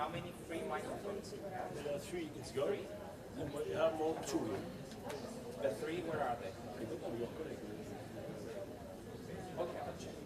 How many free microphones? There are three. It's got. Three? You have more two. The three, where are they? I don't know. You're correct. Okay, I'll check.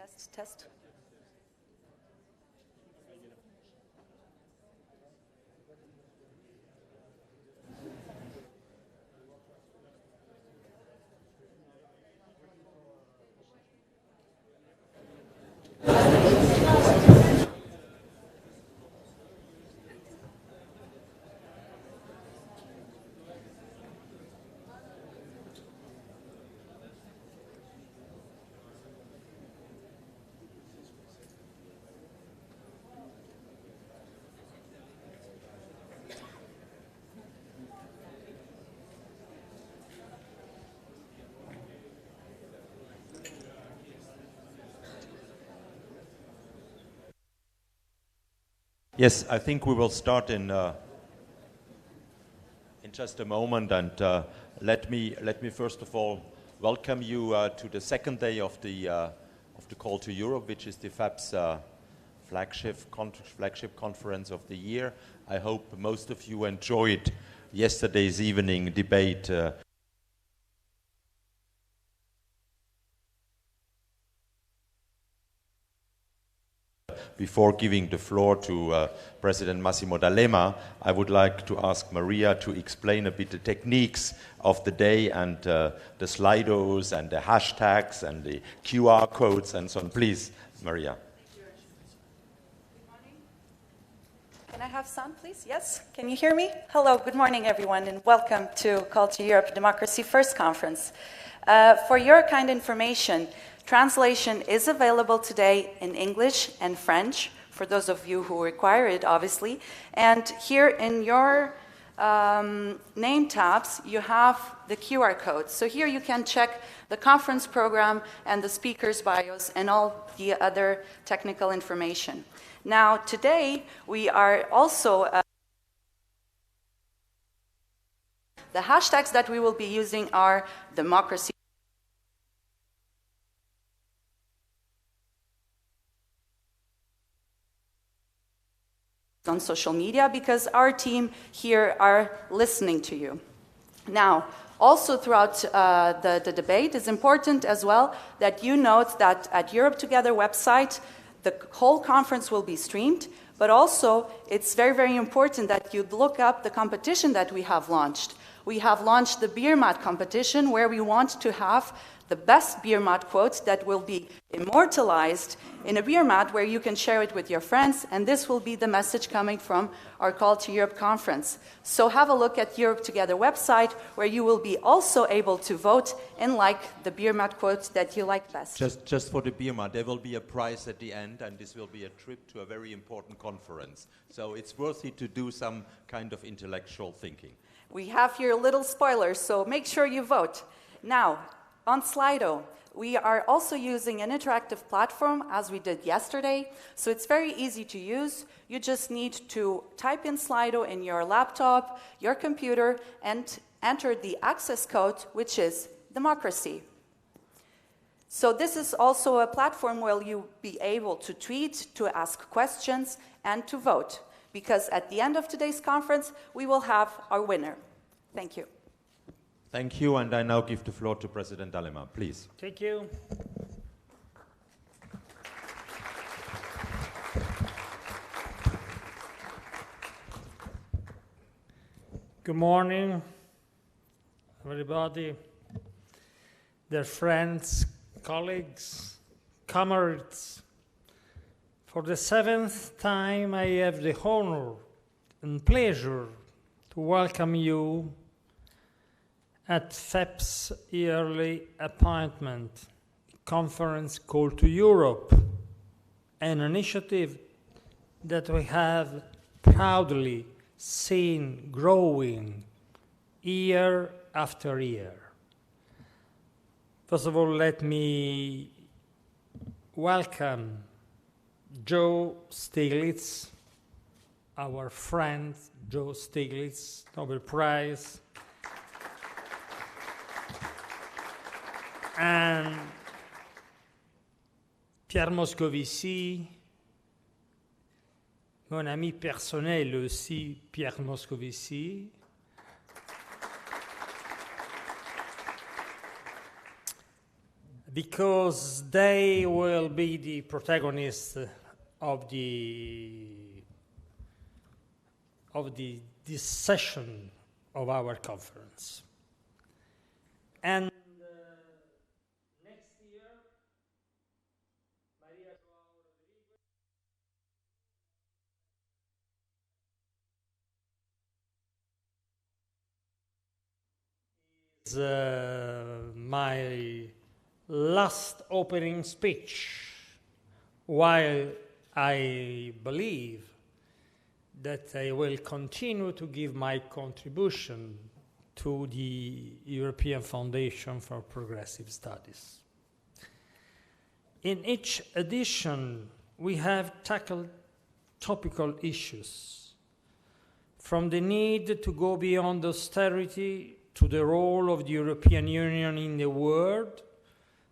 Test, test. Yes, I think we will start in just a moment, and let me first of all welcome you to the second day of the Call to Europe, which is the FEPS flagship conference of the year. I hope most of you enjoyed yesterday's evening debate. Before giving the floor to President Massimo D'Alema, I would like to ask Maria to explain a bit the techniques of the day and the Slidos and the hashtags and the QR codes and so on. Please, Maria. Good morning. Can I have sound, please? Yes? Can you hear me? Hello, good morning, everyone, and welcome to Call to Europe Democracy First Conference. For your kind information, translation is available today in English and French, for those of you who require it, obviously. And here in your name tabs, you have the QR code. So here you can check the conference program and the speakers' bios and all the other technical information. Now, today, we are also... the hashtags that we will be using are democracy on social media, because our team here are listening to you. Now, also throughout the debate, it's important as well that you note that at Europe Together website, the whole conference will be streamed, but also it's very, very important that you look up the competition that we have launched. We have launched the beer mat competition, where we want to have the best beer mat quotes that will be immortalized in a beer mat where you can share it with your friends, and this will be the message coming from our Call to Europe conference. So have a look at Europe Together website, where you will be also able to vote and like the beer mat quotes that you like best. Just for the beer mat, there will be a prize at the end, and this will be a trip to a very important conference. So it's worthy to do some kind of intellectual thinking. We have here little spoilers, so make sure you vote. Now, on Slido, we are also using an interactive platform as we did yesterday, so it's very easy to use. You just need to type in Slido in your laptop, your computer, and enter the access code, which is democracy. So this is also a platform where you'll be able to tweet, to ask questions, and to vote, because at the end of today's conference, we will have our winner. Thank you. Thank you, and I now give the floor to President D'Alema, please. Thank you. Good morning, everybody, dear friends, colleagues, comrades. For the seventh time, I have the honor and pleasure to welcome you at FEPS yearly appointment conference Call to Europe, an initiative that we have proudly seen growing year after year. First of all, let me welcome Joe Stiglitz, our friend Joe Stiglitz, Nobel Prize, and Pierre Moscovici, mon ami personnel aussi, Pierre Moscovici, because they will be the protagonists of this session of our conference. And next year, Maria Joao Rodriguez is my last opening speech, while I believe that I will continue to give my contribution to the European Foundation for Progressive Studies. In each edition, we have tackled topical issues, from the need to go beyond austerity to the role of the European Union in the world,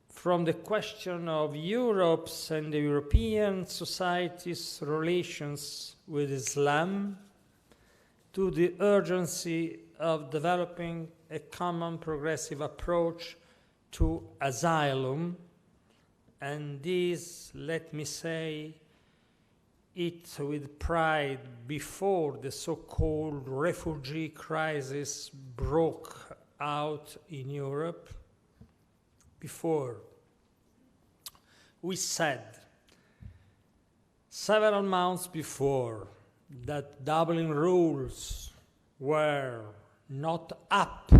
from the question of Europe's and the European society's relations with Islam, to the urgency of developing a common progressive approach to asylum, and this, let me say it with pride, before the so-called refugee crisis broke out in Europe. Before, we said several months before that Dublin rules were not up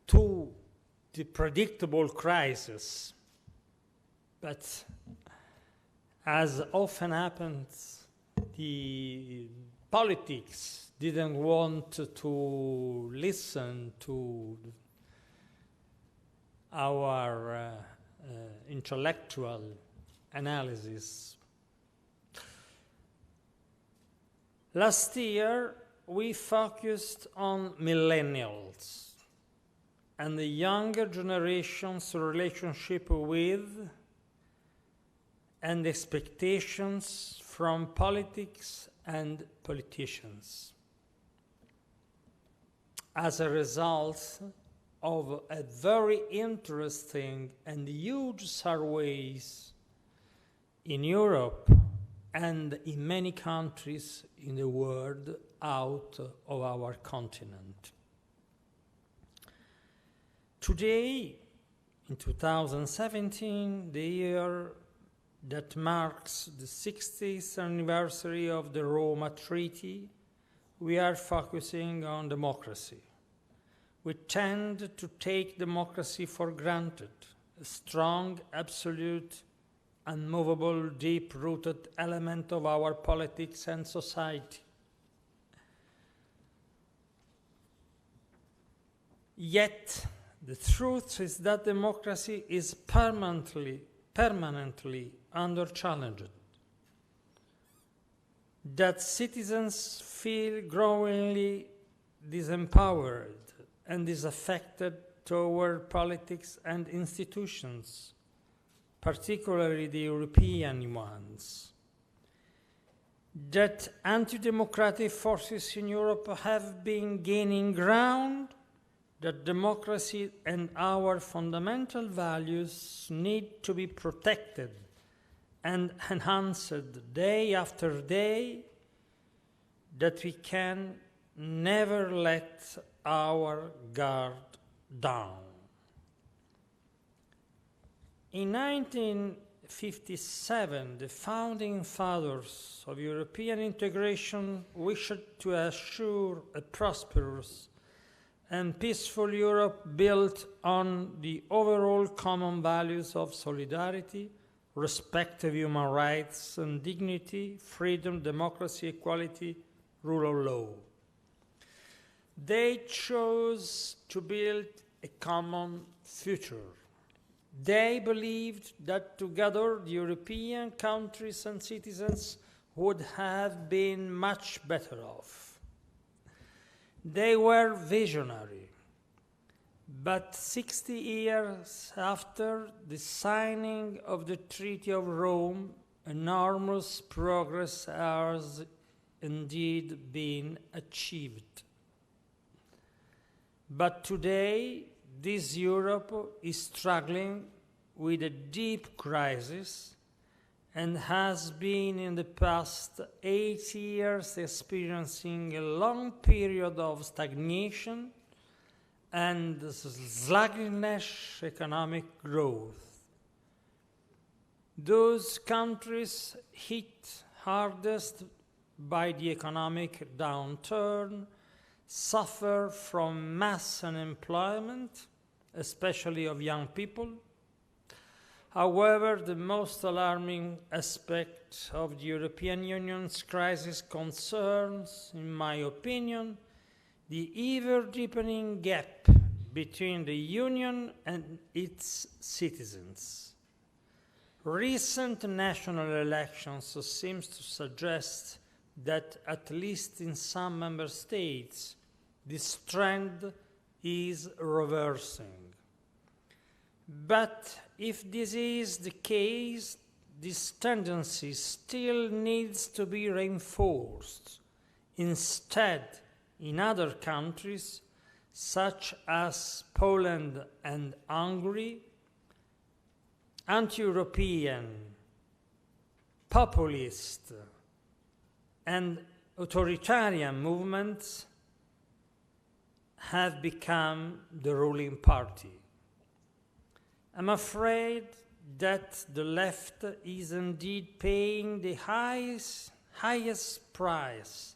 to the predictable crisis, but as often happens, the politics didn't want to listen to our intellectual analysis. Last year, we focused on millennials and the younger generation's relationship with and expectations from politics and politicians. As a result of a very interesting and huge surveys in Europe and in many countries in the world out of our continent. Today, in 2017, the year that marks the 60th anniversary of the Roma Treaty, we are focusing on democracy. We tend to take democracy for granted, a strong, absolute, unmovable, deep-rooted element of our politics and society. Yet, the truth is that democracy is permanently under challenge, that citizens feel growingly disempowered and disaffected toward politics and institutions, particularly the European ones, that anti-democratic forces in Europe have been gaining ground, that democracy and our fundamental values need to be protected and enhanced day after day, that we can never let our guard down. In 1957, the founding fathers of European integration wished to assure a prosperous and peaceful Europe built on the overall common values of solidarity, respect of human rights and dignity, freedom, democracy, equality, rule of law. They chose to build a common future. They believed that together the European countries and citizens would have been much better off. They were visionary, but 60 years after the signing of the Treaty of Rome, enormous progress has indeed been achieved. But today, this Europe is struggling with a deep crisis and has been in the past 8 years experiencing a long period of stagnation and sluggish economic growth. Those countries hit hardest by the economic downturn suffer from mass unemployment, especially of young people. However, the most alarming aspect of the European Union's crisis concerns, in my opinion, the ever-deepening gap between the Union and its citizens. Recent national elections seem to suggest that, at least in some member states, this trend is reversing. But if this is the case, this tendency still needs to be reinforced. Instead, in other countries, such as Poland and Hungary, anti-European, populist, and authoritarian movements have become the ruling party. I'm afraid that the left is indeed paying the highest price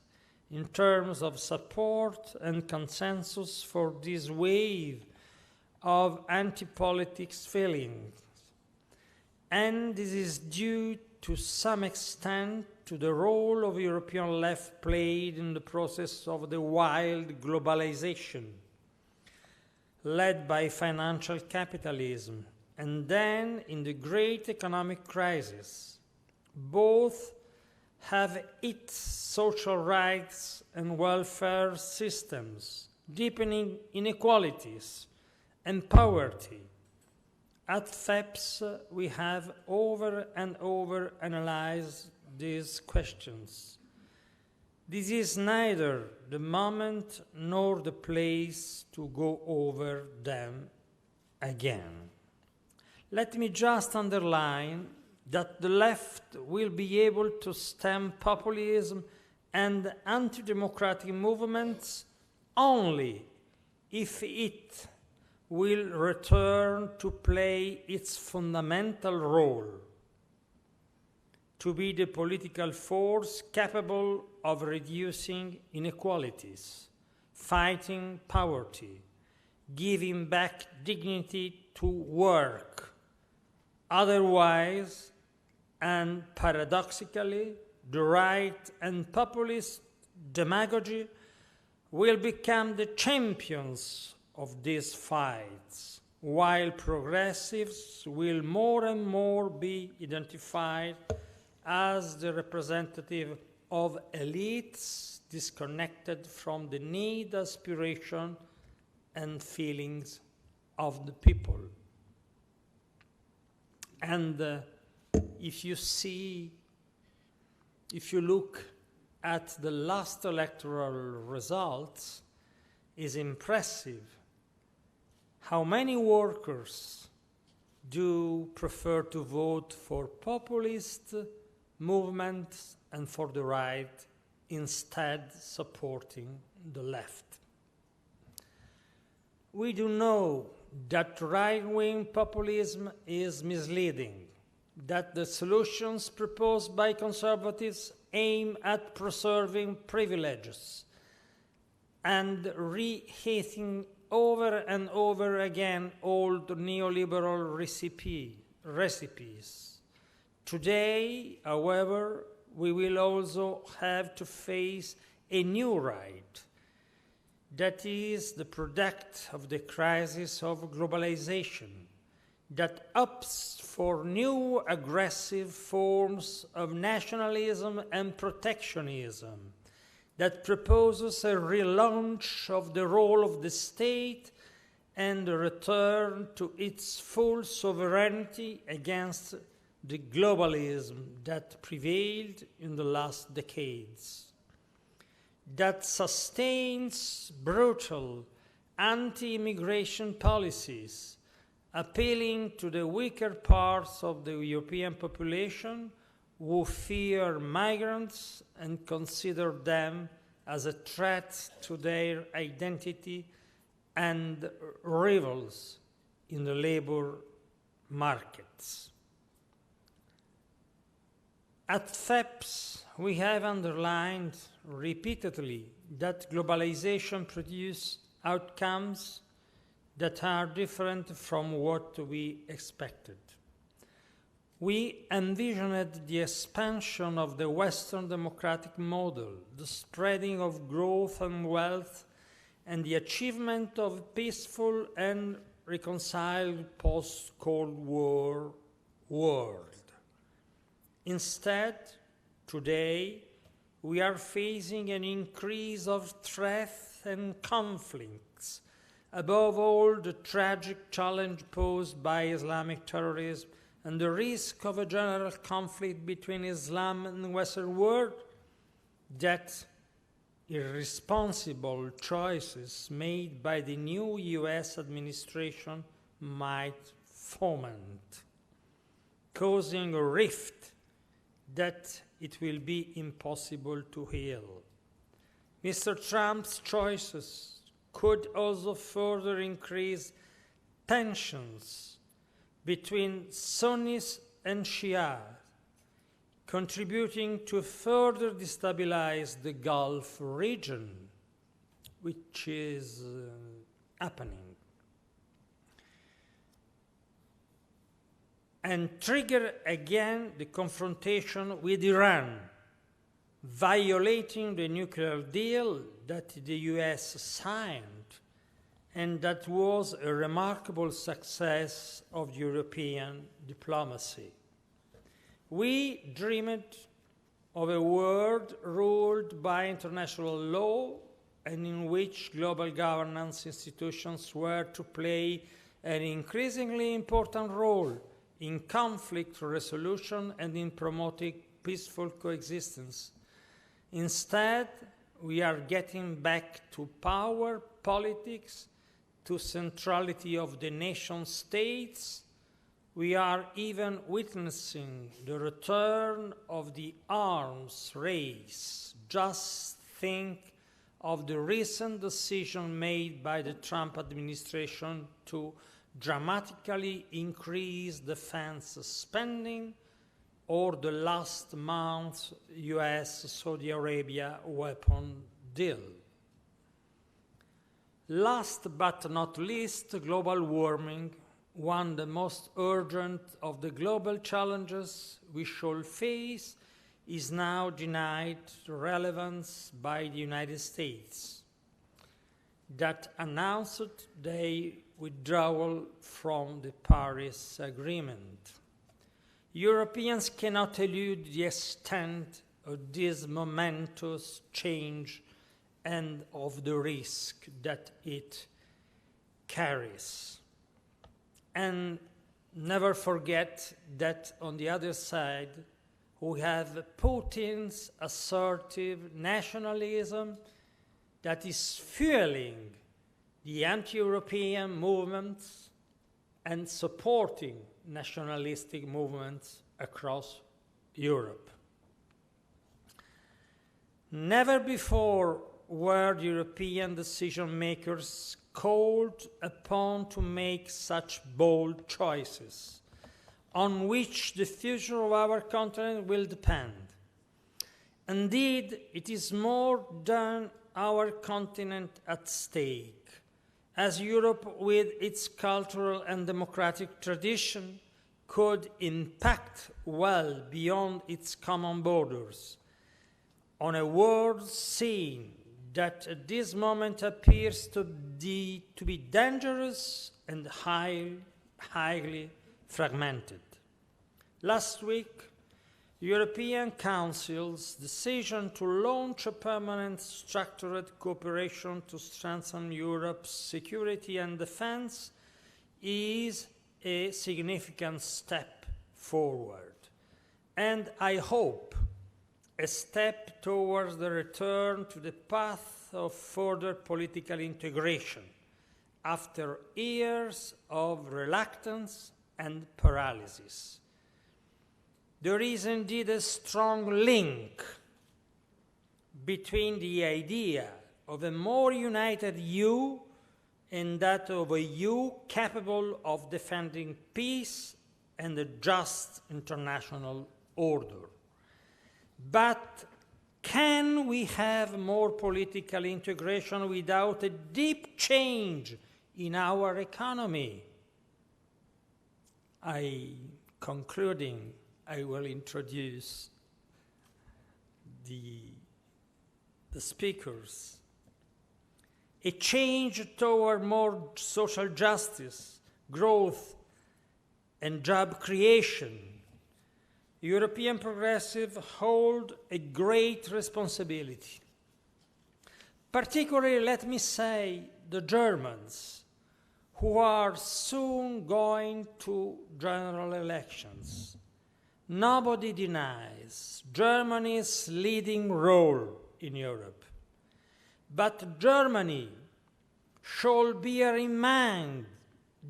in terms of support and consensus for this wave of anti-politics feelings. And this is due to some extent to the role of European left played in the process of the wild globalization, led by financial capitalism, and then in the great economic crisis. Both have its social rights and welfare systems, deepening inequalities and poverty. At FEPS, we have over and over analyzed these questions. This is neither the moment nor the place to go over them again. Let me just underline that the left will be able to stem populism and anti-democratic movements only if it will return to play its fundamental role, to be the political force capable of reducing inequalities, fighting poverty, giving back dignity to work. Otherwise, and paradoxically, the right and populist demagogy will become the champions of these fights, while progressives will more and more be identified as the representative of elites disconnected from the need, aspiration, and feelings of the people. And if you look at the last electoral results, it's impressive how many workers do prefer to vote for populist movements and for the right, instead supporting the left. We do know that right-wing populism is misleading, that the solutions proposed by conservatives aim at preserving privileges and reheating over and over again old neoliberal recipes. Today, however, we will also have to face a new right, that is the product of the crisis of globalization, that opts for new aggressive forms of nationalism and protectionism, that proposes a relaunch of the role of the state and a return to its full sovereignty against the globalism that prevailed in the last decades, that sustains brutal anti-immigration policies, appealing to the weaker parts of the European population who fear migrants and consider them as a threat to their identity and rivals in the labor markets. At FEPS, we have underlined repeatedly that globalization produces outcomes that are different from what we expected. We envisioned the expansion of the Western democratic model, the spreading of growth and wealth, and the achievement of a peaceful and reconciled post-Cold War world. Instead, today, we are facing an increase of threats and conflicts, above all the tragic challenge posed by Islamic terrorism and the risk of a general conflict between Islam and the Western world that irresponsible choices made by the new US administration might foment, causing a rift that it will be impossible to heal. Mr. Trump's choices could also further increase tensions between Sunnis and Shia, contributing to further destabilize the Gulf region, which is happening, and trigger again the confrontation with Iran, violating the nuclear deal that the US signed and that was a remarkable success of European diplomacy. We dreamed of a world ruled by international law and in which global governance institutions were to play an increasingly important role in conflict resolution and in promoting peaceful coexistence. Instead, we are getting back to power politics, to centrality of the nation states. We are even witnessing the return of the arms race. Just think of the recent decision made by the Trump administration to dramatically increase defense spending, or the last month's US-Saudi Arabia weapon deal. Last but not least, global warming, one of the most urgent of the global challenges we shall face, is now denied relevance by the United States, that announced their withdrawal from the Paris Agreement. Europeans cannot elude the extent of this momentous change and of the risk that it carries. And never forget that on the other side, we have Putin's assertive nationalism that is fueling the anti-European movements and supporting nationalistic movements across Europe. Never before were European decision makers called upon to make such bold choices on which the future of our continent will depend. Indeed, it is more than our continent at stake, as Europe, with its cultural and democratic tradition, could impact well beyond its common borders on a world scene that at this moment appears to be dangerous and highly fragmented. Last week, the European Council's decision to launch a permanent structured cooperation to strengthen Europe's security and defense is a significant step forward, and I hope a step towards the return to the path of further political integration after years of reluctance and paralysis. There is indeed a strong link between the idea of a more united EU and that of a EU capable of defending peace and a just international order. But can we have more political integration without a deep change in our economy? Concluding, I will introduce the speakers. A change toward more social justice, growth, and job creation. European progressives hold a great responsibility. Particularly, let me say, the Germans, who are soon going to general elections. Nobody denies Germany's leading role in Europe. But Germany should bear in mind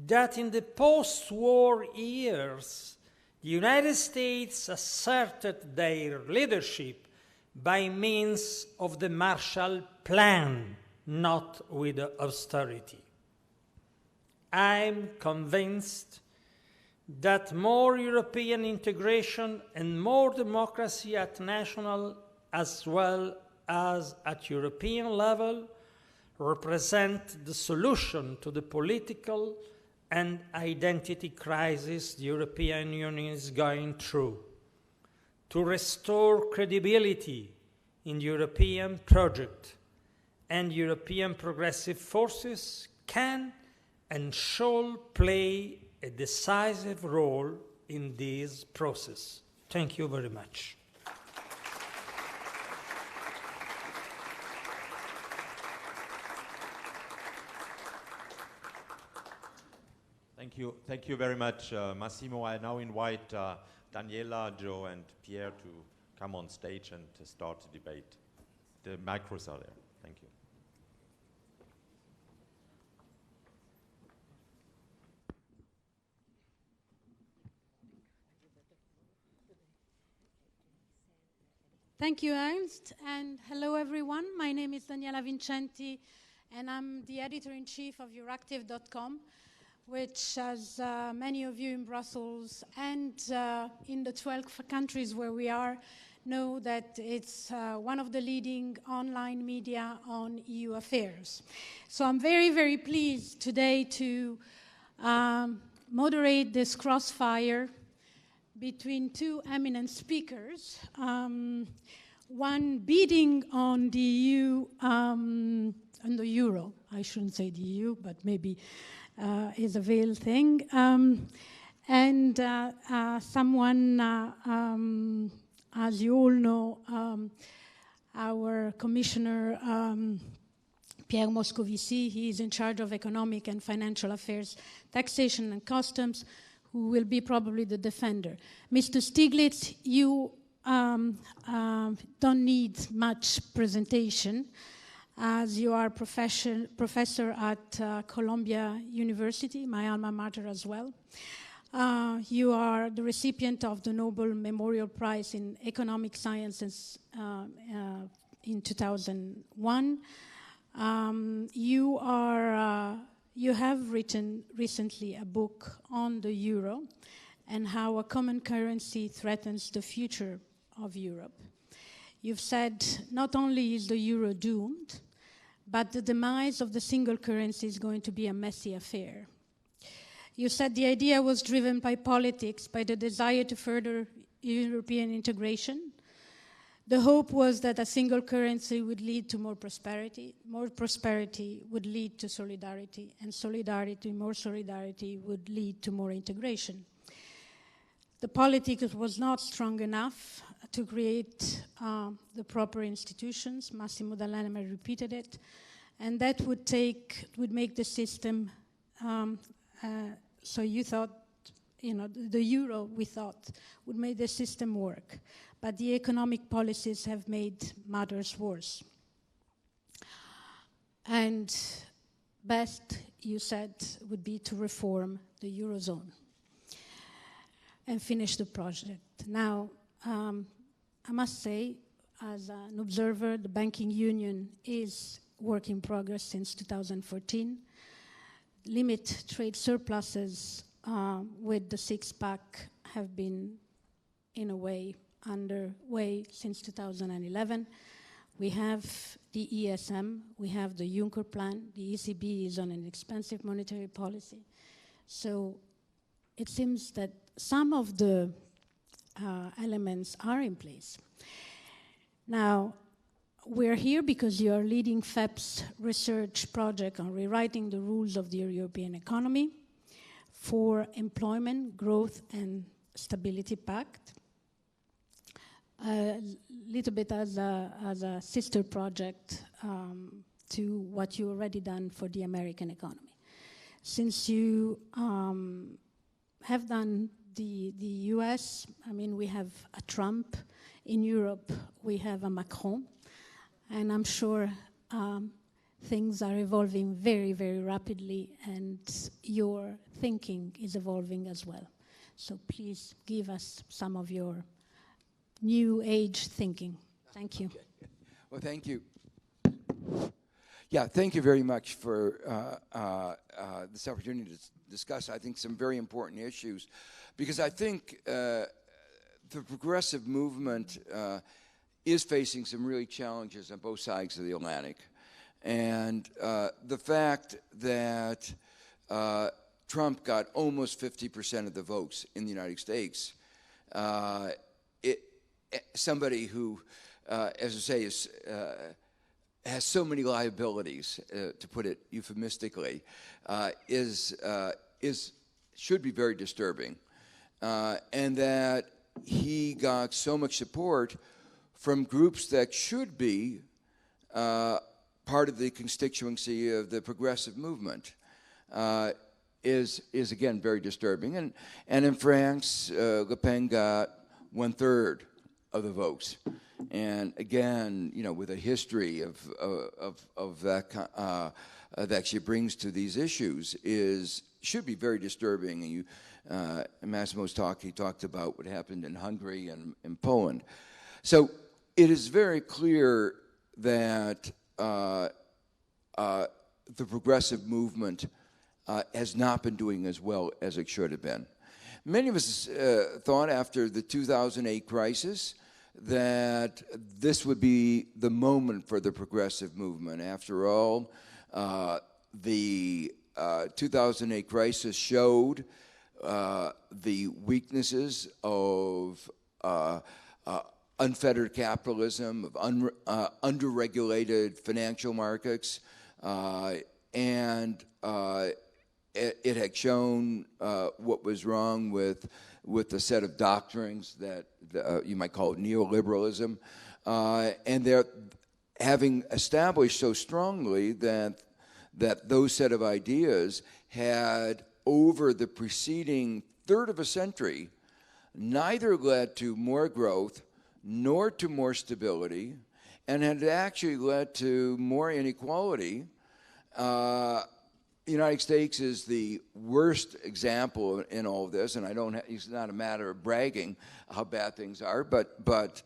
that in the post-war years, the United States asserted their leadership by means of the Marshall Plan, not with austerity. I'm convinced that more European integration and more democracy at national as well as at European level represent the solution to the political and identity crisis the European Union is going through. To restore credibility in the European project, and European progressive forces can and should play a decisive role in this process. Thank you very much. Thank you very much, Massimo. I now invite Daniela, Joe, and Pierre to come on stage and to start the debate. The micros are there. Thank you. Thank you, Ernst, and hello, everyone. My name is Daniela Vincenti, and I'm the editor-in-chief of Euractiv.com, which, as many of you in Brussels and in the 12 countries where we are, know that it's one of the leading online media on EU affairs. So I'm very, very pleased today to moderate this crossfire between two eminent speakers, one bidding on the EU, on the euro. I shouldn't say the EU, but maybe is a veiled thing. And someone, as you all know, our Commissioner Pierre Moscovici, he is in charge of economic and financial affairs, taxation and customs, who will be probably the defender. Mr. Stiglitz, you don't need much presentation, as you are professor at Columbia University, my alma mater as well. You are the recipient of the Nobel Memorial Prize in Economic Sciences in 2001. You have written recently a book on the euro and how a common currency threatens the future of Europe. You've said not only is the euro doomed, but the demise of the single currency is going to be a messy affair. You said the idea was driven by politics, by the desire to further European integration. The hope was that a single currency would lead to more prosperity would lead to solidarity, and more solidarity would lead to more integration. The politics was not strong enough to create the proper institutions. Massimo D'Alema repeated it, and that would make the system. So you thought, the euro, we thought, would make the system work. But the economic policies have made matters worse. And best you said would be to reform the Eurozone and finish the project. Now, I must say, as an observer, the banking union is work in progress since 2014. Limit trade surpluses with the six-pack have been, in a way, underway since 2011. We have the ESM, we have the Juncker plan, the ECB is on an expansive monetary policy. So it seems that some of the elements are in place. Now, we're here because you are leading FEPS research project on rewriting the rules of the European economy for employment, growth, and stability pact. A little bit as a sister project to what you already done for the American economy. Since you have done the US, I mean, we have a Trump. In Europe, we have a Macron. And I'm sure things are evolving very, very rapidly, and your thinking is evolving as well. So please give us some of your new age thinking. Thank you. Okay. Well, thank you. Yeah, thank you very much for this opportunity to discuss, I think, some very important issues, because I think the progressive movement is facing some really challenges on both sides of the Atlantic. And the fact that Trump got almost 50% of the votes in the United States, somebody who, as I say, has so many liabilities, to put it euphemistically, should be very disturbing. And that he got so much support from groups that should be part of the constituency of the progressive movement is again very disturbing. And in France, Le Pen got 1/3 of the votes. And again, you know, with a history of that that she brings to these issues should be very disturbing. And Massimo's talk, he talked about what happened in Hungary and in Poland. So it is very clear that the progressive movement has not been doing as well as it should have been. Many of us thought after the 2008 crisis that this would be the moment for the progressive movement. After all, the 2008 crisis showed the weaknesses of unfettered capitalism, of underregulated financial markets, and it had shown what was wrong with a set of doctrines that you might call neoliberalism, and they're having established so strongly that those set of ideas had, over the preceding third of a century, neither led to more growth nor to more stability, and had actually led to more inequality. The United States is the worst example in all of this, and it's not a matter of bragging how bad things are, but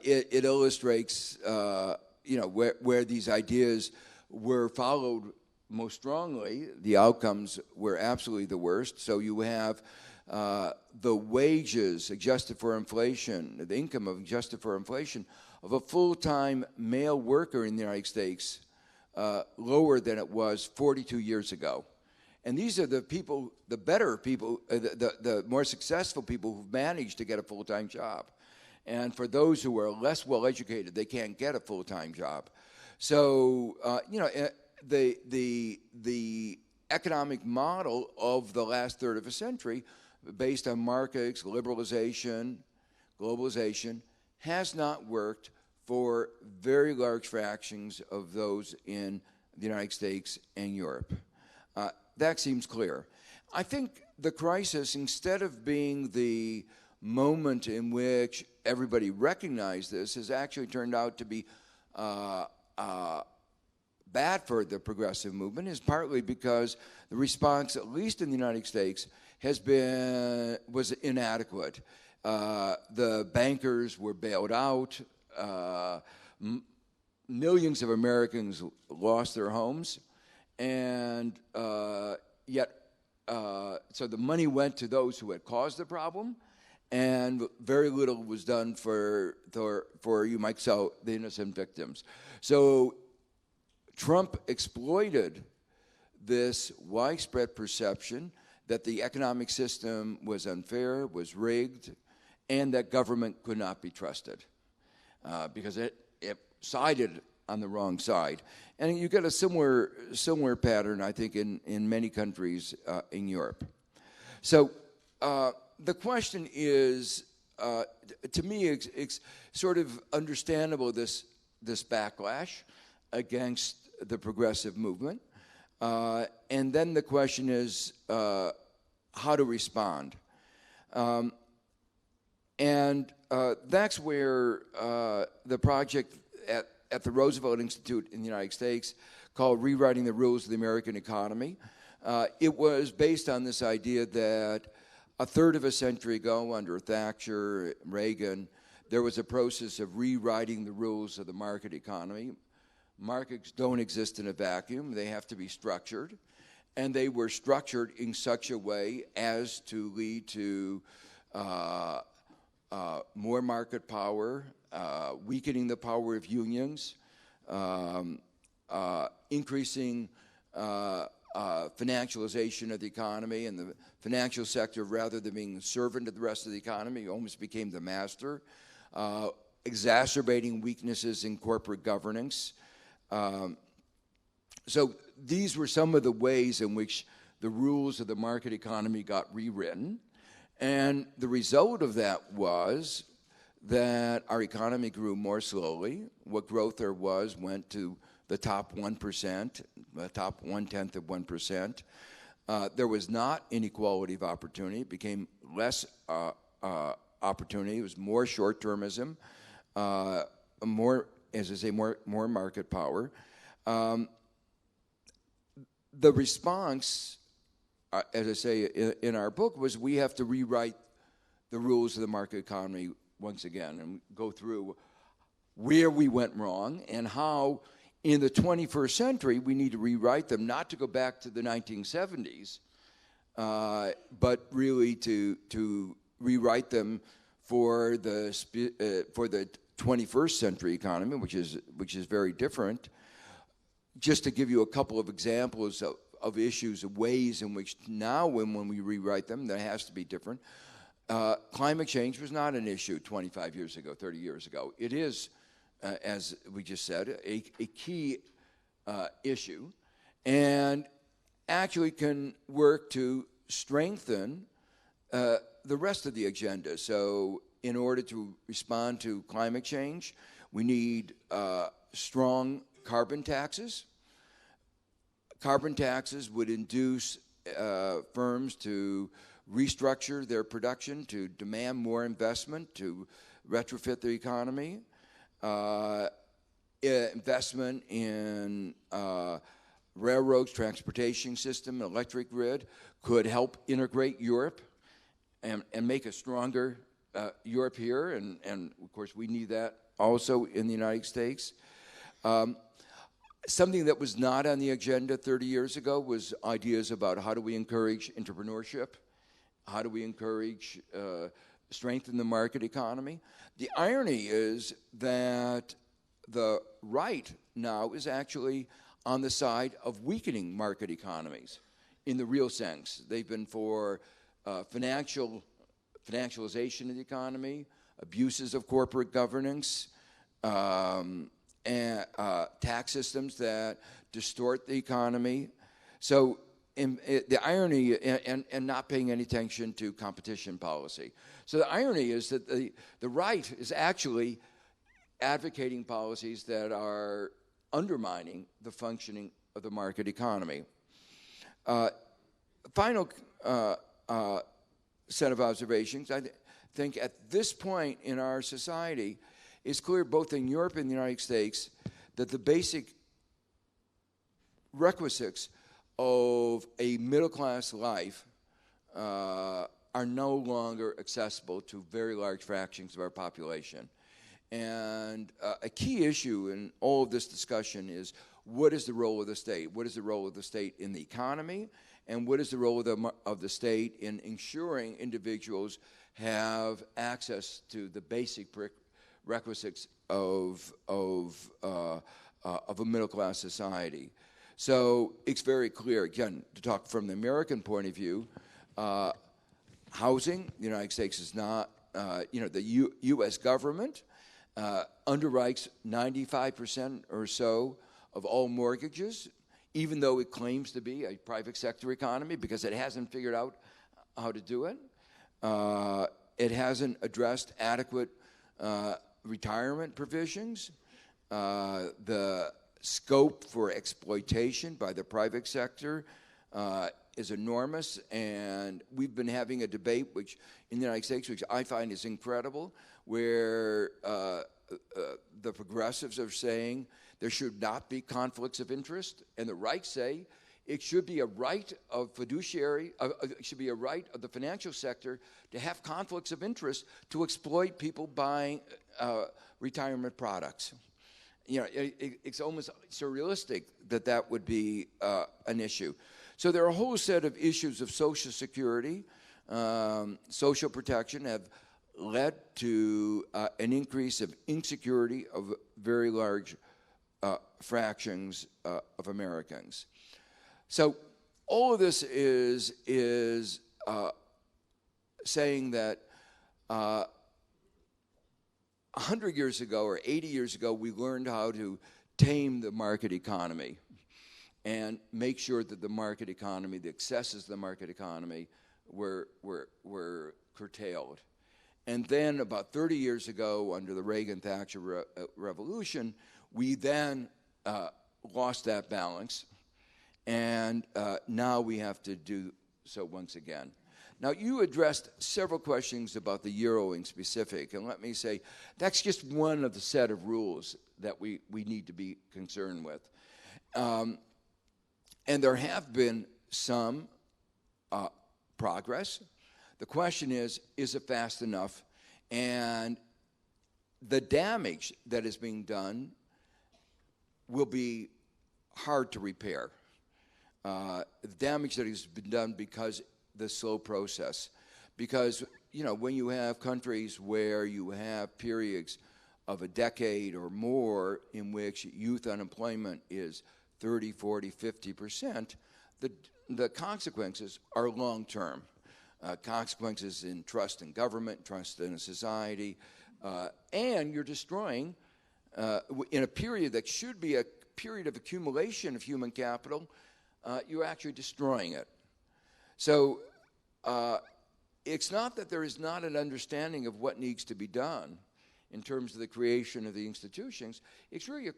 it illustrates where these ideas were followed most strongly. The outcomes were absolutely the worst. So you have the wages adjusted for inflation, the income adjusted for inflation of a full-time male worker in the United States lower than it was 42 years ago. And these are the people, the better people, the more successful people who've managed to get a full-time job. And for those who are less well-educated, they can't get a full-time job. So, the economic model of the last third of a century, based on markets, liberalization, globalization, has not worked for very large fractions of those in the United States and Europe. That seems clear. I think the crisis, instead of being the moment in which everybody recognized this, has actually turned out to be bad for the progressive movement is partly because the response, at least in the United States, was inadequate. The bankers were bailed out. Millions of Americans lost their homes, and yet, so the money went to those who had caused the problem, and very little was done for you might say, the innocent victims. So Trump exploited this widespread perception that the economic system was unfair, was rigged, and that government could not be trusted because it sided on the wrong side. And you get a similar pattern, I think, in many countries in Europe. So the question is, to me, it's sort of understandable, this backlash against the progressive movement. And then the question is how to respond. And that's where the project at the Roosevelt Institute in the United States called Rewriting the Rules of the American Economy. It was based on this idea that a third of a century ago, under Thatcher, Reagan, there was a process of rewriting the rules of the market economy. Markets don't exist in a vacuum. They have to be structured. And they were structured in such a way as to lead to more market power, weakening the power of unions, increasing financialization of the economy, and the financial sector, rather than being the servant of the rest of the economy, almost became the master, exacerbating weaknesses in corporate governance. So these were some of the ways in which the rules of the market economy got rewritten. And the result of that was that our economy grew more slowly. What growth there was went to the top 1%, the top 1/10 of 1%. There was not inequality of opportunity. It became less opportunity. It was more short-termism, more, as I say, more market power. The response, as I say in our book, was we have to rewrite the rules of the market economy once again and go through where we went wrong and how in the 21st century we need to rewrite them, not to go back to the 1970s, but really to rewrite them for the 21st century economy, which is very different. Just to give you a couple of examples of issues, of ways in which now when we rewrite them, that has to be different. Climate change was not an issue 25 years ago, 30 years ago. It is, as we just said, a key issue, and actually can work to strengthen the rest of the agenda. So in order to respond to climate change, we need strong carbon taxes. Carbon taxes would induce firms to restructure their production, to demand more investment, to retrofit the economy. Investment in railroads, transportation system, electric grid could help integrate Europe and make a stronger Europe here. And of course, we need that also in the United States. Something that was not on the agenda 30 years ago was ideas about how do we encourage entrepreneurship, how do we encourage, strengthen the market economy. The irony is that the right now is actually on the side of weakening market economies in the real sense. They've been for financialization of the economy, abuses of corporate governance, and tax systems that distort the economy. So the irony, and not paying any attention to competition policy. So the irony is that the right is actually advocating policies that are undermining the functioning of the market economy. Final set of observations. I think at this point in our society, it's clear both in Europe and the United States that the basic requisites of a middle-class life are no longer accessible to very large fractions of our population. And a key issue in all of this discussion is, what is the role of the state? What is the role of the state in the economy? And what is the role of the state in ensuring individuals have access to the basic requisites of a middle-class society? So it's very clear, again, to talk from the American point of view, housing, the United States is not, the U.S. government underwrites 95% or so of all mortgages, even though it claims to be a private sector economy, because it hasn't figured out how to do it. It hasn't addressed adequate retirement provisions. The scope for exploitation by the private sector is enormous, and we've been having a debate which in the United States, which I find is incredible, where the progressives are saying there should not be conflicts of interest, and the right say it should be a right of fiduciary, it should be a right of the financial sector to have conflicts of interest to exploit people buying retirement products. It's almost surrealistic that that would be an issue. So there are a whole set of issues of Social Security, social protection have led to an increase of insecurity of very large fractions of Americans. So all of this is saying that 100 years ago or 80 years ago, we learned how to tame the market economy and make sure that the market economy, the excesses of the market economy, were curtailed. And then about 30 years ago, under the Reagan-Thatcher revolution, we then lost that balance, and now we have to do so once again. Now, you addressed several questions about the euro in specific, and let me say that's just one of the set of rules that we need to be concerned with. And there have been some progress. The question is it fast enough? And the damage that is being done will be hard to repair. The damage that has been done because the slow process. Because, when you have countries where you have periods of a decade or more in which youth unemployment is 30, 40, 50%, the consequences are long-term. Consequences in trust in government, trust in a society, and you're destroying, in a period that should be a period of accumulation of human capital, you're actually destroying it. So it's not that there is not an understanding of what needs to be done in terms of the creation of the institutions. It's really a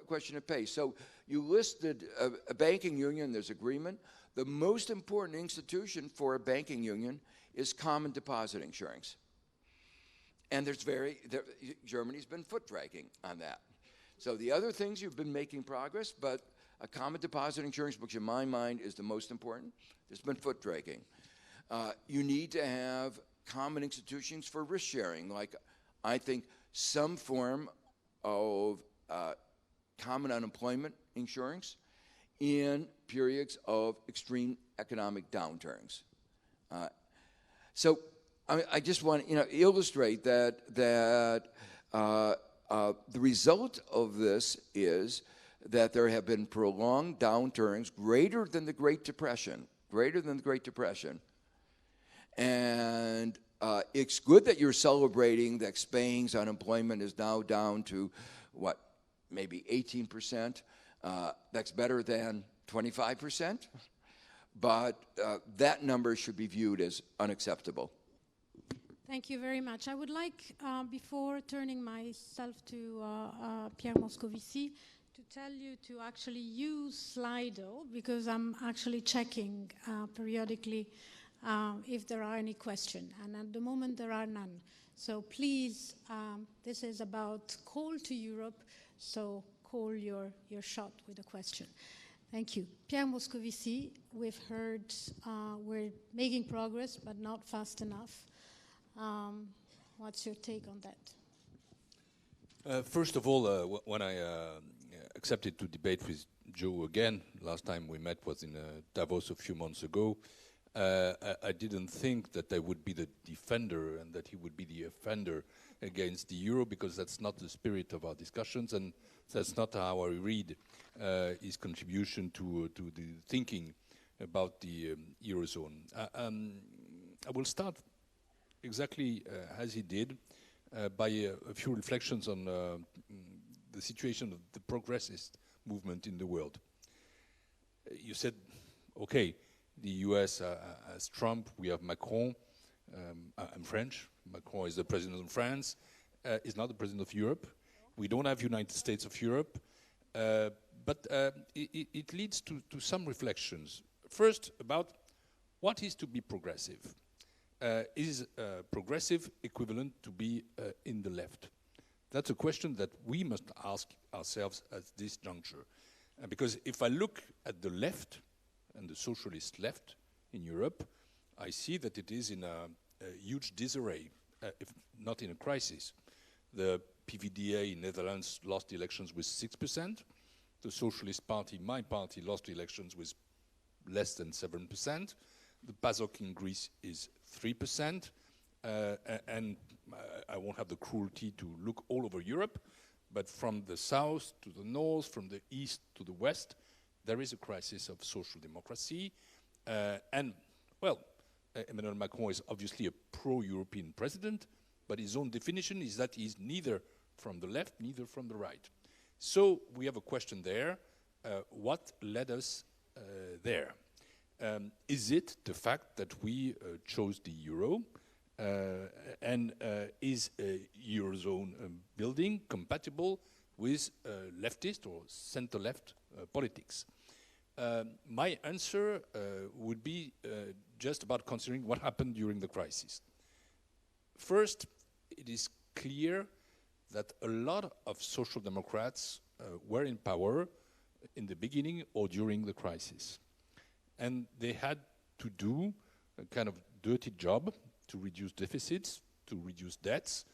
question of pace. So you listed a banking union, there's agreement. The most important institution for a banking union is common deposit insurance. And Germany's been foot dragging on that. So the other things you've been making progress, but a common deposit insurance, which in my mind is the most important, there's been foot dragging. You need to have common institutions for risk sharing, like I think some form of common unemployment insurance in periods of extreme economic downturns. So I just want to illustrate that the result of this is that there have been prolonged downturns greater than the Great Depression, and it's good that you're celebrating that Spain's unemployment is now down to, maybe 18%. That's better than 25%, but that number should be viewed as unacceptable. Thank you very much. I would like, before turning myself to Pierre Moscovici, to tell you to actually use Slido, because I'm actually checking periodically if there are any questions, and at the moment there are none. So please, this is about Call to Europe, so call your shot with a question. Thank you. Pierre Moscovici, we've heard we're making progress, but not fast enough. What's your take on that? First of all, when I accepted to debate with Joe again, last time we met was in Davos a few months ago, I didn't think that I would be the defender and that he would be the offender against the euro, because that's not the spirit of our discussions, and that's not how I read his contribution to the thinking about the eurozone. I will start exactly as he did, by a few reflections on the situation of the progressist movement in the world. You said, okay, the US has Trump, we have Macron. I'm French. Macron is the president of France. He's not the president of Europe. We don't have United States of Europe. But it leads to some reflections. First, about what is to be progressive. Is progressive equivalent to be in the left? That's a question that we must ask ourselves at this juncture. Because if I look at the left, and the socialist left in Europe, I see that it is in a huge disarray, if not in a crisis. The PVDA in Netherlands lost the elections with 6%. The Socialist Party, my party, lost the elections with less than 7%. The PASOK in Greece is 3%. And I won't have the cruelty to look all over Europe, but from the south to the north, from the east to the west, there is a crisis of social democracy. And, well, Emmanuel Macron is obviously a pro-European president, but his own definition is that he's neither from the left, neither from the right. So we have a question there. What led us there? Is it the fact that we chose the euro? And is a Eurozone building compatible with leftist or center-left politics? My answer would be just about considering what happened during the crisis. First, it is clear that a lot of social democrats were in power in the beginning or during the crisis. And they had to do a kind of dirty job to reduce deficits, to reduce debts,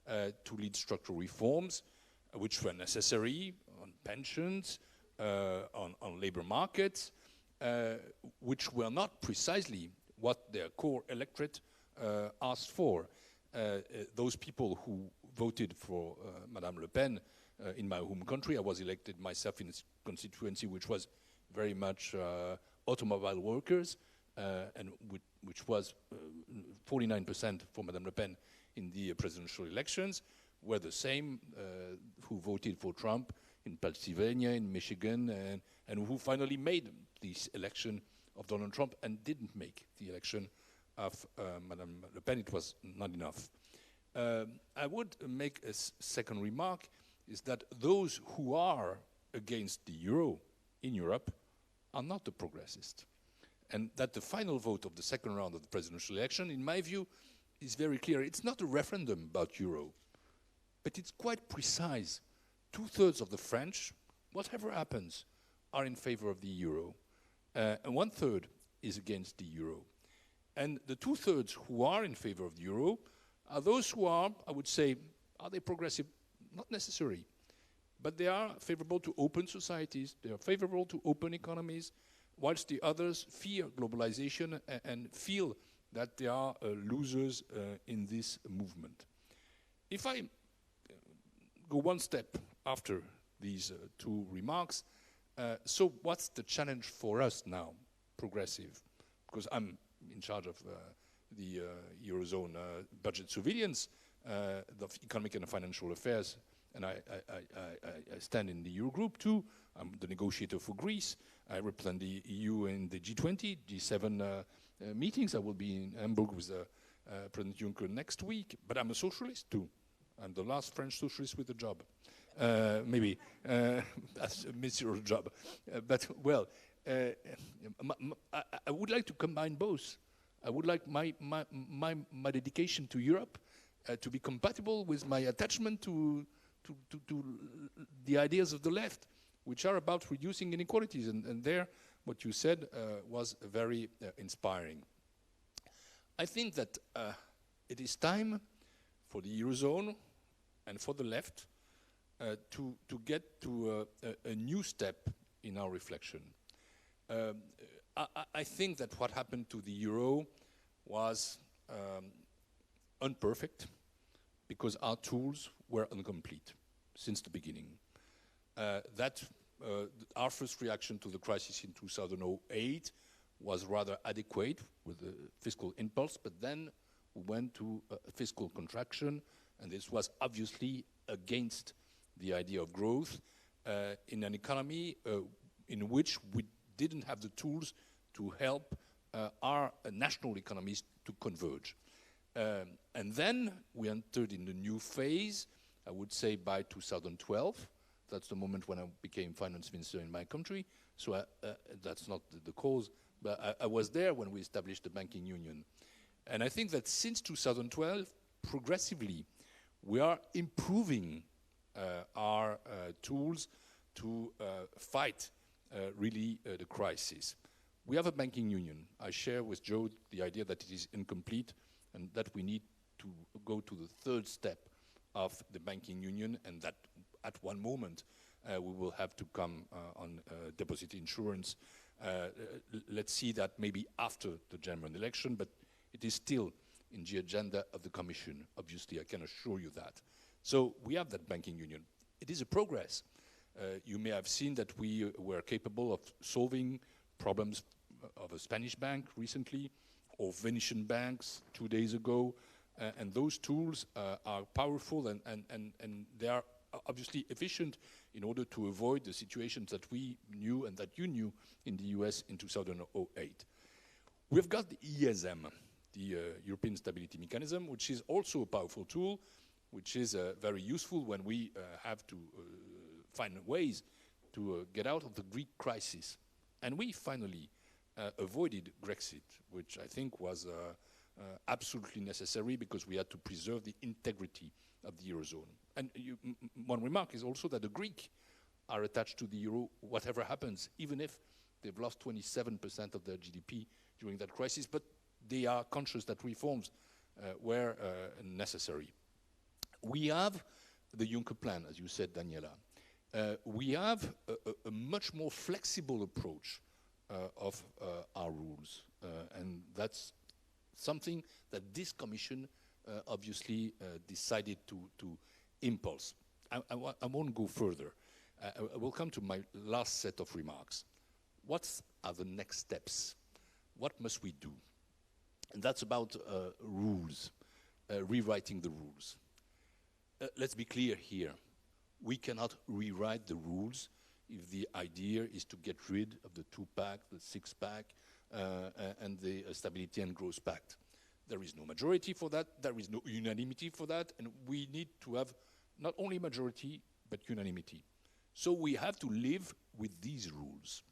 to lead structural reforms, which were necessary on pensions, on labor markets, which were not precisely what their core electorate asked for. Those people who voted for Madame Le Pen in my home country, I was elected myself in its constituency, which was very much automobile workers, and which was 49% for Madame Le Pen in the presidential elections, were the same who voted for Trump in Pennsylvania, in Michigan, and who finally made this election of Donald Trump and didn't make the election of Madame Le Pen. It was not enough. I would make a second remark, is that those who are against the euro in Europe are not the progressists. And that the final vote of the second round of the presidential election, in my view, is very clear. It's not a referendum about euro, but it's quite precise. 2/3 of the French, whatever happens, are in favor of the euro. And 1/3 is against the euro. And the 2/3 who are in favor of the euro are those who are, I would say, are they progressive? Not necessarily. But they are favorable to open societies, they are favorable to open economies, whilst the others fear globalization and feel that they are losers in this movement. If I go one step after these two remarks, so what's the challenge for us now, progressive? Because I'm in charge of the Eurozone budget surveillance, the economic and financial affairs, and I stand in the Eurogroup too. I'm the negotiator for Greece. I represent the EU in the G20, G7 meetings. I will be in Hamburg with President Juncker next week. But I'm a socialist too. I'm the last French socialist with a job. Maybe that's a miserable job. But well, I would like to combine both. I would like my dedication to Europe to be compatible with my attachment to the ideas of the left, which are about reducing inequalities. And there, what you said was very inspiring. I think that it is time for the Eurozone and for the left to get to a new step in our reflection. I think that what happened to the euro was imperfect because our tools were incomplete since the beginning. Our first reaction to the crisis in 2008 was rather adequate with the fiscal impulse, but then we went to a fiscal contraction, and this was obviously against the idea of growth in an economy in which we didn't have the tools to help our national economies to converge. And then we entered in the new phase, I would say by 2012. That's the moment when I became finance minister in my country. So that's not the cause, but I was there when we established the banking union. And I think that since 2012, progressively, we are improving our tools to fight really the crisis. We have a banking union. I share with Joe the idea that it is incomplete and that we need to go to the third step of the banking union, and that at one moment we will have to come on deposit insurance. Let's see that maybe after the German election, but it is still in the agenda of the Commission, obviously, I can assure you that. So we have that banking union. It is a progress. You may have seen that we were capable of solving problems of a Spanish bank recently, or Venetian banks 2 days ago, and those tools are powerful and they are obviously efficient in order to avoid the situations that we knew and that you knew in the US in 2008. We've got the ESM, the European Stability Mechanism, which is also a powerful tool, which is very useful when we have to find ways to get out of the Greek crisis. And we finally avoided Brexit, which I think was absolutely necessary because we had to preserve the integrity of the Eurozone. And one remark is also that the Greeks are attached to the Euro, whatever happens, even if they've lost 27% of their GDP during that crisis, but they are conscious that reforms were necessary. We have the Juncker plan, as you said, Daniela. We have a much more flexible approach of our rules, and that's something that this Commission obviously decided to impulse. I won't go further. I will come to my last set of remarks. What are the next steps? What must we do? And that's about rules, rewriting the rules. Let's be clear here. We cannot rewrite the rules if the idea is to get rid of the 2-pack, the 6-pack, and the Stability and Growth Pact. There is no majority for that, there is no unanimity for that, and we need to have not only majority, but unanimity. So we have to live with these rules.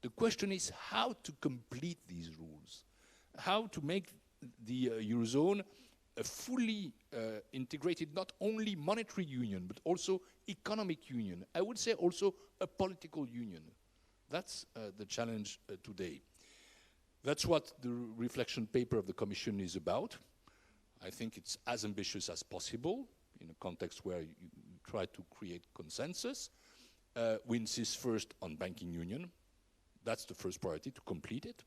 The question is how to complete these rules, how to make the Eurozone a fully integrated, not only monetary union, but also economic union. I would say also a political union. That's the challenge today. That's what the reflection paper of the Commission is about. I think it's as ambitious as possible in a context where you try to create consensus. We insist first on banking union. That's the first priority, to complete it.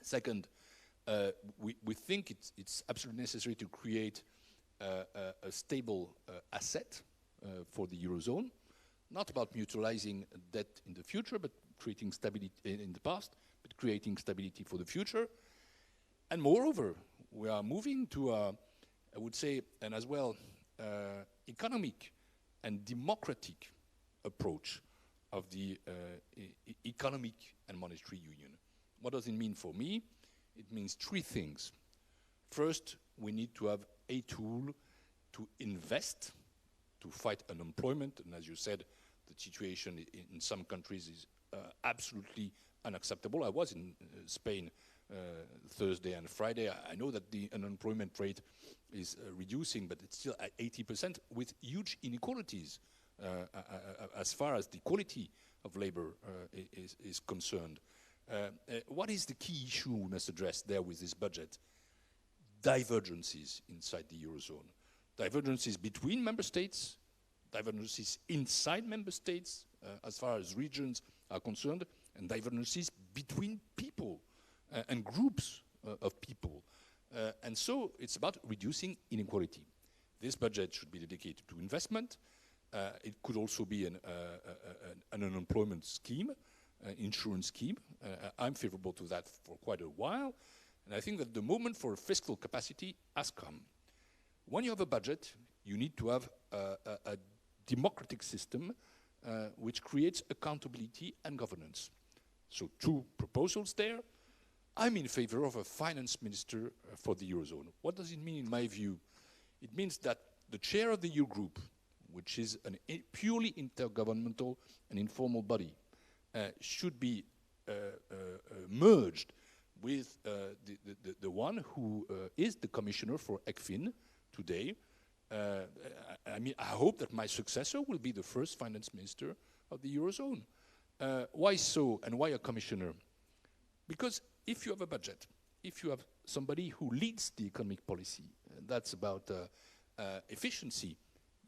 Second, we think it's absolutely necessary to create a stable asset for the Eurozone, not about mutualizing debt in the future, but creating stability in the past, but creating stability for the future. And moreover, we are moving to, I would say, and as well, economic and democratic approach of the economic and monetary union. What does it mean for me? It means 3 things. First, we need to have a tool to invest, to fight unemployment. And as you said, the situation in some countries is absolutely unacceptable. I was in Spain Thursday and Friday. I know that the unemployment rate is reducing, but it's still at 80% with huge inequalities as far as the quality of labor is concerned. What is the key issue we must address there with this budget? Divergences inside the Eurozone. Divergences between member states, divergences inside member states as far as regions are concerned, and divergences between people and groups of people. And so it's about reducing inequality. This budget should be dedicated to investment. It could also be an unemployment scheme, an insurance scheme. I'm favorable to that for quite a while. And I think that the moment for fiscal capacity has come. When you have a budget, you need to have a democratic system which creates accountability and governance. So 2 proposals there. I'm in favor of a finance minister for the Eurozone. What does it mean in my view? It means that the chair of the Eurogroup, which is a purely intergovernmental and informal body, should be merged with the one who is the commissioner for ECFIN today. I mean, I hope that my successor will be the first finance minister of the Eurozone. Why so, and why a commissioner? Because if you have a budget, if you have somebody who leads the economic policy, that's about efficiency,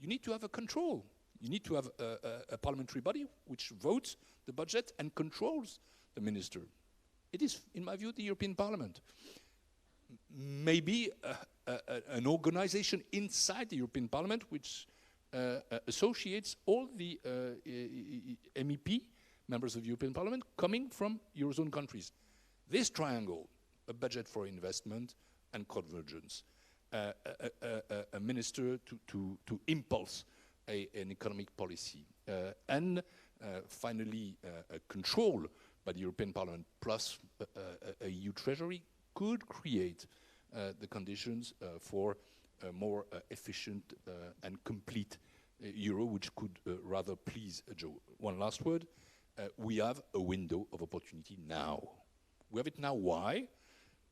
you need to have a control. You need to have a parliamentary body which votes the budget and controls the minister. It is, in my view, the European Parliament. Maybe an organization inside the European Parliament which associates all the MEP, members of the European Parliament, coming from Eurozone countries. This triangle, a budget for investment and convergence, a minister to impulse an economic policy, and finally a control by the European Parliament plus a EU Treasury could create the conditions for a more efficient and complete euro, which could rather please Joe. One last word. We have a window of opportunity now. We have it now. Why?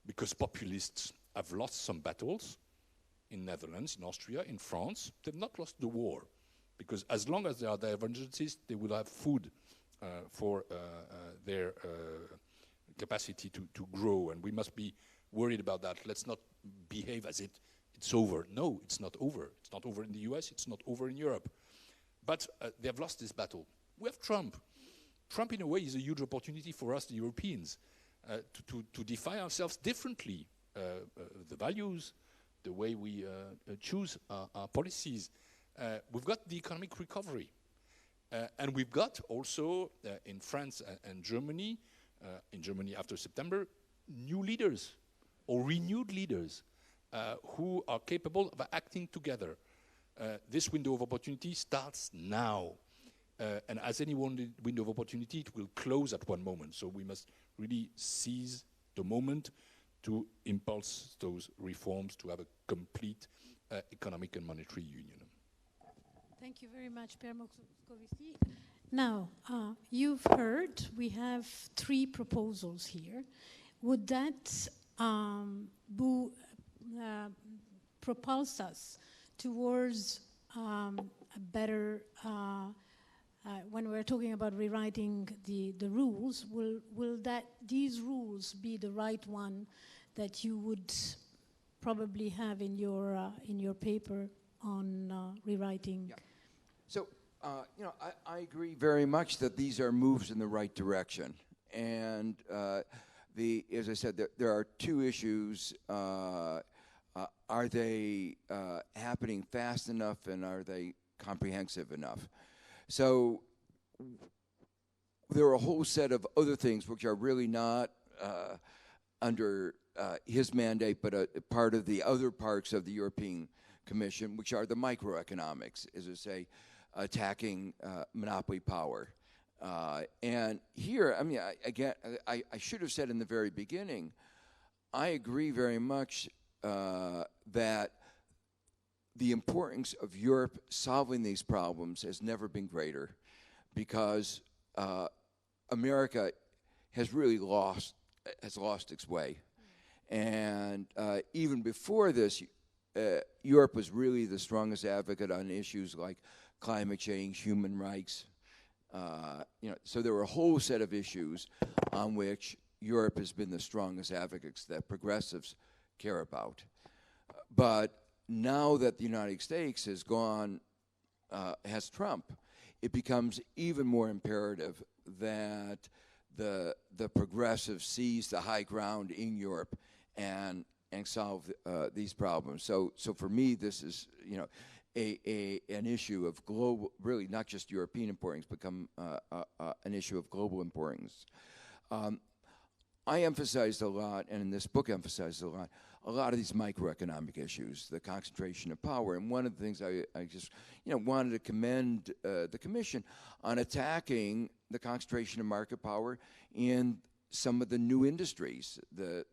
Because populists have lost some battles in Netherlands, in Austria, in France. They've not lost the war. Because as long as there are divergences, they will have food for their capacity to grow. And we must be worried about that. Let's not behave as if it's over. No, it's not over. It's not over in the US. It's not over in Europe. But they have lost this battle. We have Trump. Trump, in a way, is a huge opportunity for us, the Europeans, to define ourselves differently. The values, the way we choose our policies. We've got the economic recovery. And we've got also, in France and Germany, in Germany after September, new leaders or renewed leaders who are capable of acting together. This window of opportunity starts now. And as any one window of opportunity, it will close at one moment. So we must really seize the moment to impulse those reforms to have a complete economic and monetary union. Thank you very much, Pierre Moscovici. Now, you've heard we have 3 proposals here. Would that propulse us towards a better, when we're talking about rewriting the rules, will these rules be the right one that you would probably have in your paper on rewriting? Yeah. So, I agree very much that these are moves in the right direction. And as I said, there are 2 issues. Are they happening fast enough, and are they comprehensive enough? So there are a whole set of other things which are really not under his mandate, but a part of the other parts of the European Commission, which are the microeconomics, as I say, attacking monopoly power. And here, I mean, I should have said in the very beginning, I agree very much that the importance of Europe solving these problems has never been greater, because America has really lost its way. And even before this, Europe was really the strongest advocate on issues like climate change, human rights. So there were a whole set of issues on which Europe has been the strongest advocates that progressives care about. But now that the United States has has Trump, it becomes even more imperative that the progressives seize the high ground in Europe and solve these problems. So for me, this is an issue of global, really not just European importance, become an issue of global importance. I emphasized a lot, and in this book emphasized a lot of these microeconomic issues, the concentration of power. And one of the things I just wanted to commend the Commission on attacking the concentration of market power in some of the new industries, the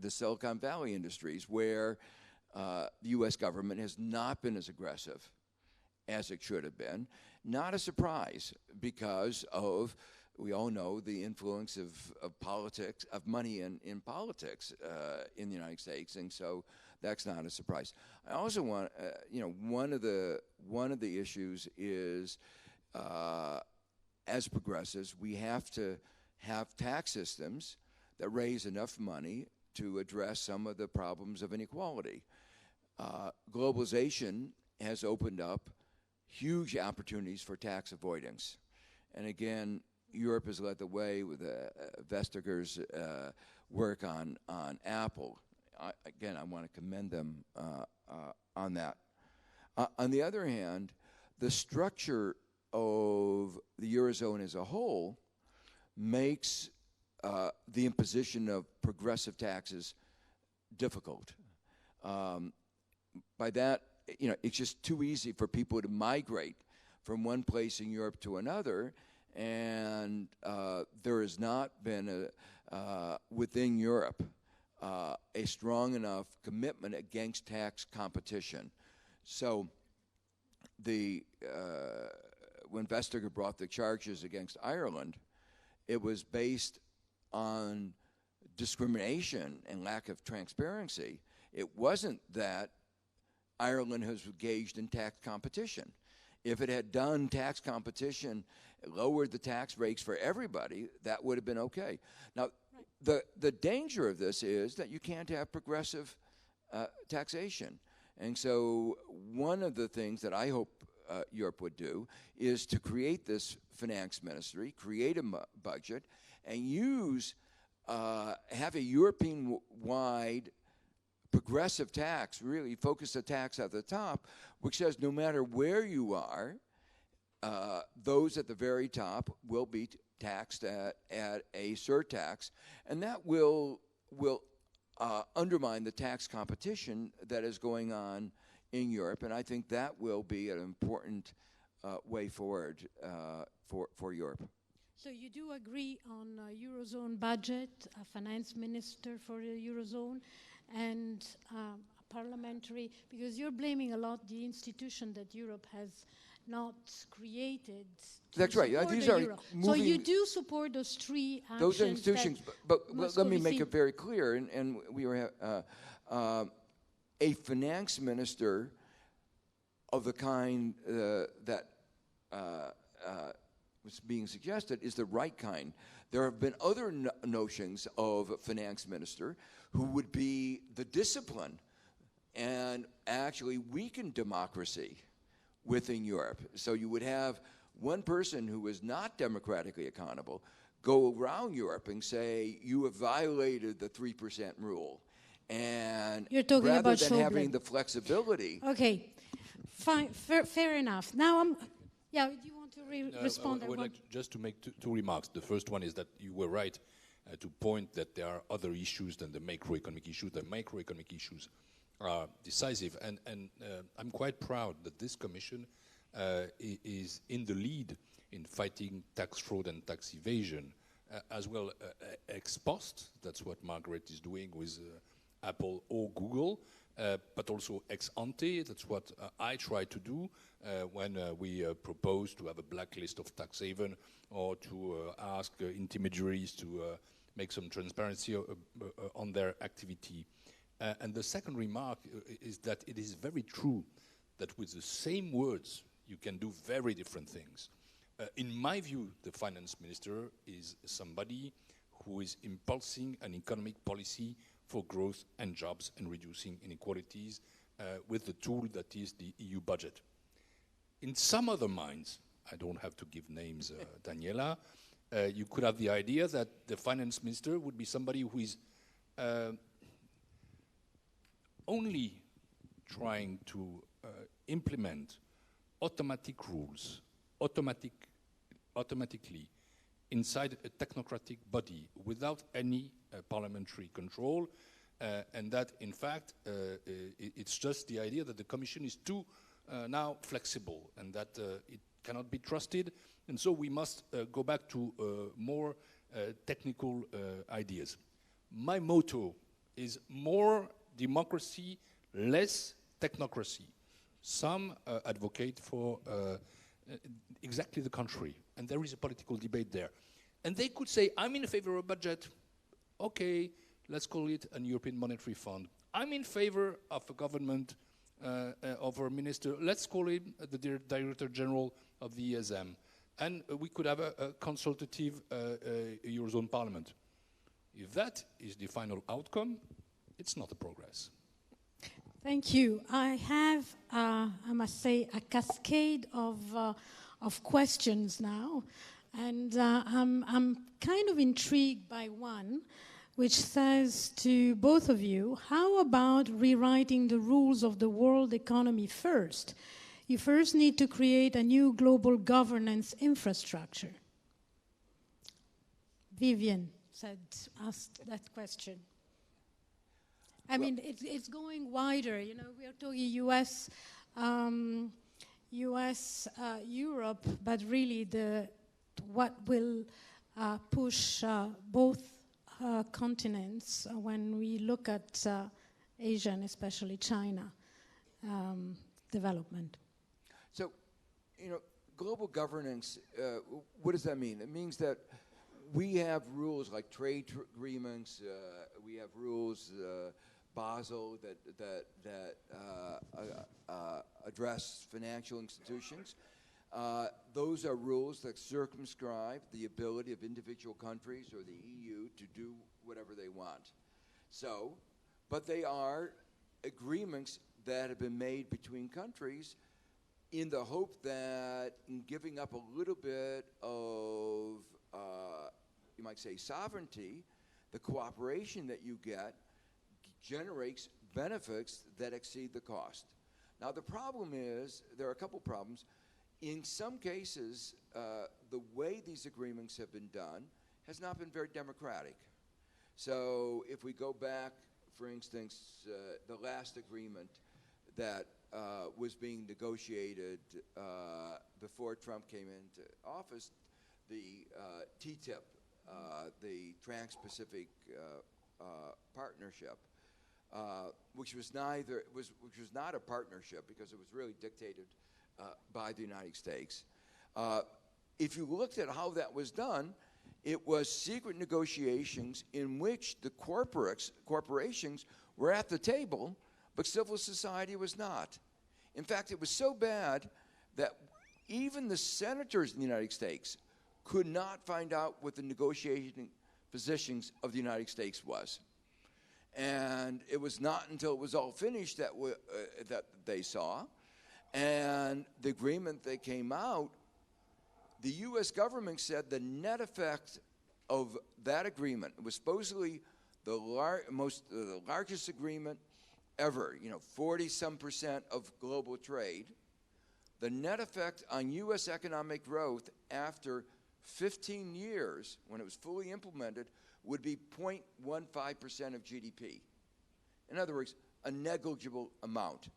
Silicon Valley industries, where the U.S. government has not been as aggressive as it should have been. Not a surprise, because of, we all know, the influence of politics, of money in politics in the United States, and so that's not a surprise. I also want, one of the issues is, as progressives, we have to have tax systems that raise enough money to address some of the problems of inequality. Globalization has opened up huge opportunities for tax avoidance. And again, Europe has led the way with Vestager's work on Apple. I want to commend them on that. On the other hand, the structure of the Eurozone as a whole makes the imposition of progressive taxes difficult. By that, it's just too easy for people to migrate from one place in Europe to another, and there has not been within Europe a strong enough commitment against tax competition. So when Vestager brought the charges against Ireland, it was based on discrimination and lack of transparency. It wasn't that Ireland has engaged in tax competition. If it had done tax competition, lowered the tax rates for everybody, that would have been okay. Now, the danger of this is that you can't have progressive taxation. And so one of the things that I hope Europe would do is to create this finance ministry, create a budget, and have a European-wide progressive tax, really focus the tax at the top, which says no matter where you are, those at the very top will be taxed at a surtax, and that will undermine the tax competition that is going on in Europe, and I think that will be an important way forward for Europe. So you do agree on a Eurozone budget, a finance minister for the Eurozone, and parliamentary, because you're blaming a lot the institution that Europe has not created. That's right. These are Euro. So you do support those three actions. Those are institutions, but let me make it very clear, and we were a finance minister of the kind that was being suggested is the right kind. There have been other notions of a finance minister who would be the discipline and actually weaken democracy within Europe. So you would have one person who is not democratically accountable go around Europe and say, you have violated the 3% rule. And you're talking rather about than having the flexibility. Okay, fine, fair enough. Now do you want to respond? I would like just to make two remarks. The first one is that you were right to point that there are other issues than the macroeconomic issues. The macroeconomic issues are decisive, and I'm quite proud that this commission is in the lead in fighting tax fraud and tax evasion, as well ex post. That's what Margaret is doing with Apple or Google, but also ex ante. That's what I try to do when we propose to have a blacklist of tax haven or to ask intermediaries to make some transparency on their activity. And the second remark is that it is very true that with the same words you can do very different things. In my view, the finance minister is somebody who is impulsing an economic policy for growth and jobs and reducing inequalities with the tool that is the EU budget. In some other minds, I don't have to give names, Daniela, you could have the idea that the finance minister would be somebody who is only trying to implement automatic rules, automatically inside a technocratic body without any parliamentary control, and that in fact it's just the idea that the Commission is too now flexible and that it cannot be trusted, and so we must go back to more technical ideas. My motto is more democracy, less technocracy. Some advocate for exactly the contrary, and there is a political debate there. And they could say, I'm in favor of a budget. Okay, let's call it an European Monetary Fund. I'm in favor of a government, of a minister. Let's call him the Director General of the ESM. And we could have a consultative Eurozone Parliament. If that is the final outcome, it's not a progress. Thank you. I have, I must say, a cascade of questions now, and I'm kind of intrigued by one, which says to both of you, how about rewriting the rules of the world economy first? You first need to create a new global governance infrastructure. Vivian asked that question. I mean, it's going wider. You know, we are talking U.S., Europe, but really what will push both continents when we look at Asia and especially China development. So, you know, global governance, what does that mean? It means that we have rules like trade agreements, we have rules, Basel, that address financial institutions. Those are rules that circumscribe the ability of individual countries or the EU to do whatever they want. So, but they are agreements that have been made between countries in the hope that in giving up a little bit of, you might say, sovereignty, the cooperation that you get generates benefits that exceed the cost. Now, the problem is, there are a couple problems. In some cases, the way these agreements have been done has not been very democratic. So if we go back, for instance, the last agreement that was being negotiated before Trump came into office, the TTIP, the Trans-Pacific Partnership, which was not a partnership because it was really dictated by the United States. If you looked at how that was done, it was secret negotiations in which the corporations were at the table, but civil society was not. In fact, it was so bad that even the senators in the United States could not find out what the negotiating positions of the United States was. And it was not until it was all finished that they saw. And the agreement that came out, the U.S. government said the net effect of that agreement was supposedly the largest agreement ever, 40-some% of global trade. The net effect on U.S. economic growth after 15 years, when it was fully implemented, would be 0.15% of GDP. In other words, a negligible amount.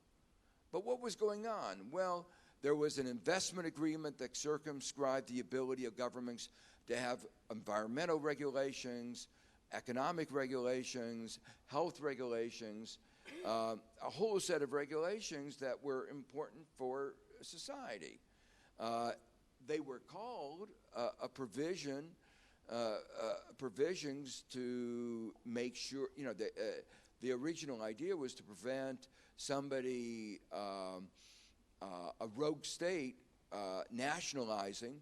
But what was going on? Well, there was an investment agreement that circumscribed the ability of governments to have environmental regulations, economic regulations, health regulations, a whole set of regulations that were important for society. They were called provisions to make sure, the original idea was to prevent somebody a rogue state nationalizing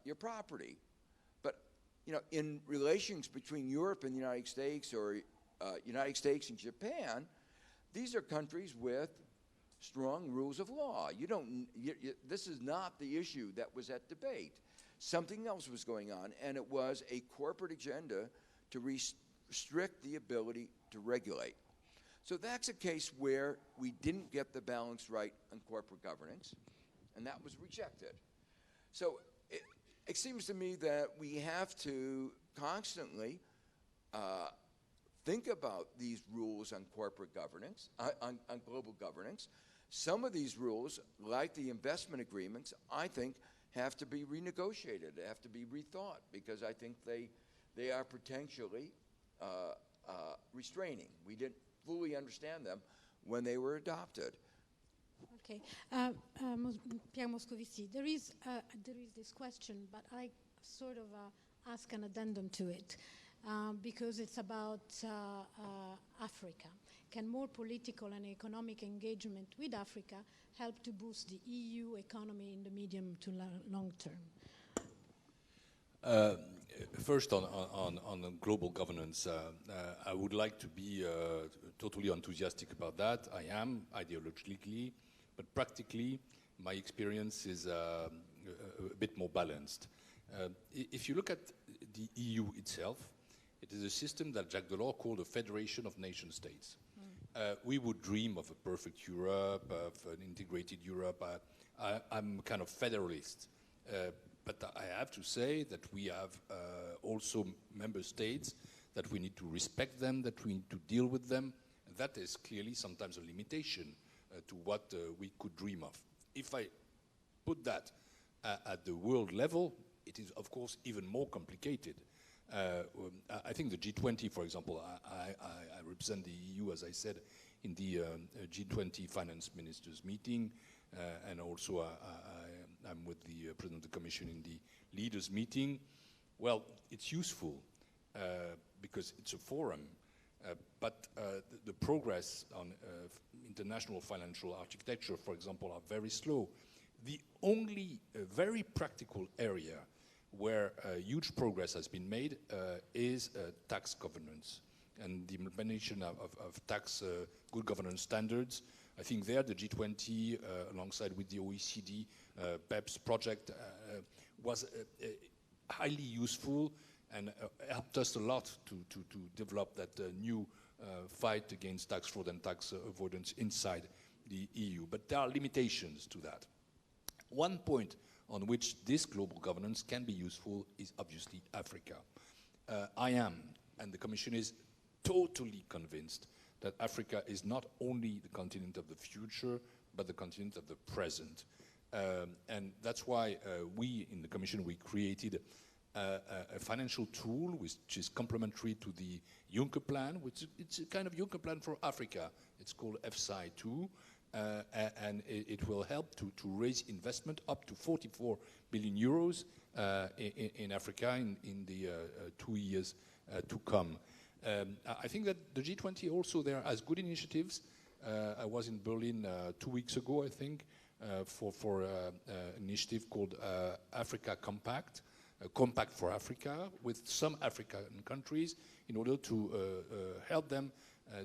your property. But in relations between Europe and the United States, or United States and Japan, these are countries with strong rules of law. This is not the issue that was at debate. Something else was going on, and it was a corporate agenda to restrict the ability to regulate. So that's a case where we didn't get the balance right on corporate governance, and that was rejected. So it seems to me that we have to constantly think about these rules on corporate governance, on global governance. Some of these rules, like the investment agreements, I think have to be renegotiated. They have to be rethought, because I think they are potentially restraining. We didn't fully understand them when they were adopted. Okay, Pierre Moscovici, there is this question, but I sort of ask an addendum to it, because it's about Africa. Can more political and economic engagement with Africa help to boost the EU economy in the medium to long term? First, on global governance, I would like to be totally enthusiastic about that. I am, ideologically, but practically, my experience is a bit more balanced. If you look at the EU itself, it is a system that Jacques Delors called a federation of nation states. We would dream of a perfect Europe, of an integrated Europe. I'm kind of federalist. But I have to say that we have also member states, that we need to respect them, that we need to deal with them. And that is clearly sometimes a limitation to what we could dream of. If I put that at the world level, it is, of course, even more complicated. I think the G20, for example, I represent the EU, as I said, in the G20 finance ministers meeting, and also I'm with the President of the Commission in the leaders meeting. Well, it's useful because it's a forum, but the progress on international financial architecture, for example, are very slow. The only very practical area where huge progress has been made is tax governance and the implementation of tax good governance standards. I think there the G20, alongside with the OECD FEPS project, was highly useful and helped us a lot to develop that new fight against tax fraud and tax avoidance inside the EU. But there are limitations to that. One point on which this global governance can be useful is obviously Africa. I am, and the Commission is totally convinced that Africa is not only the continent of the future, but the continent of the present. And that's why we, in the Commission, we created a financial tool which is complementary to the Juncker Plan, which it's a kind of Juncker Plan for Africa. It's called FSI 2. And it will help to raise investment up to 44 billion euros in Africa in the 2 years to come. I think that the G20 also there has good initiatives. I was in Berlin 2 weeks ago, I think, for an initiative called Africa Compact, a compact for Africa with some African countries in order to help them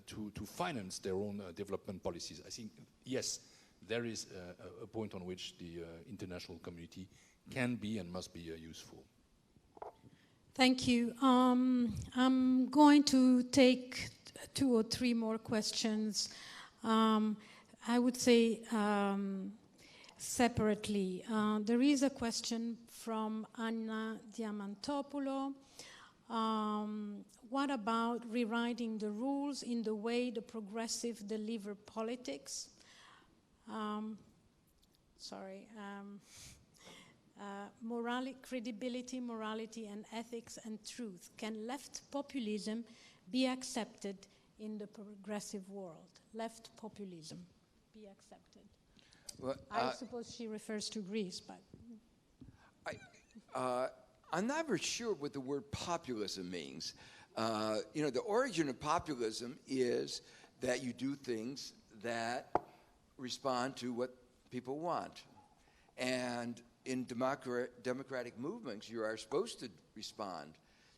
to finance their own development policies. I think, yes, there is a point on which the international community can be and must be useful. Thank you. I'm going to take 2 or 3 more questions. I would say separately. There is a question from Anna Diamantopoulou. What about rewriting the rules in the way the progressive deliver politics? Credibility, morality, and ethics and truth. Can left populism be accepted in the progressive world? Left populism be accepted? Well, I suppose she refers to Greece, but... I'm not very sure what the word populism means. The origin of populism is that you do things that respond to what people want. And in democratic movements, you are supposed to respond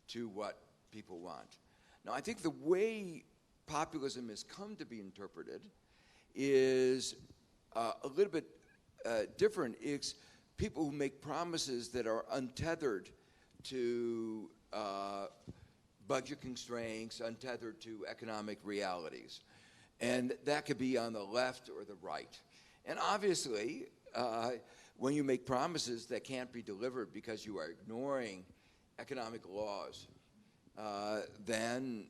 to what people want. Now, I think the way populism has come to be interpreted is a little bit different. It's people who make promises that are untethered to budget constraints, untethered to economic realities. And that could be on the left or the right. And obviously, when you make promises that can't be delivered because you are ignoring economic laws, then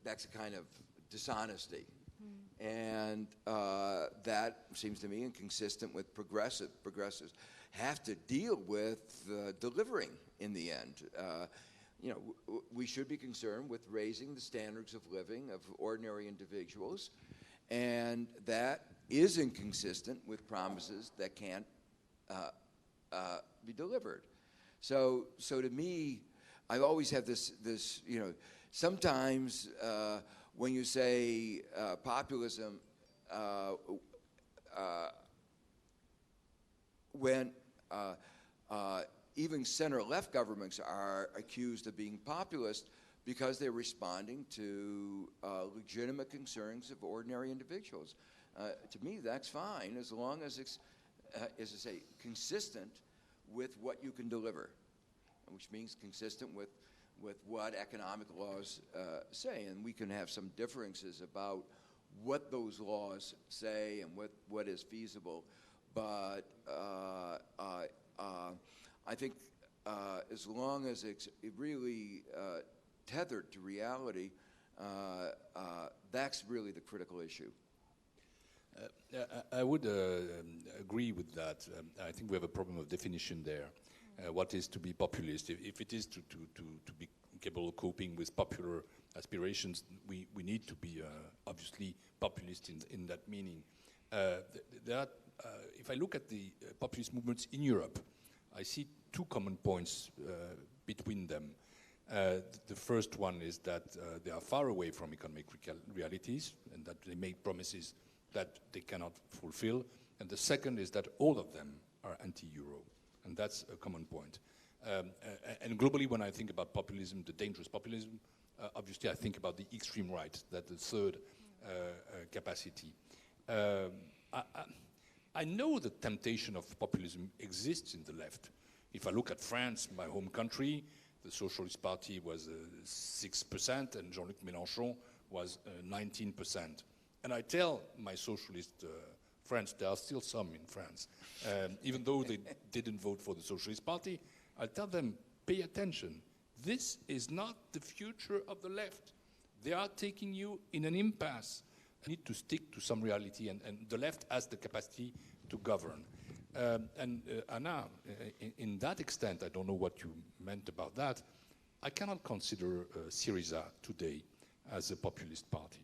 that's a kind of dishonesty. And that seems to me inconsistent with progressives. Have to deal with delivering in the end. We should be concerned with raising the standards of living of ordinary individuals, and that is inconsistent with promises that can't be delivered. So to me, I always have this sometimes when you say populism, when even center-left governments are accused of being populist because they're responding to legitimate concerns of ordinary individuals. To me, that's fine as long as it's, as I say, consistent with what you can deliver, which means consistent with what economic laws say. And we can have some differences about what those laws say and what is feasible. But I think as long as it's really tethered to reality, that's really the critical issue. I would agree with that. I think we have a problem of definition there. What is to be populist? If it is to be capable of coping with popular aspirations, we need to be obviously populist in that meaning. If I look at the populist movements in Europe, I see two common points between them. The first one is that they are far away from economic realities and that they make promises that they cannot fulfill. And the second is that all of them are anti-Euro. And that's a common point. And globally, when I think about populism, the dangerous populism, obviously I think about the extreme right, that the third capacity. I know the temptation of populism exists in the left. If I look at France, my home country, the Socialist Party was 6% and Jean-Luc Mélenchon was 19%. And I tell my socialist friends, there are still some in France, even though they didn't vote for the Socialist Party, I tell them, pay attention. This is not the future of the left. They are taking you in an impasse. You need to stick to some reality, and the left has the capacity to govern. Anna, in that extent, I don't know what you meant about that, I cannot consider Syriza today as a populist party.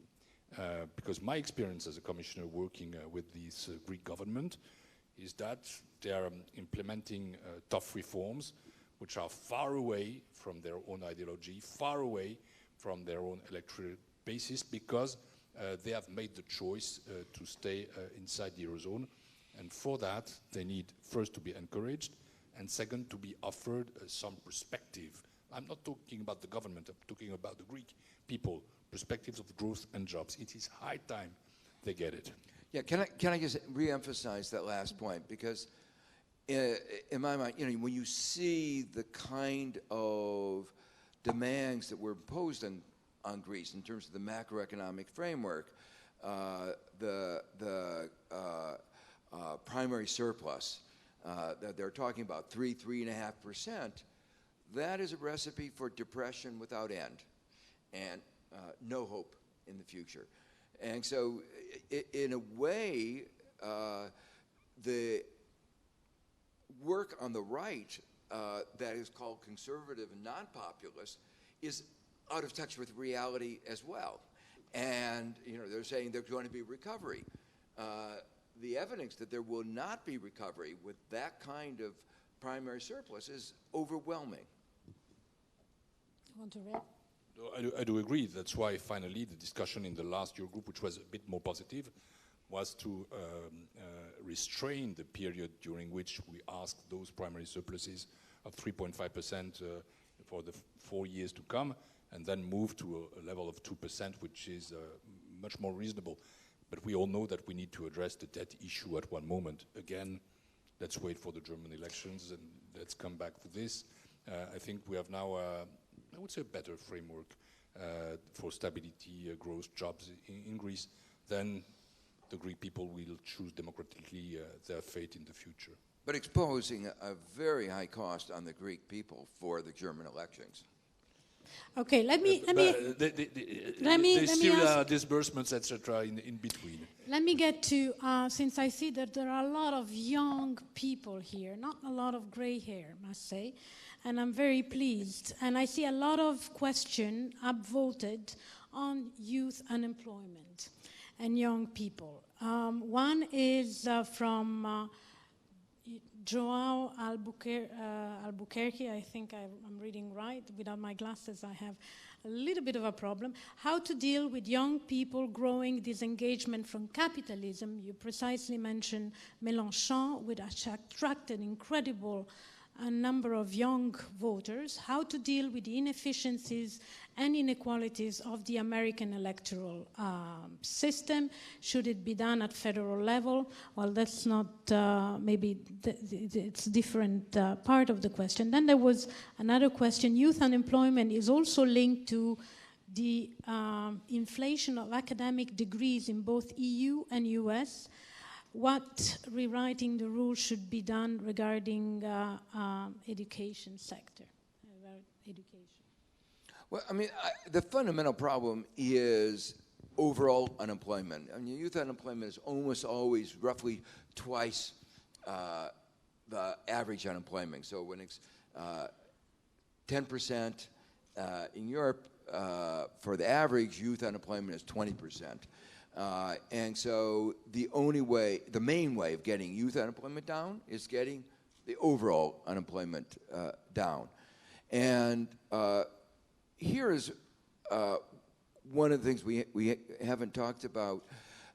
Because my experience as a commissioner working with this Greek government is that they are implementing tough reforms which are far away from their own ideology, far away from their own electoral basis, because they have made the choice to stay inside the Eurozone. And for that, they need first to be encouraged, and second, to be offered some perspective. I'm not talking about the government, I'm talking about the Greek people, perspectives of growth and jobs. It is high time they get it. Yeah, can I just re-emphasize that last point? Because in my mind, when you see the kind of demands that were imposed on Greece in terms of the macroeconomic framework, the primary surplus that they're talking about, 3.5%, that is a recipe for depression without end and no hope in the future. And so in a way, the work on the right that is called conservative and non-populist is out of touch with reality as well. And they're saying there's going to be recovery. The evidence that there will not be recovery with that kind of primary surplus is overwhelming. You want to read? I do agree. That's why finally the discussion in the last Eurogroup, which was a bit more positive, was to restrain the period during which we ask those primary surpluses of 3.5% for the 4 years to come, and then move to a level of 2%, which is much more reasonable. But we all know that we need to address the debt issue at one moment. Again, let's wait for the German elections and let's come back to this. I think we have now, I would say, a better framework for stability, growth, jobs in Greece. Then the Greek people will choose democratically their fate in the future. But exposing a very high cost on the Greek people for the German elections. Okay, let me There's still disbursements, etc. in between. Let me get to, since I see that there are a lot of young people here, not a lot of gray hair, I must say, and I'm very pleased. And I see a lot of questions upvoted on youth unemployment and young people. One is from Joao Albuquerque, I think I'm reading right. Without my glasses, I have a little bit of a problem. How to deal with young people growing disengagement from capitalism. You precisely mentioned Mélenchon, which attracted incredible number of young voters. How to deal with the inefficiencies and inequalities of the American electoral system. Should it be done at federal level? Well, that's not, maybe it's a different part of the question. Then there was another question. Youth unemployment is also linked to the inflation of academic degrees in both EU and US. What rewriting the rules should be done regarding education sector, about education? Well, I mean, the fundamental problem is overall unemployment. I mean, youth unemployment is almost always roughly twice the average unemployment. So when it's 10% in Europe, for the average, youth unemployment is 20%. And so the main way of getting youth unemployment down is getting the overall unemployment down. And here is one of the things we haven't talked about,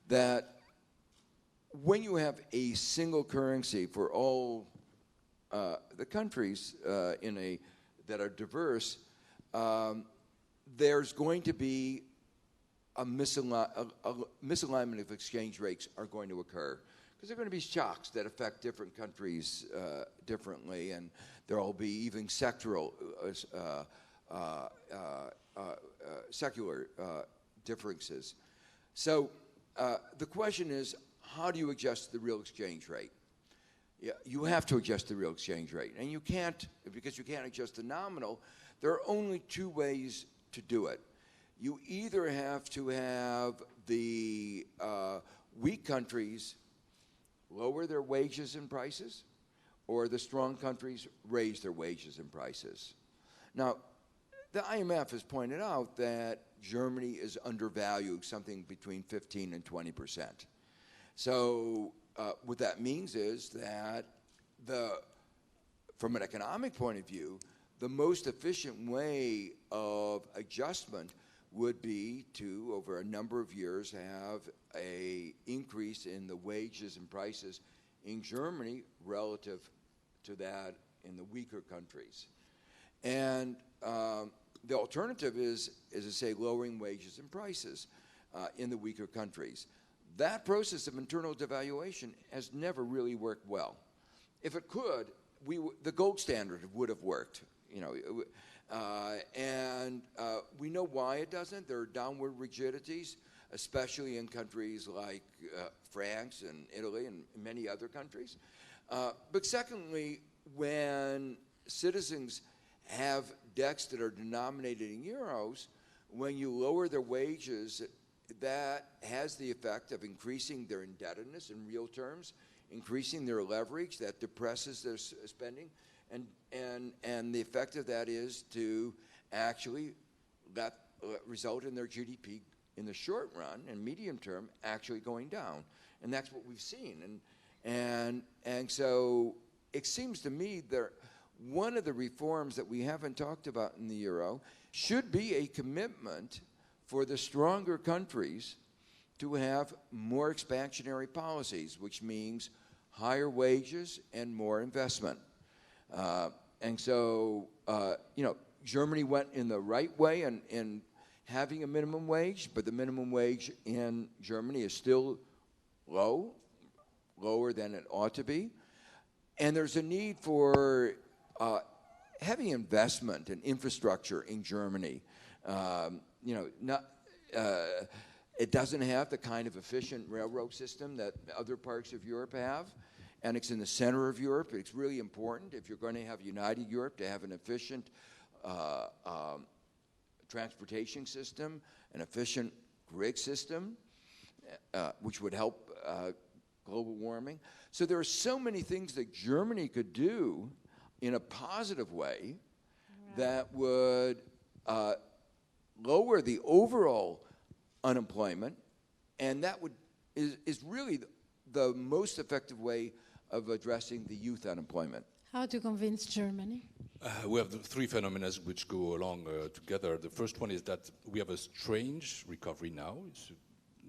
that when you have a single currency for all the countries that are diverse, there's going to be a misalignment of exchange rates are going to occur, because there are going to be shocks that affect different countries differently, and there will be even sectoral, secular differences. So the question is, how do you adjust the real exchange rate? Yeah, you have to adjust the real exchange rate, and you can't, because you can't adjust the nominal. There are only two ways to do it. You either have to have the weak countries lower their wages and prices, or the strong countries raise their wages and prices. Now, the IMF has pointed out that Germany is undervalued something between 15 and 20%. So what that means is that from an economic point of view, the most efficient way of adjustment would be to, over a number of years, have an increase in the wages and prices in Germany relative to that in the weaker countries. And the alternative is to say, lowering wages and prices in the weaker countries. That process of internal devaluation has never really worked well. If it could, the gold standard would have worked. You know, and we know why it doesn't. There are downward rigidities, especially in countries like France and Italy and many other countries. But secondly, when citizens have debts that are denominated in euros, when you lower their wages, that has the effect of increasing their indebtedness in real terms, increasing their leverage, that depresses their spending. And the effect of that is to actually result in their GDP in the short run and medium term actually going down. And that's what we've seen. And so it seems to me that one of the reforms that we haven't talked about in the euro should be a commitment for the stronger countries to have more expansionary policies, which means higher wages and more investment. And so, Germany went in the right way in having a minimum wage, but the minimum wage in Germany is still lower than it ought to be. And there's a need for heavy investment in infrastructure in Germany. It doesn't have the kind of efficient railroad system that other parts of Europe have, and it's in the center of Europe. It's really important, if you're going to have united Europe, to have an efficient transportation system, an efficient grid system, which would help global warming. So there are so many things that Germany could do in a positive way that would lower the overall unemployment, and that is really the most effective way of addressing the youth unemployment. How to convince Germany? We have the three phenomena which go along together. The first one is that we have a strange recovery now. It's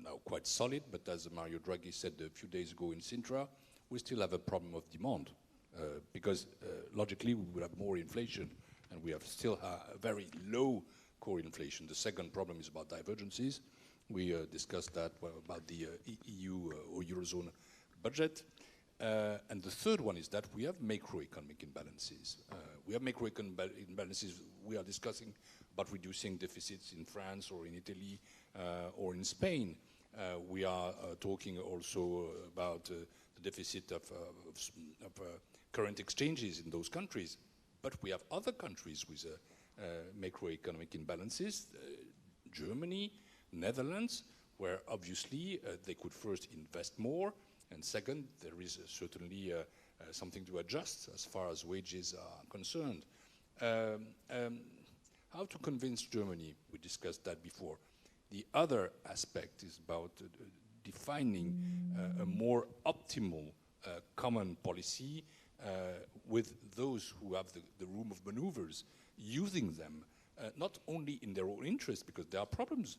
now quite solid, but as Mario Draghi said a few days ago in Sintra, we still have a problem of demand because logically we will have more inflation, and we have still a very low core inflation. The second problem is about divergences. We discussed that about the EU or Eurozone budget. And the third one is that we have macroeconomic imbalances. We have macroeconomic imbalances. We are discussing about reducing deficits in France or in Italy or in Spain. We are talking also about the deficit of current exchanges in those countries. But we have other countries with macroeconomic imbalances, Germany, Netherlands, where obviously they could first invest more, and second, there is certainly something to adjust as far as wages are concerned. How to convince Germany? We discussed that before. The other aspect is about defining a more optimal common policy with those who have the room of maneuvers, using them not only in their own interest, because there are problems.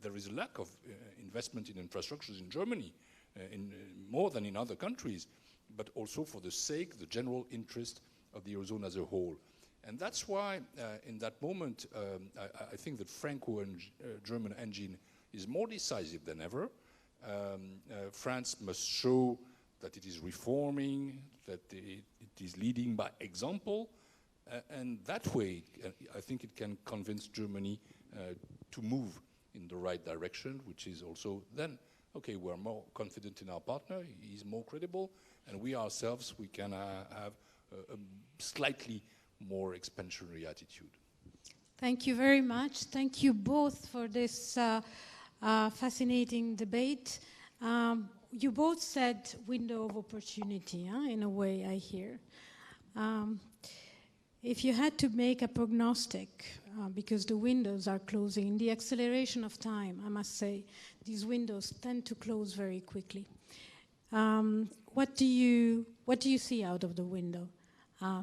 There is a lack of investment in infrastructures in Germany, more than in other countries, but also for the general interest of the Eurozone as a whole. And that's why, in that moment, I think that Franco-German engine is more decisive than ever. France must show that it is reforming, that it is leading by example, and that way, I think it can convince Germany to move in the right direction, which is also then, okay, we're more confident in our partner, he's more credible, and we ourselves, we can have a slightly more expansionary attitude. Thank you very much. Thank you both for this fascinating debate. You both said window of opportunity, in a way, I hear. If you had to make a prognostic, because the windows are closing, in the acceleration of time, I must say, these windows tend to close very quickly. What do you see out of the window?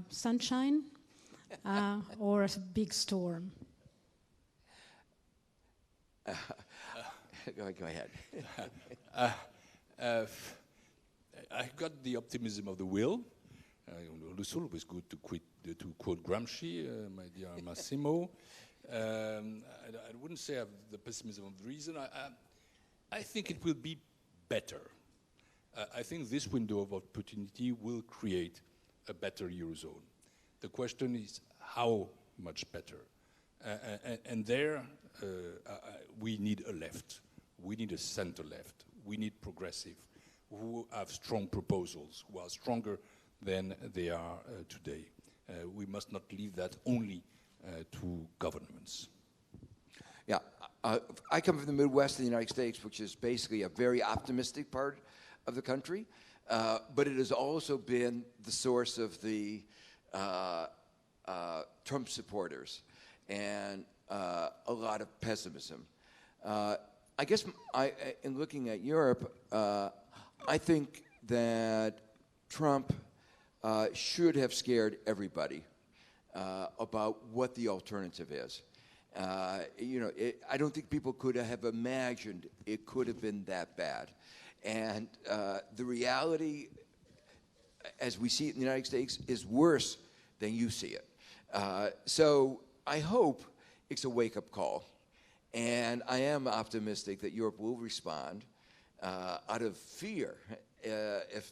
Sunshine or a big storm? Go ahead. I got the optimism of the will. It's always good to quote Gramsci, my dear Massimo. I wouldn't say I have the pessimism of the reason. I think it will be better. I think this window of opportunity will create a better Eurozone. The question is how much better. And there we need a left. We need a center left. We need progressive who have strong proposals, who are stronger than they are today. We must not leave that only to governments. Yeah, I come from the Midwest of the United States, which is basically a very optimistic part of the country, but it has also been the source of the Trump supporters and a lot of pessimism. I guess in looking at Europe, I think that Trump should have scared everybody about what the alternative is. I don't think people could have imagined it could have been that bad. And the reality, as we see it in the United States, is worse than you see it. So I hope it's a wake-up call. And I am optimistic that Europe will respond out of fear, if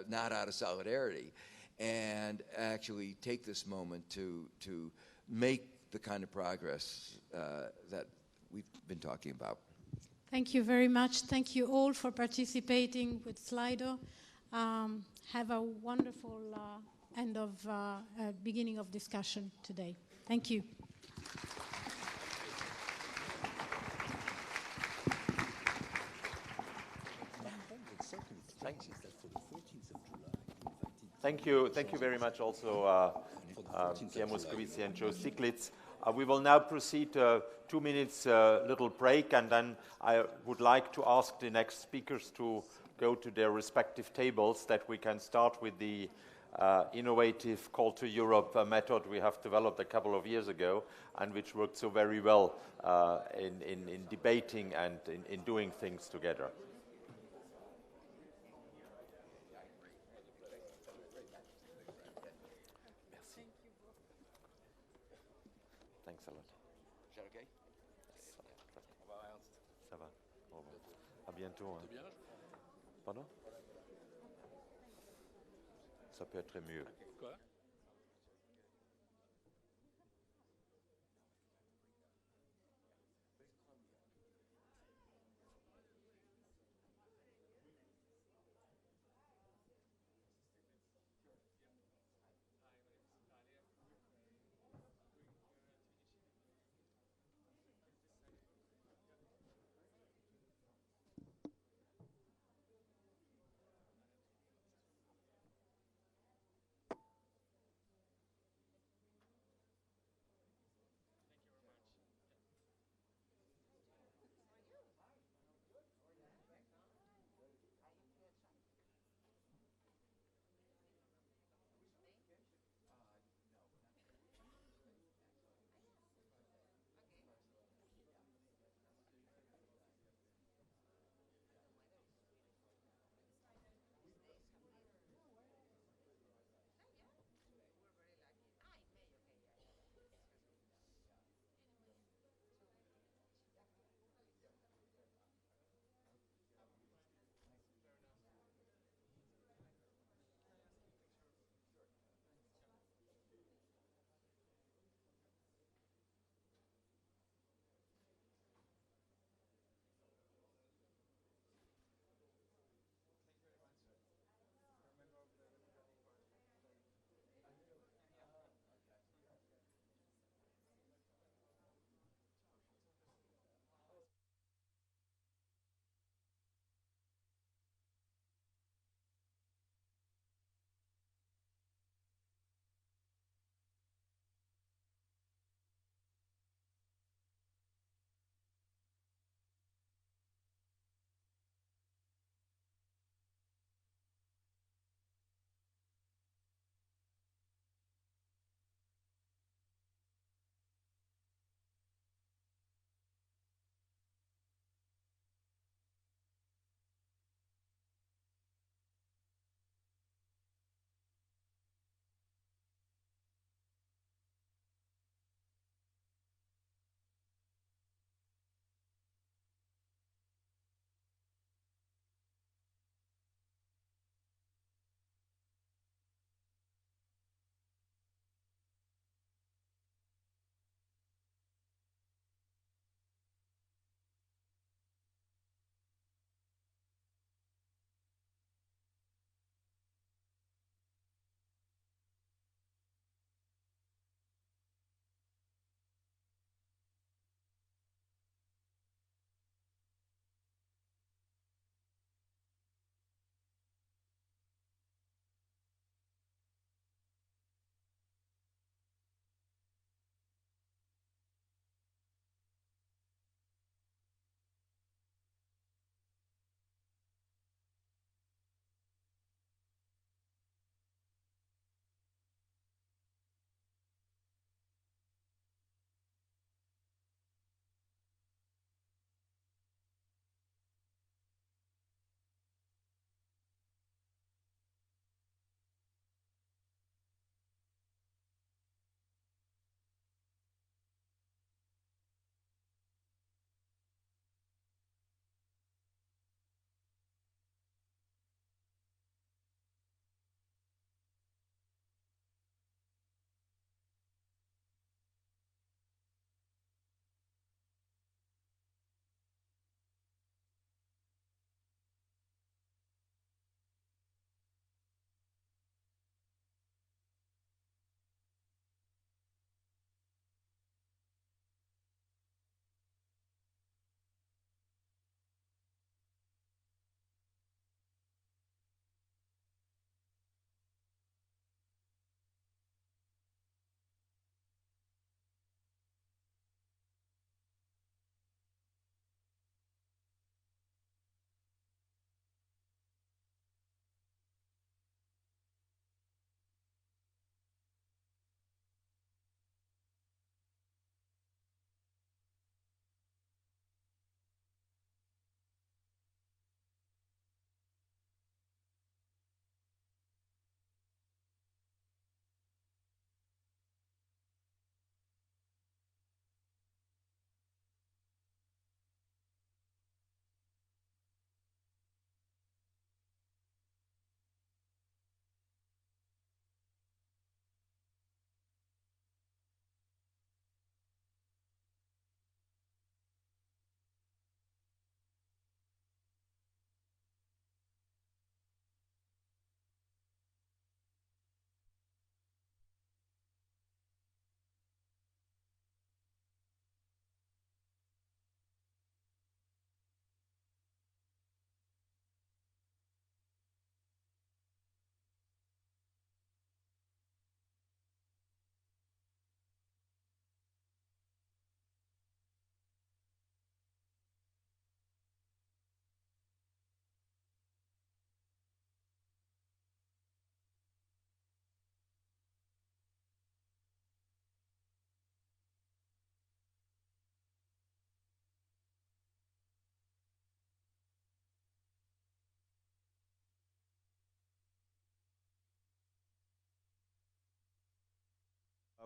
not out of solidarity, and actually take this moment to make the kind of progress that we've been talking about. Thank you very much. Thank you all for participating with Slido. Have a wonderful beginning of discussion today. Thank you. Thank you very much also, Pierre Moscovici and Joe Stiglitz. We will now proceed to 2 minutes little break, and then I would like to ask the next speakers to go to their respective tables, that we can start with the innovative Call to Europe method we have developed a couple of years ago, and which worked so very well in debating and in doing things together. Thanks a lot. Is that okay? Ça va. Au revoir. À bientôt. Hein. Pardon? Ça peut être mieux. Quoi?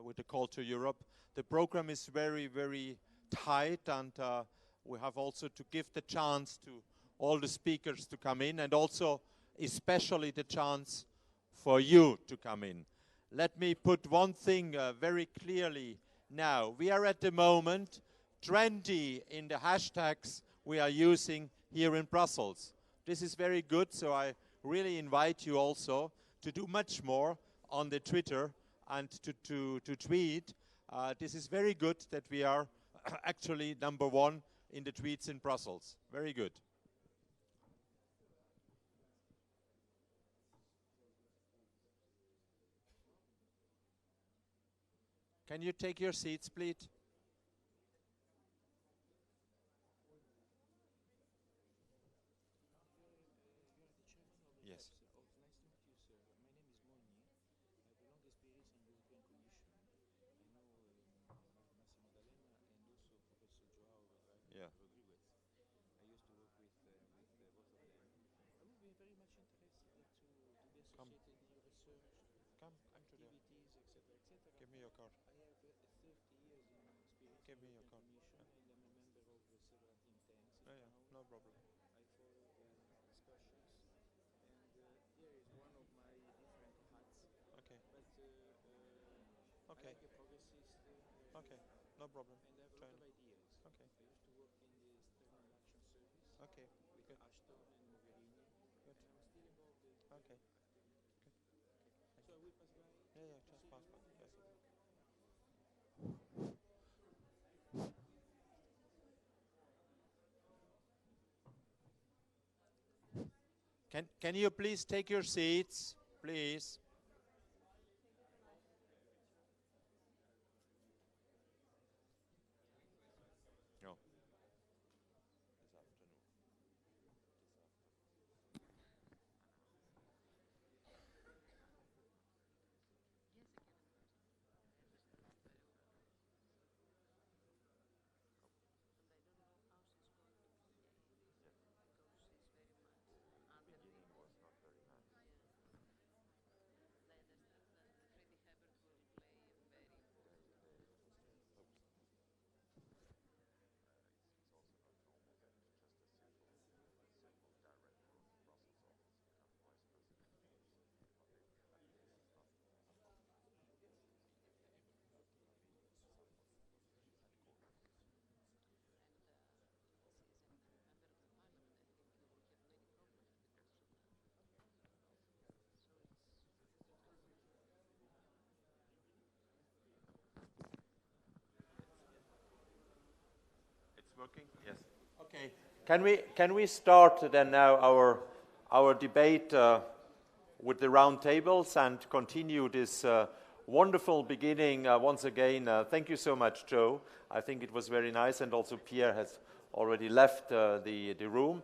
with the call to Europe. The program is very, very tight, and we have also to give the chance to all the speakers to come in, and also especially the chance for you to come in. Let me put one thing very clearly now. We are at the moment trendy in the hashtags we are using here in Brussels. This is very good, so I really invite you also to do much more on the Twitter and to tweet. This is very good that we are actually #1 in the tweets in Brussels. Very good. Can you take your seats, please? Yes. Yeah. Come. Come to the Give me your card. Give me your card. Yeah, yeah, no problem. Okay. Okay. Okay, no problem. Okay. Okay. Good. Good. Okay. Good. Yeah, yeah, just pass by. Yes. Can you please take your seats, please? No. This afternoon. It's working? Yes. Okay. Can we start then now our debate with the round tables and continue this wonderful beginning once again. Thank you so much, Joe. I think it was very nice, and also Pierre has already left the room.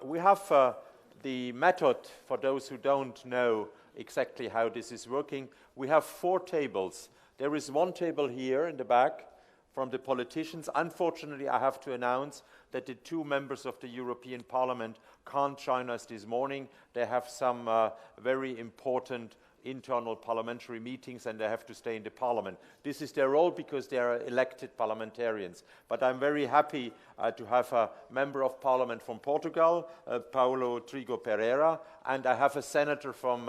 We have the method, for those who don't know exactly how this is working. We have 4 tables. There is one table here in the back from the politicians. Unfortunately, I have to announce that the 2 members of the European Parliament can't join us this morning. They have some very important internal parliamentary meetings, and they have to stay in the parliament. This is their role because they are elected parliamentarians. But I'm very happy to have a member of parliament from Portugal, Paulo Trigo Pereira, and I have a senator from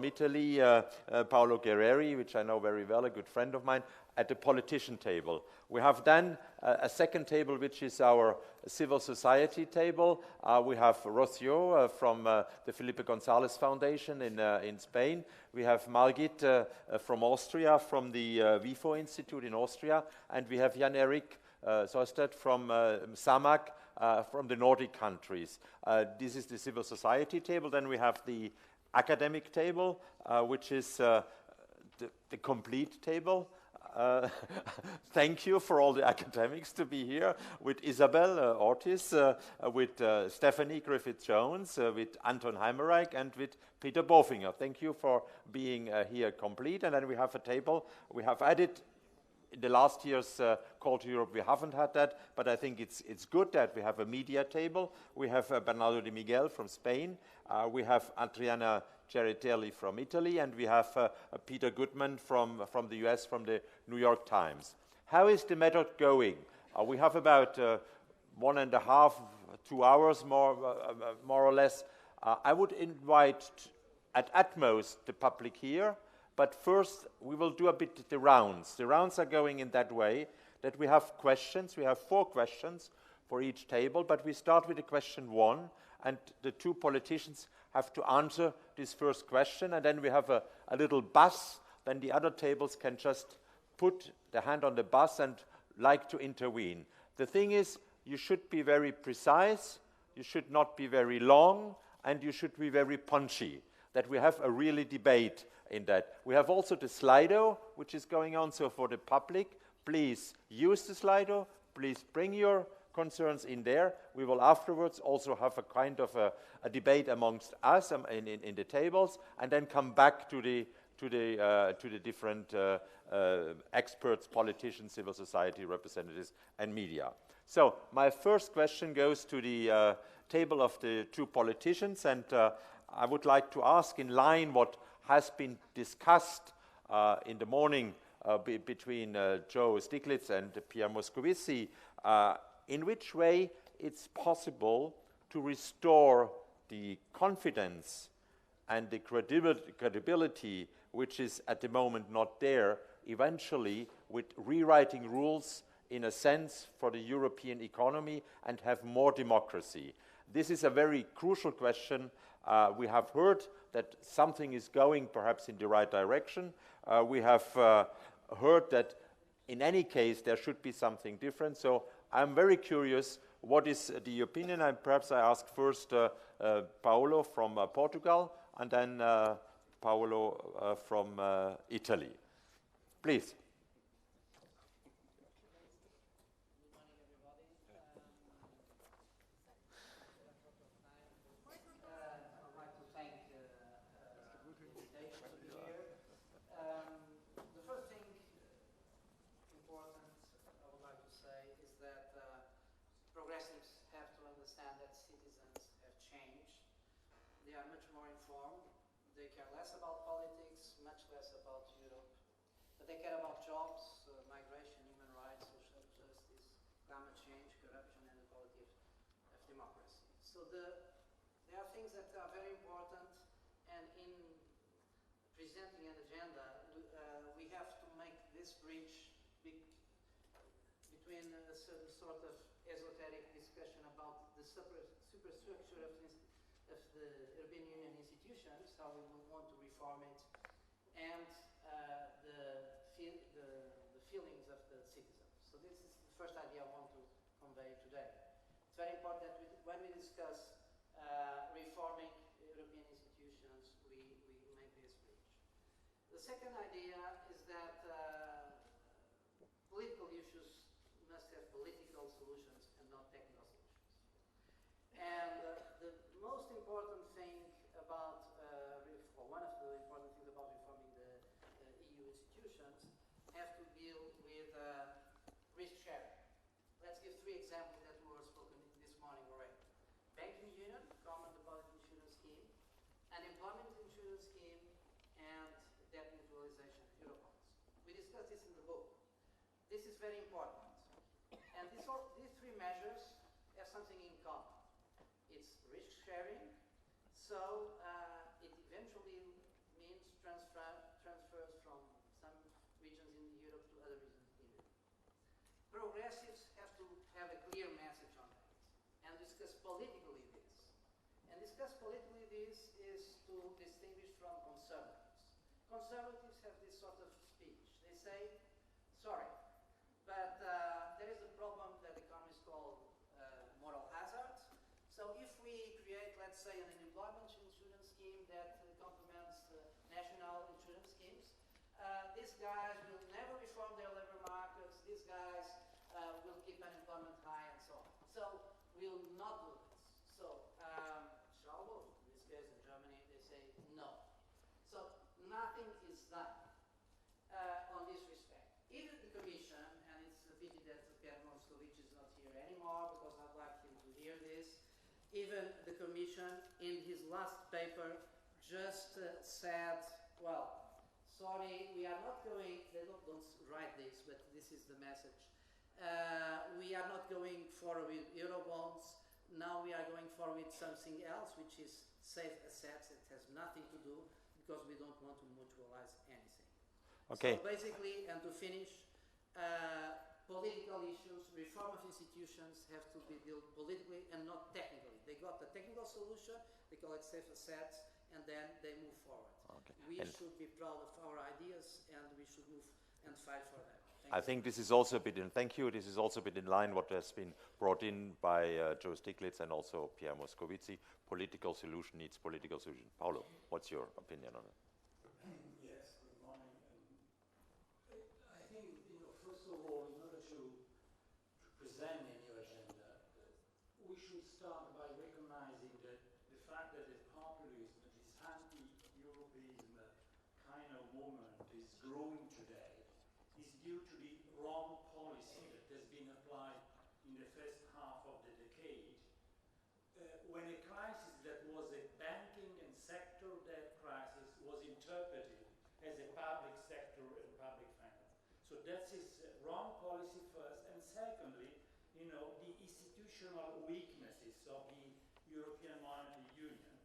Italy, Paolo Guerrieri, which I know very well, a good friend of mine, at the politician table. We have then a second table, which is our civil society table. We have Rocio from the Felipe González Foundation in Spain. We have Margit from Austria, from the WIFO Institute in Austria. And we have Jan-Erik Sosted from SAMAC, from the Nordic countries. This is the civil society table. Then we have the academic table, which is the complete table. Thank you for all the academics to be here, with Isabel Ortiz, with Stephanie Griffith-Jones, with Anton Heimerreich, and with Peter Bofinger. Thank you for being here complete. And then we have a table. We have added, in the last year's Call to Europe, we haven't had that, but I think it's good that we have a media table. We have Bernardo de Miguel from Spain. We have Adriana Cerretelli from Italy, and we have Peter Goodman from the US, from the New York Times. How is the method going? We have about 1.5, 2 hours more or less. I would invite at most the public here, but first we will do a bit the rounds. The rounds are going in that way that we have questions. We have 4 questions for each table, but we start with the question 1, and the 2 politicians have to answer this first question, and then we have a little buzz. Then the other tables can just put the hand on the buzz and like to intervene. The thing is, you should be very precise, you should not be very long, and you should be very punchy, that we have a really debate in that. We have also the Slido, which is going on, so for the public, please use the Slido, please bring your concerns in there. We will afterwards also have a kind of a debate amongst us in the tables, and then come back to the different experts, politicians, civil society representatives, and media. So my first question goes to the table of the 2 politicians, and I would like to ask, in line what has been discussed in the morning between Joe Stiglitz and Pierre Moscovici, in which way it's possible to restore the confidence and the credibility which is at the moment not there, eventually with rewriting rules in a sense for the European economy and have more democracy. This is a very crucial question. We have heard that something is going perhaps in the right direction. We have heard that in any case there should be something different. So I'm very curious, what is the opinion? And perhaps I ask first Paolo from Portugal, and then Paolo from Italy. Please. Progressives have to understand that citizens have changed. They are much more informed. They care less about politics, much less about Europe. But they care about jobs, migration, human rights, social justice, climate change, corruption, and the quality of democracy. So there are things that are very important, and in presenting an agenda, we have to make this bridge between a certain sort of esoteric discussion about the superstructure of the European Union institutions, how we would want to reform it, and the feelings of the citizens. So this is the first idea I want to convey today. It's very important that when we discuss reforming European institutions, we make this bridge. The second idea is that political issues must have political solutions and not technical solutions. And the most important thing about, one of the important things about reforming the EU institutions have to deal with risk sharing. Let's give 3 examples that were spoken this morning already. Banking union, common deposit insurance scheme, unemployment insurance scheme, and debt mutualization, Eurobonds. We discussed this in the book. This is very important. And these 3 measures have something in common. It's risk sharing, so it eventually means transfers from some regions in Europe to other regions in Europe. Progressives have to have a clear message on that and discuss politically this. And discuss politically this is to distinguish from conservatives. Conservatives have this sort of speech. They say, sorry, but there is a problem that economists call moral hazard. So if we create, let's say, an unemployment insurance scheme that complements national insurance schemes, these guys will never reform their labor markets, these guys will keep unemployment high, and so on. So we'll not do this. So Schauble, in this case in Germany, they say no. So nothing is done on this respect. Even the Commission, and it's a pity that Pierre Moscovici is not here anymore because I'd like him to hear this, even the Commission in his last paper just said, well, sorry, we are not going, they don't write this, but this is the message. We are not going forward with Eurobonds. Now we are going forward with something else, which is safe assets. It has nothing to do because we don't want to mutualize anything. Okay. So basically, and to finish, political issues, reform of institutions have to be dealt politically and not technically. They got the technical solution, they call it safe assets, and then they move forward. Okay. We And should be proud of our ideas and we should move and fight for them. I think this is also a bit in, thank you, this is also a bit in line what has been brought in by Joe Stiglitz and also Pierre Moscovici. Political solution needs political solution. Paolo, what's your opinion on it? Yes, good morning. I think, first of all, in order to present a new agenda, we should start by recognizing that the fact that the populism, this anti-European kind of movement is growing today is due to the wrong policy that has been applied in the first half of the decade, when a crisis that was a banking and sector debt crisis was interpreted as a public sector and public finance. So that is wrong policy first, and secondly, the institutional weaknesses of the European Monetary Union,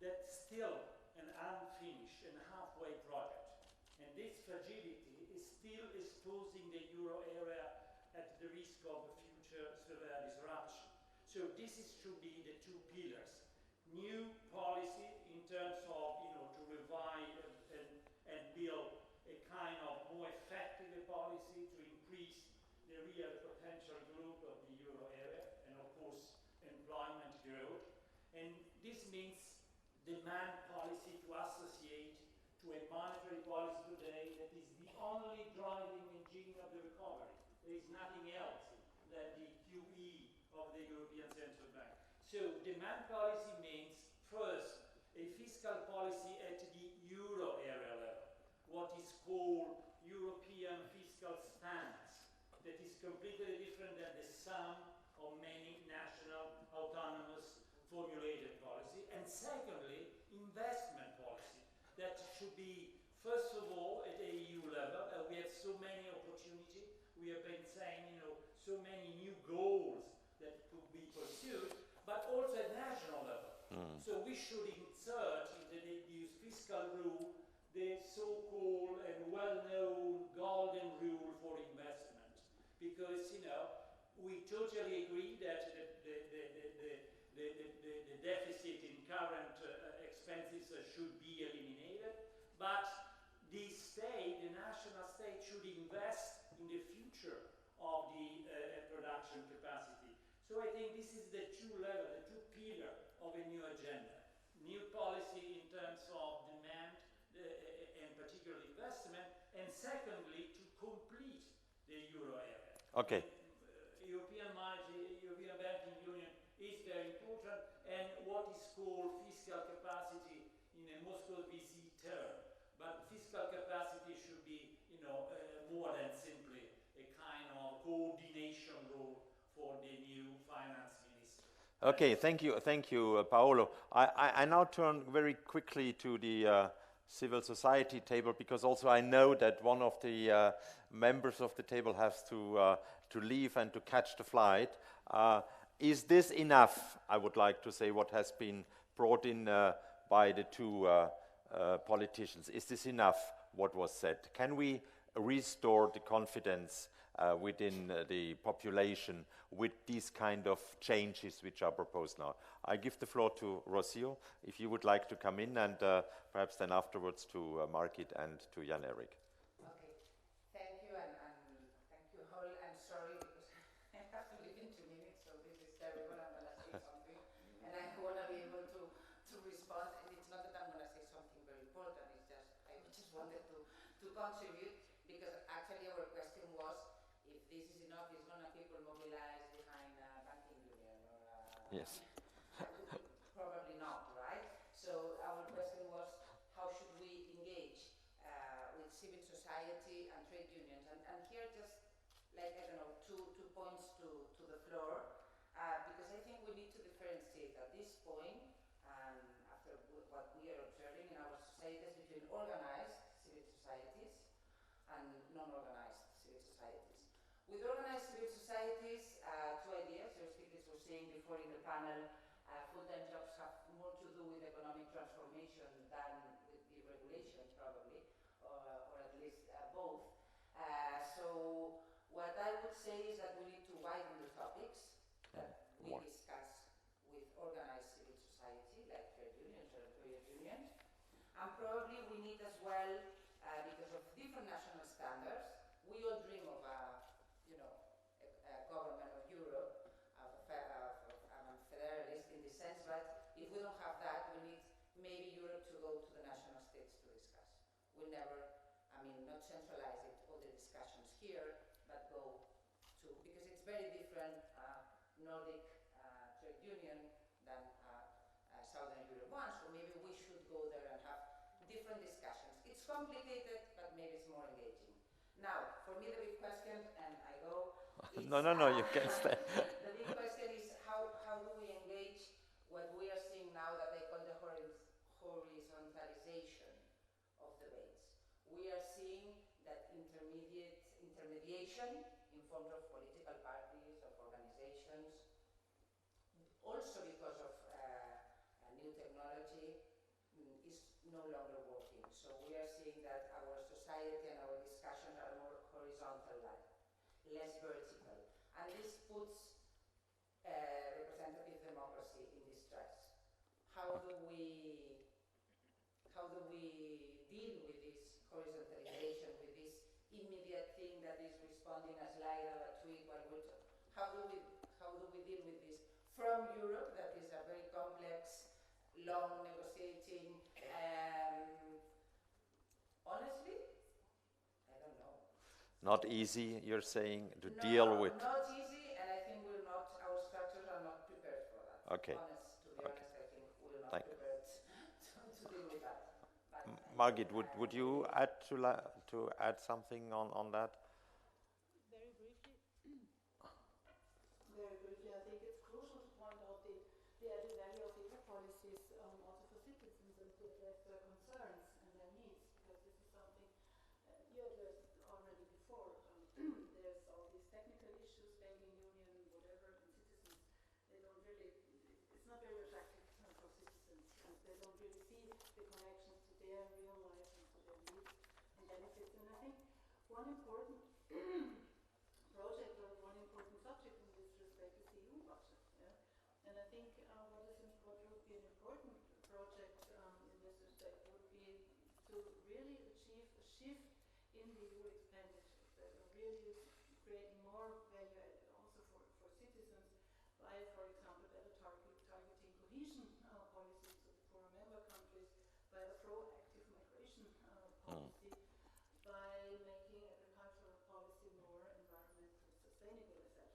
that's still an unfinished and halfway project. And this fragility is still exposing the euro area at the risk of future severe disruption. So this should be the two pillars. New policy in terms of, to revive and build a kind of more effective policy to increase the real potential growth of the euro area and, of course, employment growth. And this means demand policy to associate to a monetary policy today that is the only driving engine of the recovery. There is nothing else than the QE of the European Central Bank. So demand policy means, first, a fiscal policy at the euro area level, what is called European fiscal stance, that is completely different than the sum of many national autonomous formulated policy. And secondly, investment policy. That should be, first of all, at the EU level. We have so many opportunities. We have been saying, so many new goals that could be pursued, but also at national level. So we should insert into the fiscal rule the so-called and well-known golden rule for investment. Because, we totally agree that the deficit in current expenses should be eliminated, but the state, the national state, should invest in the future of the production capacity. So I think this is the two level, the two pillar of a new agenda. New policy in terms of demand and particularly investment, and secondly, to complete the euro area. Okay. European Banking Union is very important, and what is called fiscal capacity in a Moscovici term. But fiscal capacity should be, more than simply a kind of coordination role for the new finance minister. Okay, thank you, Paolo. I now turn very quickly to the civil society table, because also I know that one of the members of the table has to leave and to catch the flight. Is this enough, I would like to say, what has been brought in by the two politicians? Is this enough, what was said? Can we restore the confidence within the population with these kind of changes which are proposed now? I give the floor to Rocio, if you would like to come in, and perhaps then afterwards to Margit and to Jan Erik. Okay, thank you, and thank you, Hol. I'm sorry because I have to leave in 2 minutes, so this is terrible. I'm going to say something, and I want to be able to respond. And it's not that I'm going to say something very important, it's just I just wanted to contribute, because actually our question was, if this is enough, is going to people mobilize behind banking union? Or, yes. Probably not, right? So our question was, how should we engage with civil society and trade unions? And here just, two points to the floor, because I think we need to differentiate at this point, after what we are observing in organized civil societies and non-organized civil societies. With organized civil societies, two ideas. Socialists were saying before in the panel, full-time jobs have more to do with economic transformation than with deregulation, probably, or at least both. So what I would say is that we need to widen the topics that we discuss with organized civil society, like trade unions or employer unions. And probably we need as well, because of different national standards, we all dream of a government of Europe, I'm a federalist in the sense that if we don't have that, we need maybe Europe to go to the national states to discuss. We'll never, not centralize it, all the discussions here, but go to, because it's very different Nordic trade union than Southern Europe one, so maybe we should go there and have different discussions. It's complicated, but maybe it's more engaging. Now, for me the big question, and I go, No, you can stay. The big question is how do we engage what we are seeing now that I call the horizontalization of debates. We are seeing that intermediation in forms of political parties, of organizations, also because of new technology, is no longer working. So we are seeing that our society and our discussions are more horizontal-like, less vertical. And this puts representative democracy in distress. How do we deal with this horizontalization, with this immediate thing that is responding a slide or a tweet while we're how do we deal with this from Europe, that is a very complex, long negotiating, honestly, I don't know. Not easy, you're saying, to deal with. Not easy, and I think our structures are not prepared for that. Okay. To be honest, I think we're not prepared to deal with that. Margit, would you add to add something on that? Very briefly. Very briefly, I think it's crucial to point out the added value of the EU policies also for citizens and to address their concerns and their needs, because this is something you addressed already before. There's all these technical issues, banking union, whatever, and citizens, they don't really, it's not very attractive for citizens, and they don't really see the connections to their real life and to their needs and benefits. And I think one important project or one important subject in this respect is the EU budget. Yeah? And I think what would be an important project in this respect would be to really achieve a shift in the EU expenditures that are really creating more value also for citizens by, for example, better targeting cohesion policies to the poorer member countries, by a proactive migration policy, by making agricultural policy more environmentally sustainable, etc.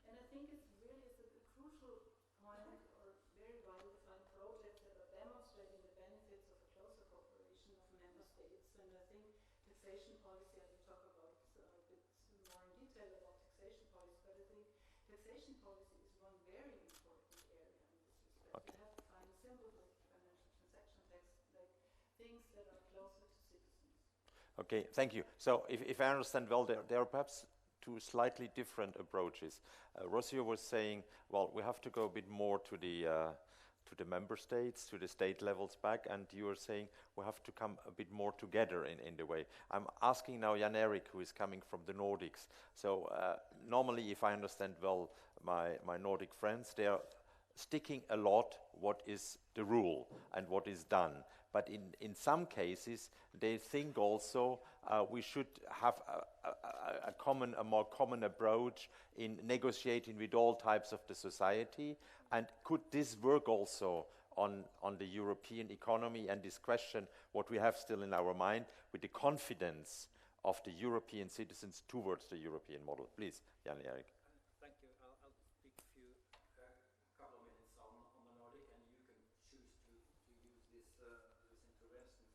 And I think it's really a crucial point or very well-defined project that are demonstrating the benefits of a closer cooperation of member states. And I think taxation policy, I will talk about a bit more in detail about taxation policy, but I think taxation policy is one very important area in this respect. Okay. You have to find symbols like financial transaction tax, like things that are closer to citizens. Okay, thank you. So if I understand well, there are perhaps two slightly different approaches. Rocio was saying, well, we have to go a bit more to the member states, to the state levels back, and you are saying we have to come a bit more together in the way. I'm asking now Jan Erik, who is coming from the Nordics. So normally, if I understand well my Nordic friends, they are sticking a lot what is the rule and what is done. But in some cases, they think also we should have a more common approach in negotiating with all types of the society. And could this work also on the European economy and this question, what we have still in our mind, with the confidence of the European citizens towards the European model? Please, Jan Erik. Thank you. I'll speak a couple of minutes on the Nordic, and you can choose to use this intervention for European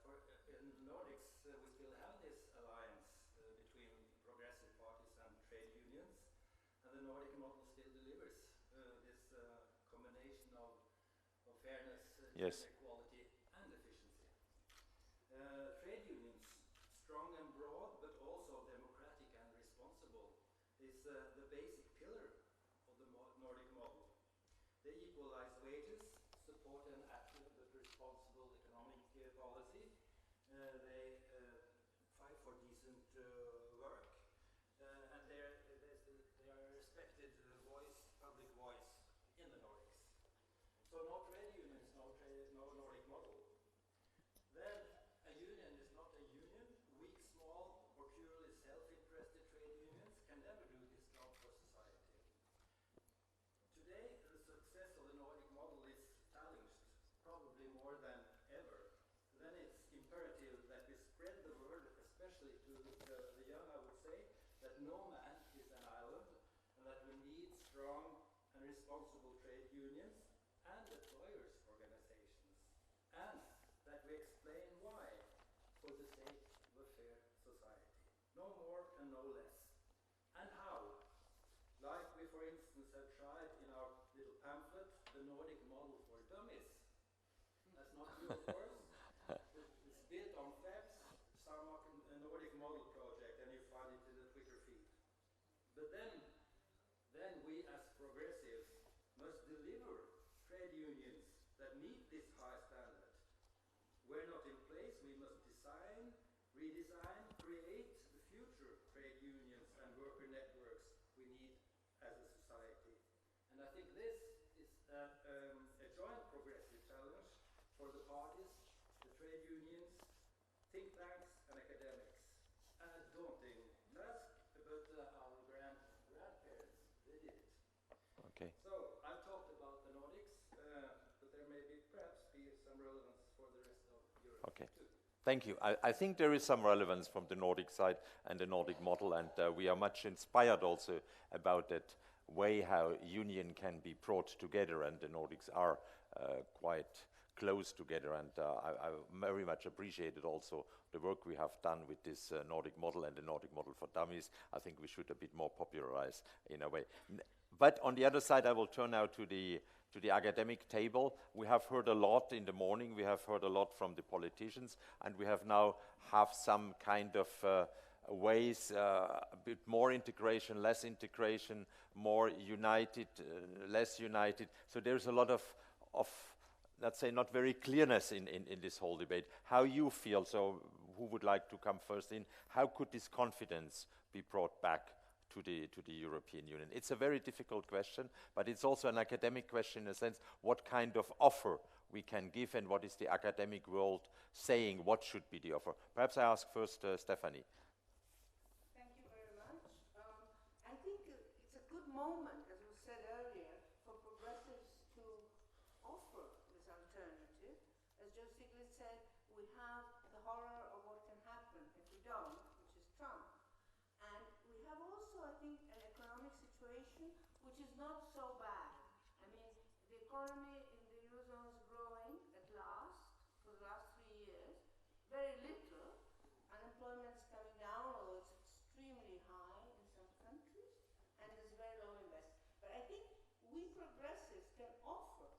purposes. In the Nordics, we still have this alliance between progressive parties and trade unions, and the Nordic model still delivers this combination of fairness, yes, is the basic pillar of the Nordic model. They equalize wages, support an active but responsible economic policy. They fight for decent work, and they are a respected public voice in the Nordics. So no trade unions, no Nordic model. Then a union is not a union. Weak, small, or purely self-interested trade unions can never do this job for society. Today, the success of the Nordic model is challenged, probably more than ever. Then it's imperative that we spread the word, especially to the young, I would say, that no man is an island, and that we need strong and responsible trade unions and employers' organizations, and that we explain why, for the sake of a fair society. No more and no less. And how? Like we, for instance, have tried in our little pamphlet, The Nordic Model for Dummies. That's not new, of course. It's built on FEPS, a Nordic Model project, and you find it in the Twitter feed. But then we as progressives must deliver trade unions that meet this high standard. Where not in place, we must design, redesign, create the future trade unions and worker networks we need as a society. And I think this is a joint progressive challenge for the parties, the trade unions, think tanks, and academics. A daunting task, but our grandparents, they did it. Okay. So I've talked about the Nordics, but there may perhaps be some relevance for the rest of Europe. Okay. Thank you. I think there is some relevance from the Nordic side and the Nordic model, and we are much inspired also about that way how union can be brought together, and the Nordics are quite close together, and I very much appreciated also the work we have done with this Nordic model and the Nordic model for dummies. I think we should a bit more popularize in a way. But on the other side, I will turn now to the academic table. We have heard a lot in the morning, we have heard a lot from the politicians, and we have now some kind of ways, a bit more integration, less integration, more united, less united. So there's a lot of let's say, not very clearness in this whole debate. How you feel, so who would like to come first in? How could this confidence be brought back to the European Union? It's a very difficult question, but it's also an academic question in a sense, what kind of offer we can give and what is the academic world saying, what should be the offer? Perhaps I ask first Stephanie. Thank you very much. I think it's a good moment, as was said earlier, for progressives to offer this alternative. As Joe Stiglitz said, we have the horror of what can happen if we don't, which is Trump. And we have also, I think, an economic situation which is not so bad. I mean, the economy in the Eurozone is growing at last, for the last 3 years, very little. Unemployment is coming down, although it's extremely high in some countries, and there's very low investment. But I think we progressives can offer,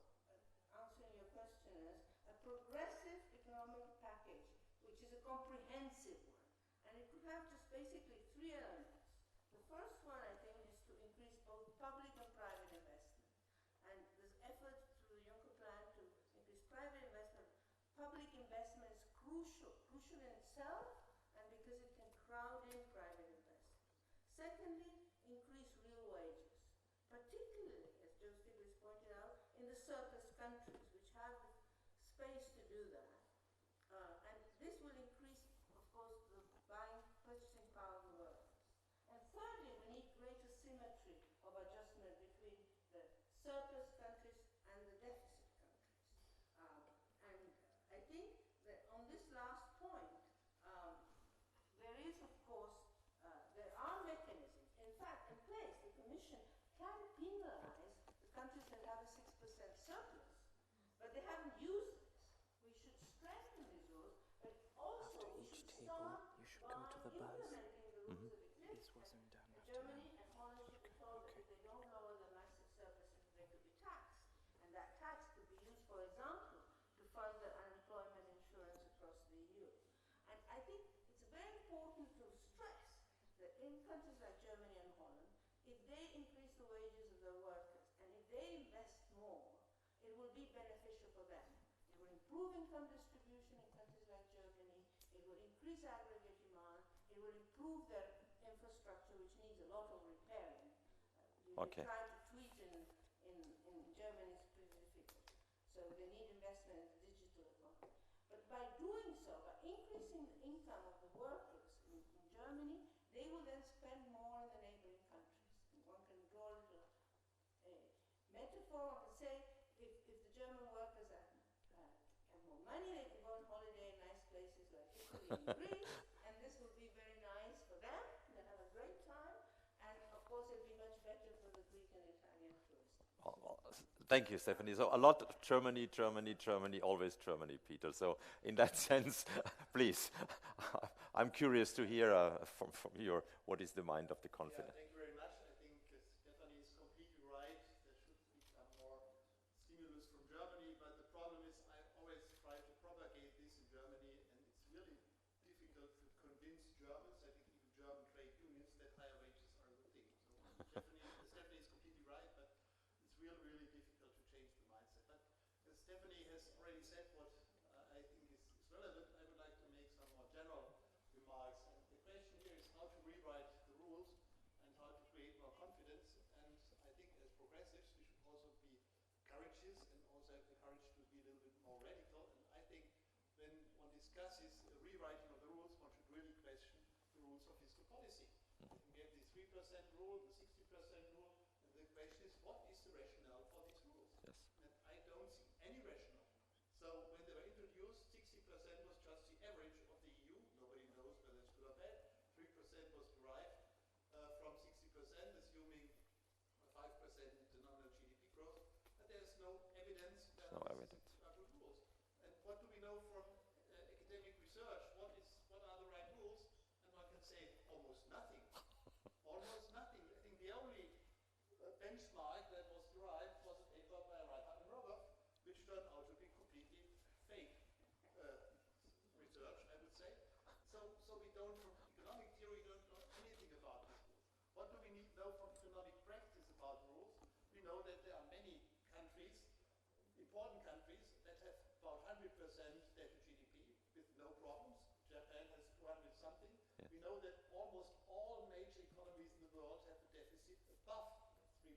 answering your question, is a progressive economic package, which is a comprehensive one. And it could have just basically 3 elements. The first one, I think, is to increase both public and private investment. And there's effort through the Juncker plan to increase private investment. Public investment is crucial in itself, and because it can crowd in private investment. Secondly, increase real wages, particularly, as Joe Stiglitz pointed out, in the surplus countries, which have the space to do that. And this will increase, of course, the purchasing power of the workers. And thirdly, we need greater symmetry of adjustment between the surplus countries and the deficit countries. And I think that on this last point, there is, of course, there are mechanisms, in fact, in place. The Commission can penalize the countries that have a 6% surplus, but they haven't used this. We should strengthen these rules, but also we should start by implementing the rules of equilibrium. Germany and Holland should be told that if they don't lower the massive surpluses, they could be taxed. And that tax could be used, for example, to fund the unemployment insurance across the EU. And I think it's very important to stress that in countries like Germany and Holland, they increase the wages of their workers, and if they invest more, it will be beneficial for them. It will improve income distribution in countries like Germany. It will increase aggregate demand. It will improve their infrastructure, which needs a lot of repairing. Okay. Trying to tweet in Germany is pretty difficult. So they need investment in the digital economy. But by doing so, by increasing the income of the workers in Germany, they will then spend more in the neighboring countries. And one can draw a little metaphor. One can say if the German workers have more money, they can go on holiday in nice places like Italy and Greece, and this will be very nice for them. They'll have a great time, and of course it'll be much better for the Greek and Italian tourists. Thank you, Stephanie. So a lot of Germany, always Germany, Peter. So in that sense, please, I'm curious to hear from your, what is the mind of the confident. Yeah, thank you very much. I think Stephanie is completely right. There should become more stimulus from Germany, but the problem is I always try to propagate this in Germany, and it's really difficult to convince Germans, I think even German trade unions, that higher wages are a good thing. So Stephanie is completely right, but it's really, really difficult to change the mindset. But as Stephanie has already said what I think is relevant, I would like to make some more general remarks. And the question here is how to rewrite the rules and how to create more confidence. And I think as progressives, we should also be courageous and also have the courage to be a little bit more radical. And I think when one discusses the rewriting of the rules, one should really question the rules of fiscal policy. We have the 3% rule, the 60% rule, and the question is, what is the rationale for these rules? Yes. And I don't see any rationale. So when they were introduced, 60% was just the average of the EU. Nobody knows whether it's good or bad. 3% was derived from 60%, assuming 5% the nominal GDP growth. But there's no evidence that these are good rules. And what do we know from academic research? What are the right rules? And one can say almost nothing. Almost nothing. I think the only benchmark that was derived was a paper by Reinhardt and Rogoff, which turned out to be completely fake research, I would say. So we don't, from economic theory, don't know anything about these rules. What do we know from economic practice about rules? We know that there are many countries, important countries, that have about 100% debt to GDP with no problems. Japan has 200 something. Yeah. We know that almost all major economies in the world have a deficit above 3%.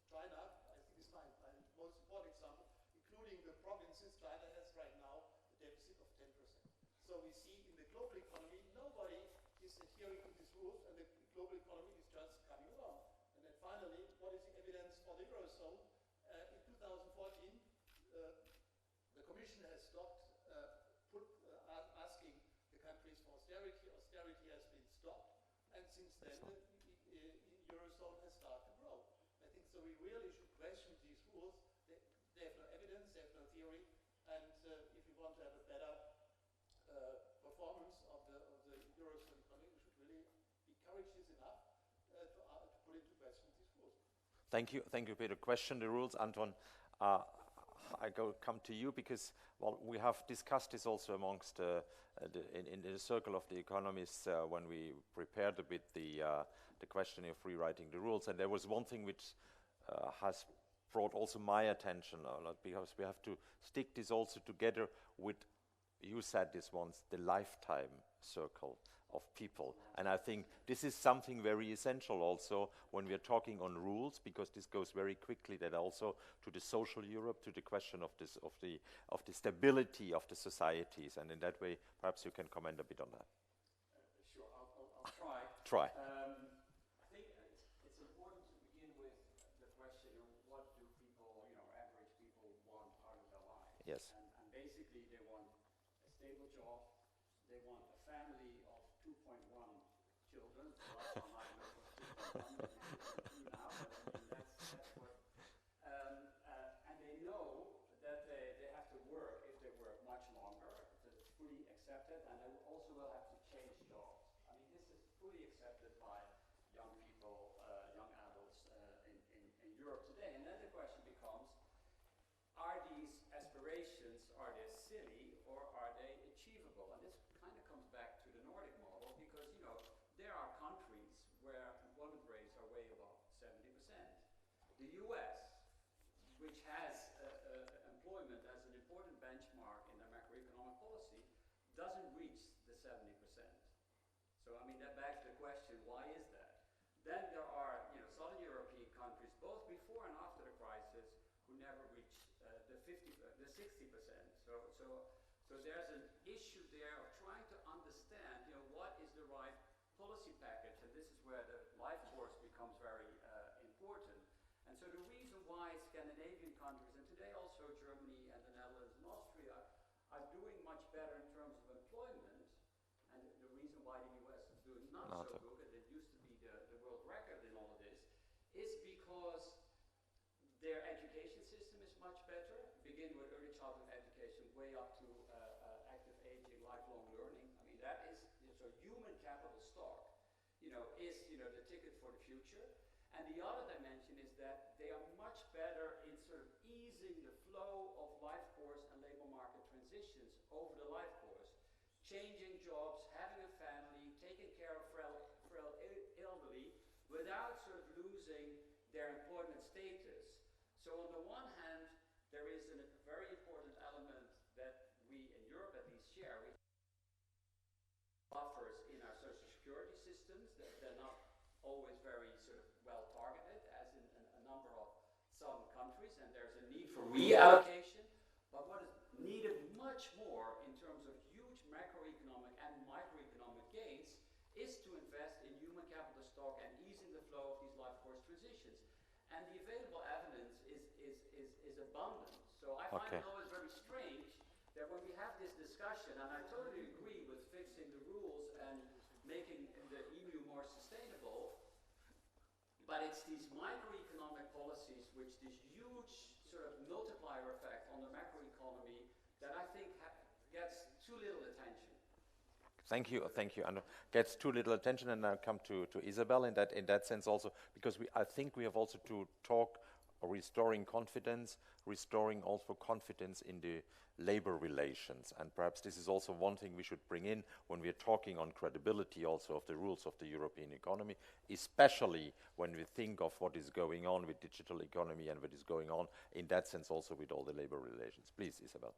China, I think, is fine. The most important example, including the provinces, China has right now a deficit of 10%. So we see in the global economy, nobody is adhering to these rules, and the global economy is just coming along. And then finally, what is the evidence for the Eurozone? In 2014, the Commission has stopped asking the countries for austerity. Austerity has been stopped, and since then the Eurozone has started to grow. I think so we really should question these rules. They have no evidence, they have no theory, and if we want to have a better performance of the Eurozone economy, we should really be courageous enough to put into question these rules. Thank you, Peter. Question the rules, Anton. I come to you because, well, we have discussed this also amongst in the circle of the economists when we prepared a bit the question of rewriting the rules, and there was one thing which has brought also my attention a lot, because we have to stick this also together with, you said this once, the lifetime circle of people. And I think this is something very essential also when we are talking on rules, because this goes very quickly then also to the social Europe, to the question of this of the stability of the societies. And in that way, perhaps you can comment a bit on that. Sure, I'll try. Try. I think it's important to begin with the question of what do people, average people want out of their lives. Yes. And basically they want a stable job, they want a family of 2.1 children. So last time I know was 2.1, now, but I mean that's what. And they know that they have to work if they work much longer. It's fully accepted, and they also will have to change jobs. I mean, this is fully accepted by young people, young adults in Europe today. And then the question becomes, are these aspirations, are they silly or are they achievable? And this kind of comes back to the Nordic model because, there are countries where employment rates are way The US, which has employment as an important benchmark in their macroeconomic policy, doesn't reach the 70%. So, I mean, that begs the question, why is that? Then there are, Southern European countries, both before and after the crisis, who never reach the 60%. So there's an issue there of trying to understand, what is the right policy package, and this is where the life course becomes very important. And so the reason why Scandinavian countries, and today also Germany and the Netherlands and Austria, are doing much better in terms of employment, and the reason why the US is doing not so good, and it used to be the world record in all of this, is because their education system is much better, begin with early childhood education, way up to active aging, lifelong learning. I mean, that is, so human capital stock, is, the ticket for the future. And the other dimension is that they are much better in sort of easing the flow of life course and labor market transitions over the life course, changing jobs, having a family, taking care of frail elderly, without sort of losing their employment status. So on the one hand, there is a very important element that we in Europe at least share. We buffers in our social security systems. They're not always very sort of well targeted, as in a number of some countries, and there's a need for reallocation. But what is needed much more in terms of huge macroeconomic and microeconomic gains is to invest in human capital stock and easing the flow of these life course transitions. And the available evidence is abundant. So I find it always very strange that when we have this discussion, and I totally agree with fixing the rules and making the EMU more sustainable, but it's these microeconomic policies which this huge sort of multiplier effect on the macroeconomy that I think gets too little attention. Thank you. And gets too little attention, and I'll come to Isabel in that sense also, because I think we have also to talk restoring confidence, restoring also confidence in the labor relations, and perhaps this is also one thing we should bring in when we are talking on credibility also of the rules of the European economy, especially when we think of what is going on with digital economy and what is going on in that sense also with all the labor relations. Please, Isabel.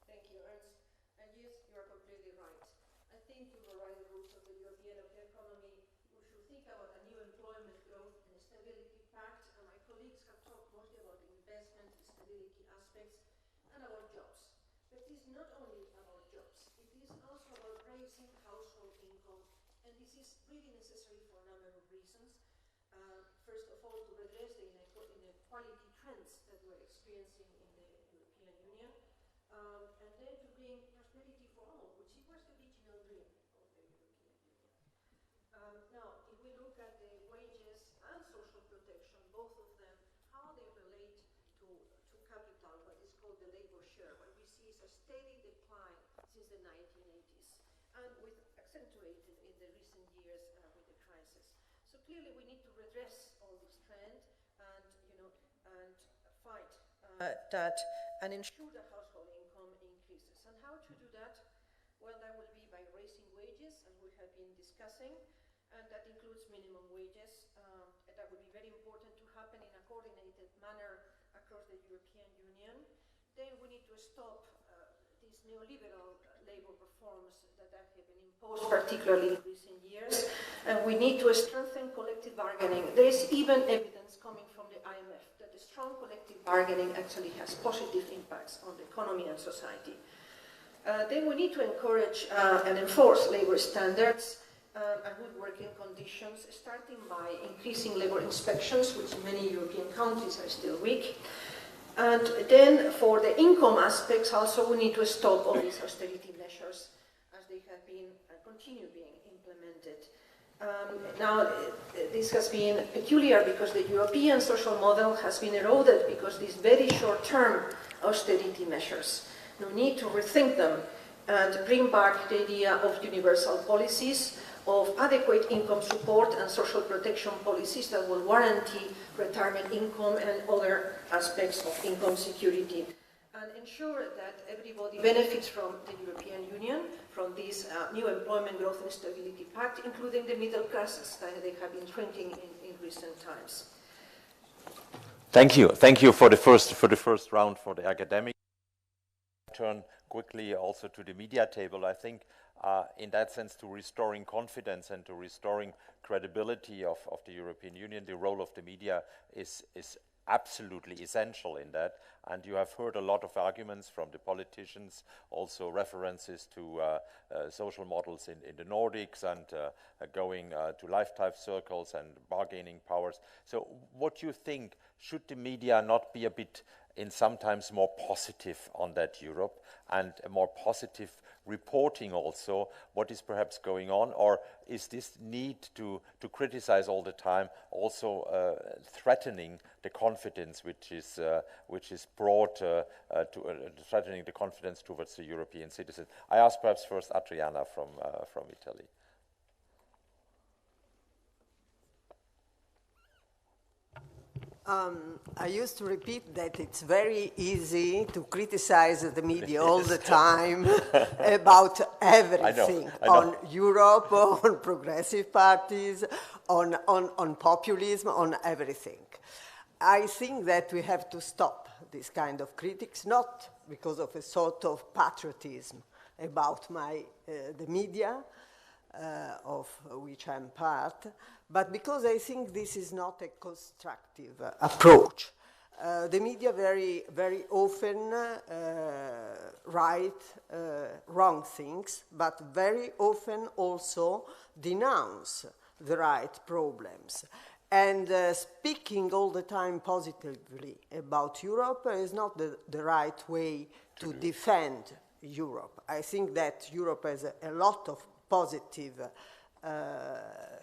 Thank you, Ernst. And yes, you are completely right. I think to provide the rules of the European economy, we should think about a new employment growth and stability pact, and my colleagues have talked mostly about the investment, stability aspects, and about jobs. But it is not only about jobs, it is also about raising household income, and this is really necessary for a number of reasons. First of all, to redress the inequality trends that we're experiencing in the European Union, and then to bring prosperity for all, which was the original dream of the European Union. Now, if we look at the wages and social protection, both of them, how they relate to capital, what is called the labor share, what we see is a steady decline since the 1980s, and with accentuated in the recent years with the crisis. So clearly, we need to redress all this trend and fight that and ensure that household income increases. And how to do that? Well, that will be by raising wages, as we have been discussing, and that includes minimum wages. That would be very important to happen in a coordinated manner across the European Union. Then we need to stop these neoliberal labor reforms that have been imposed, particularly in recent years, and we need to strengthen collective bargaining. There is even evidence coming from the IMF that the strong collective bargaining actually has positive impacts on the economy and society. Then we need to encourage and enforce labor standards and good working conditions, starting by increasing labor inspections, which in many European countries are still weak. And then for the income aspects also, we need to stop all these austerity measures as they have been and continue being implemented. Now, this has been peculiar because the European social model has been eroded because these very short-term austerity measures. We need to rethink them and bring back the idea of universal policies, of adequate income support and social protection policies that will guarantee retirement income and other aspects of income security, and ensure that everybody benefits from the European Union, from this new employment growth and stability pact, including the middle classes that they have been shrinking in recent times. Thank you. Thank you for the first round for the academic. Turn quickly also to the media table. I think in that sense, to restoring confidence and to restoring credibility of the European Union, the role of the media is absolutely essential in that. And you have heard a lot of arguments from the politicians, also references to social models in the Nordics and going to lifetime circles and bargaining powers. So what do you think, should the media not be a bit in sometimes more positive on that Europe and a more positive reporting also what is perhaps going on, or is this need to criticize all the time also threatening the confidence which is brought threatening the confidence towards the European citizen? I ask perhaps first Adriana from Italy. I used to repeat that it's very easy to criticize the media all the time about everything, I know. on Europe, on progressive parties, on populism, on everything. I think that we have to stop this kind of critics, not because of a sort of patriotism about the media, of which I'm part, but because I think this is not a constructive approach. The media very often write wrong things, but very often also denounce the right problems. And speaking all the time positively about Europe is not the right way to defend Europe. I think that Europe has a lot of positive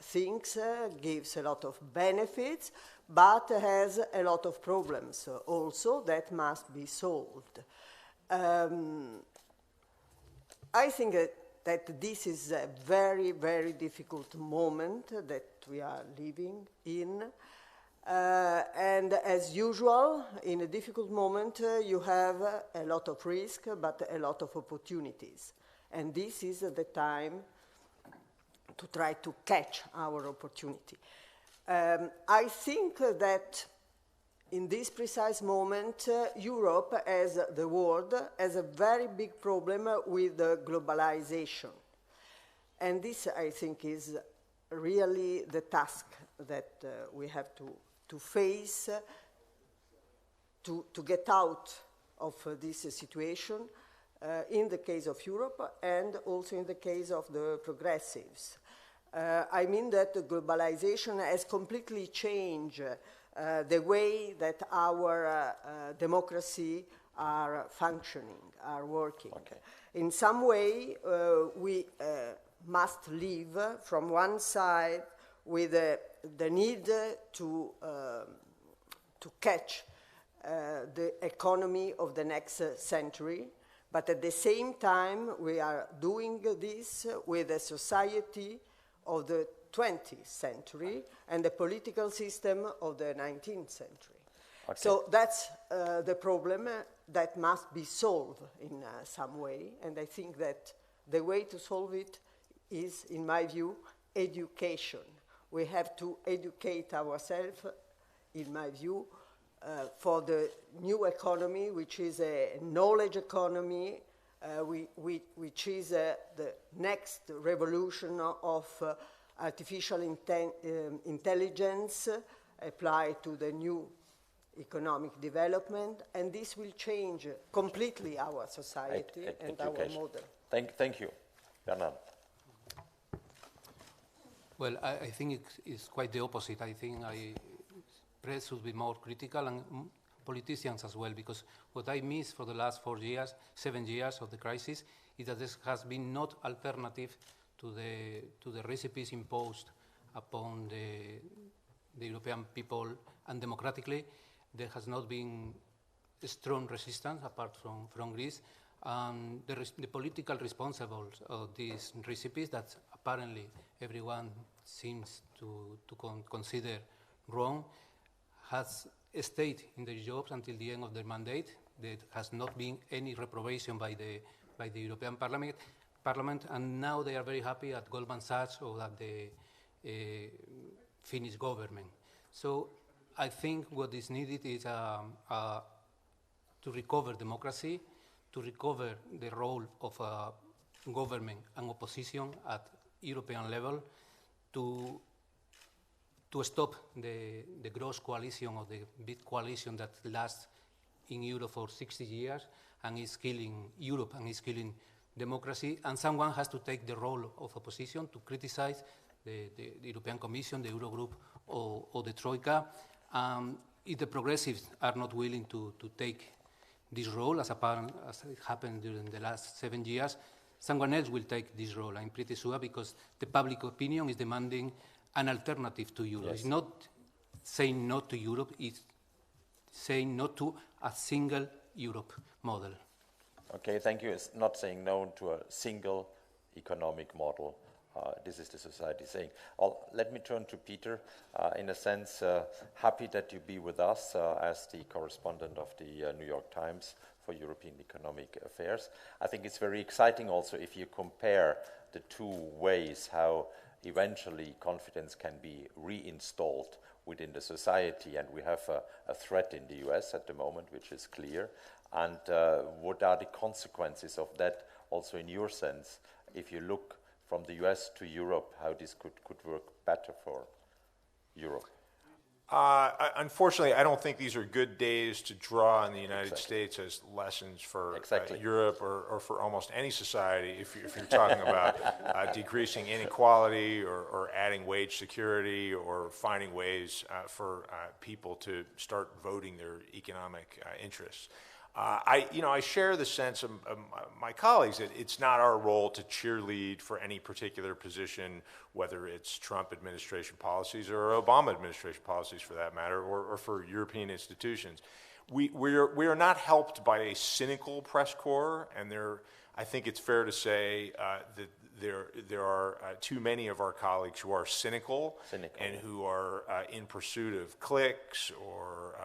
things, gives a lot of benefits, but has a lot of problems also that must be solved. I think that this is a very, very difficult moment that we are living in. And as usual, in a difficult moment, you have a lot of risk, but a lot of opportunities. And this is the time to try to catch our opportunity. I think that in this precise moment, Europe, as the world, has a very big problem with globalization. And this, I think, is really the task that we have to face to get out of this situation in the case of Europe and also in the case of the progressives. I mean that globalization has completely changed the way that our democracy are functioning, are working. Okay. In some way, we must live from one side with the need to catch the economy of the next century, but at the same time we are doing this with a society of the 20th century and the political system of the 19th century. Okay. So that's the problem that must be solved in some way, and I think that the way to solve it is, in my view, education. We have to educate ourselves, in my view, for the new economy, which is a knowledge economy, which is the next revolution of artificial intelligence applied to the new economic development, and this will change completely our society and our model. Thank you. Bernard. Well, I think it's quite the opposite. I think press should be more critical, and politicians as well, because what I miss for the last 7 years of the crisis is that there has been not alternative to the recipes imposed upon the European people and democratically. There has not been a strong resistance apart from Greece. The political responsibles of these recipes that apparently everyone seems to consider wrong has stayed in their jobs until the end of their mandate. There has not been any reprobation by the European Parliament, and now they are very happy at Goldman Sachs or at the Finnish government. So I think what is needed is to recover democracy, to recover the role of government and opposition at European level, to stop the gross coalition or the big coalition that lasts in Europe for 60 years and is killing Europe and is killing democracy. And someone has to take the role of opposition to criticize the European Commission, the Eurogroup, or the Troika. If the progressives are not willing to take this role, as it happened during the last 7 years, someone else will take this role, I'm pretty sure, because the public opinion is demanding an alternative to Europe. Yes. It's not saying no to Europe, it's saying no to a single Europe model. Okay, thank you. It's not saying no to a single economic model. This is the society saying. Let me turn to Peter. In a sense, happy that you be with us as the correspondent of the New York Times for European Economic Affairs. I think it's very exciting also if you compare the two ways how eventually confidence can be reinstalled within the society, and we have a threat in the US at the moment, which is clear. And what are the consequences of that also in your sense, if you look from the US to Europe, how this could work better for Europe? Unfortunately, I don't think these are good days to draw on the United States as lessons for Europe or for almost any society if you're talking about decreasing inequality or adding wage security or finding ways for people to start voting their economic interests. I share the sense of my colleagues that it's not our role to cheerlead for any particular position, whether it's Trump administration policies or Obama administration policies for that matter, or for European institutions. We are not helped by a cynical press corps, and I think it's fair to say that there are too many of our colleagues who are cynical. And who are in pursuit of clicks or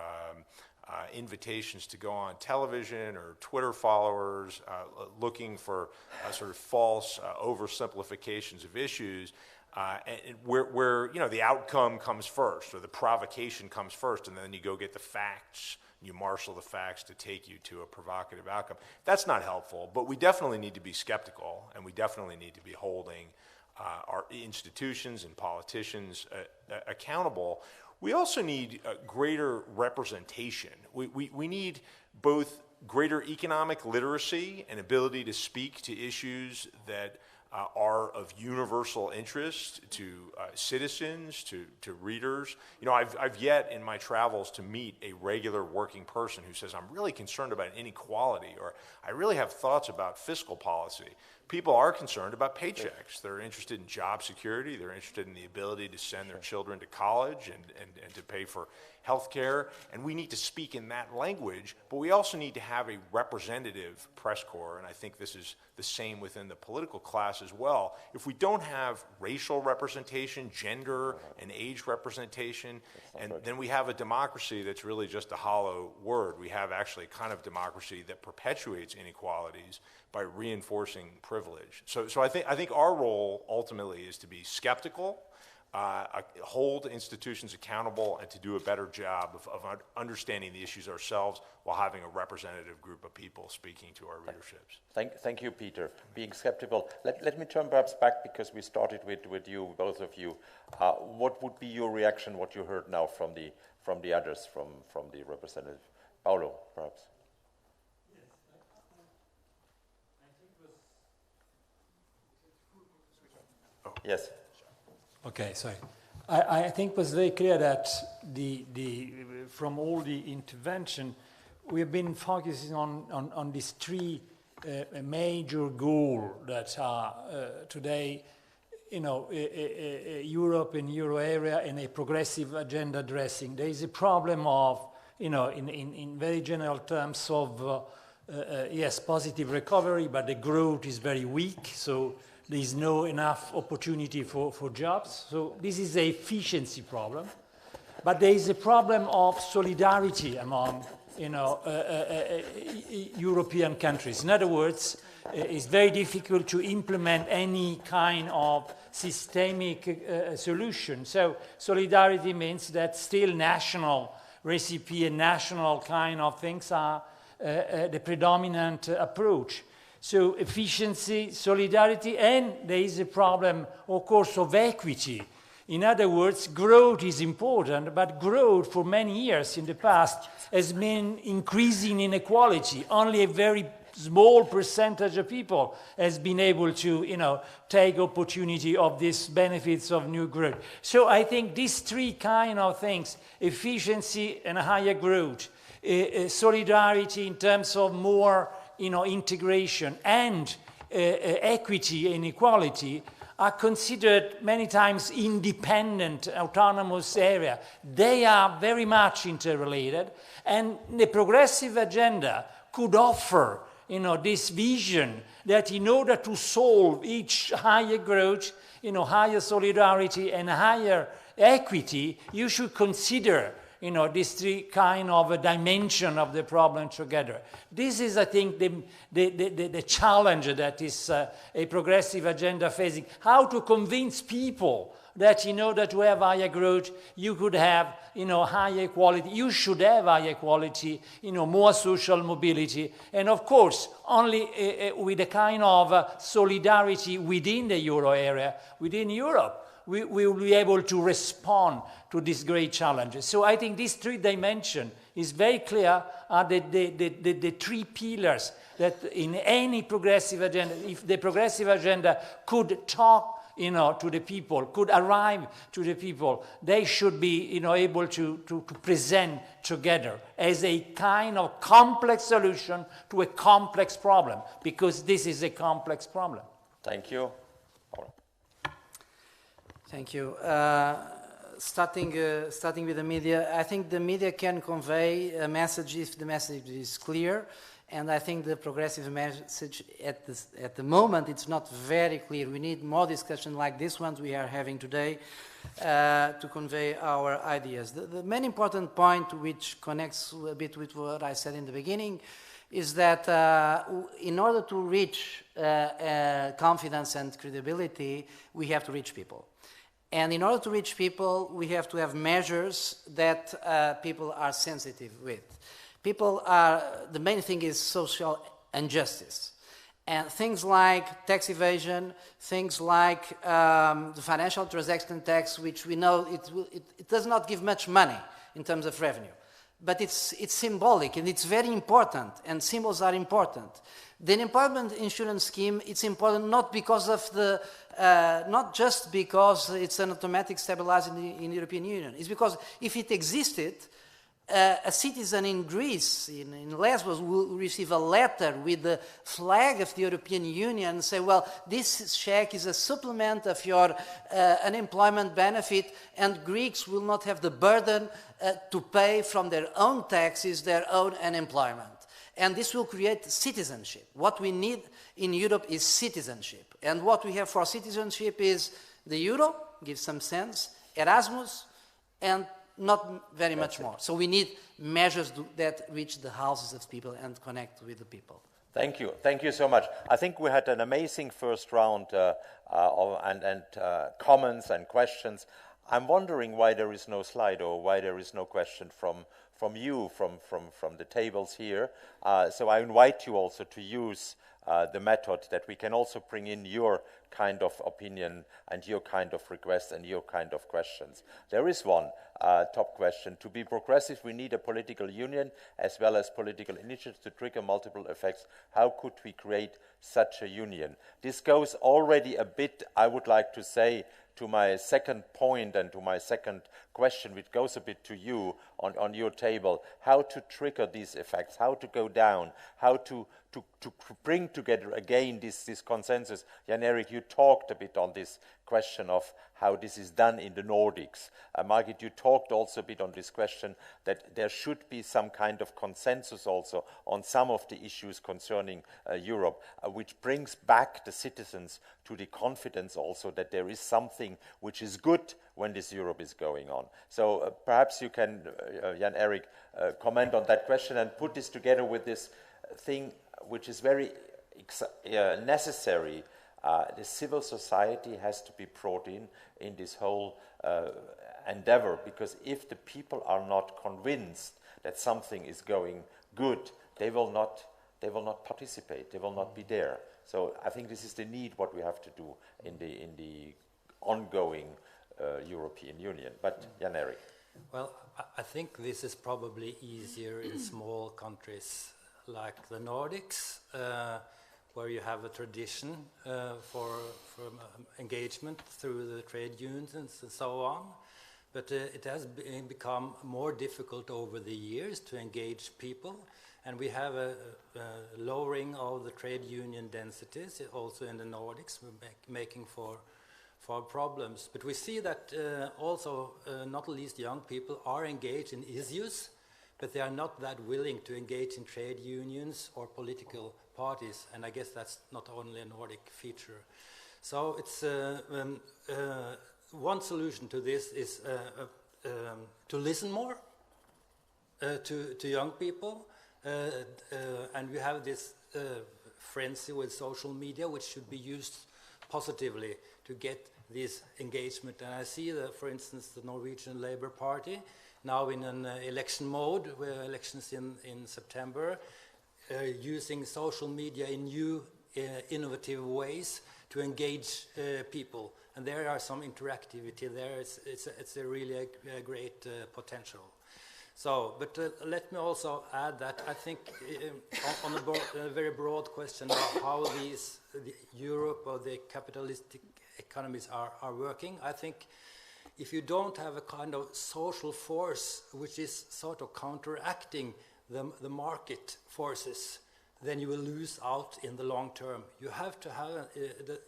invitations to go on television or Twitter followers, looking for sort of false oversimplifications of issues, and where the outcome comes first or the provocation comes first, and then you go get the facts. You marshal the facts to take you to a provocative outcome. That's not helpful, but we definitely need to be skeptical, and we definitely need to be holding our institutions and politicians accountable. We also need greater representation. We need both greater economic literacy and ability to speak to issues that are of universal interest to citizens, to readers. I've yet in my travels to meet a regular working person who says, I'm really concerned about inequality, or I really have thoughts about fiscal policy. People are concerned about paychecks. They're interested in job security. They're interested in the ability to send their children to college and to pay for health care. And we need to speak in that language, but we also need to have a representative press corps, and I think this is the same within the political class as well. If we don't have racial representation, gender and age representation, and then we have a democracy that's really just a hollow word. We have actually a kind of democracy that perpetuates inequalities by reinforcing privilege. So I think our role ultimately is to be skeptical, hold institutions accountable, and to do a better job of understanding the issues ourselves while having a representative group of people speaking to our readerships. Thank you, Peter. Being skeptical. Let me turn perhaps back, because we started with you, both of you. What would be your reaction, what you heard now from the others, from the representative? Paolo, perhaps. Yes. Okay, sorry. I think it was very clear that from all the intervention, we have been focusing on these three major goals that are today, Europe and Euro area and a progressive agenda addressing. There is a problem of, in very general terms of, yes, positive recovery, but the growth is very weak, so there is no enough opportunity for jobs. So this is an efficiency problem. But there is a problem of solidarity among European countries. In other words, it's very difficult to implement any kind of systemic solution. So solidarity means that still national recipe and national kind of things are the predominant approach. So efficiency, solidarity, and there is a problem, of course, of equity. In other words, growth is important, but growth for many years in the past has been increasing inequality. Only a very small percentage of people has been able to, take opportunity of these benefits of new growth. So I think these three kind of things, efficiency and higher growth, solidarity in terms of more, integration, and equity and equality, are considered many times independent, autonomous area. They are very much interrelated, and the progressive agenda could offer, this vision that in order to solve each higher growth, higher solidarity and higher equity, you should consider these three kind of a dimension of the problem together. This is, I think, the challenge that is a progressive agenda facing. How to convince people that, that to have higher growth, you could have, higher equality. You should have higher equality, more social mobility. And of course, only with a kind of solidarity within the euro area, within Europe, we will be able to respond to these great challenges. So I think these three dimensions is very clear, are the three pillars that in any progressive agenda, if the progressive agenda could talk to the people, could arrive to the people, they should be able to present together as a kind of complex solution to a complex problem, because this is a complex problem. Thank you. Thank you. Starting with the media, I think the media can convey a message if the message is clear, and I think the progressive message at the moment it's not very clear. We need more discussion like this one we are having today to convey our ideas. The main important point, which connects a bit with what I said in the beginning, is that in order to reach confidence and credibility, we have to reach people. And in order to reach people, we have to have measures that people are sensitive with. The main thing is social injustice. And things like tax evasion, things like the financial transaction tax, which we know it does not give much money in terms of revenue. But it's symbolic and it's very important, and symbols are important. The unemployment insurance scheme, it's important not because of not just because it's an automatic stabilizer in the European Union. It's because if it existed, a citizen in Greece, in Lesbos, will receive a letter with the flag of the European Union and say, well, this check is a supplement of your unemployment benefit, and Greeks will not have the burden to pay from their own taxes their own unemployment. And this will create citizenship. What we need in Europe is citizenship. And what we have for citizenship is the euro, gives some sense, Erasmus, and not very much more. So we need measures that reach the houses of people and connect with the people. Thank you. Thank you so much. I think we had an amazing first round and comments and questions. I'm wondering why there is no slide or why there is no question from you, from the tables here. So I invite you also to use the method that we can also bring in your kind of opinion and your kind of request and your kind of questions. There is one top question. To be progressive, we need a political union as well as political initiatives to trigger multiple effects. How could we create such a union? This goes already a bit, I would like to say, to my second point and to my second question, which goes a bit to you on your table, how to trigger these effects, how to go down, how to bring together again this consensus. Jan-Erik, you talked a bit on this question of how this is done in the Nordics. Margit, you talked also a bit on this question that there should be some kind of consensus also on some of the issues concerning Europe, which brings back the citizens to the confidence also that there is something which is good when this Europe is going on. So perhaps you can, Jan-Erik, comment on that question and put this together with this thing which is very necessary. The civil society has to be brought in this whole endeavor, because if the people are not convinced that something is going good, they will not participate. They will not be there. So I think this is the need what we have to do in the ongoing European Union. But Jan Erik. Well, I think this is probably easier in small countries like the Nordics, where you have a tradition for engagement through the trade unions and so on. But it has become more difficult over the years to engage people. And we have a lowering of the trade union densities also in the Nordics, making for problems. But we see that also not least young people are engaged in issues, but they are not that willing to engage in trade unions or political parties. And I guess that's not only a Nordic feature. So it's one solution to this is to listen more to young people. And we have this frenzy with social media, which should be used positively to get this engagement. And I see that, for instance, the Norwegian Labour Party now in an election mode, where elections in September, using social media in new innovative ways to engage people. And there are some interactivity there. It's a really a great potential. So, but let me also add that I think on a very broad question of how Europe or the capitalistic economies are working, I think if you don't have a kind of social force which is sort of counteracting the market forces, then you will lose out in the long term. You have to have,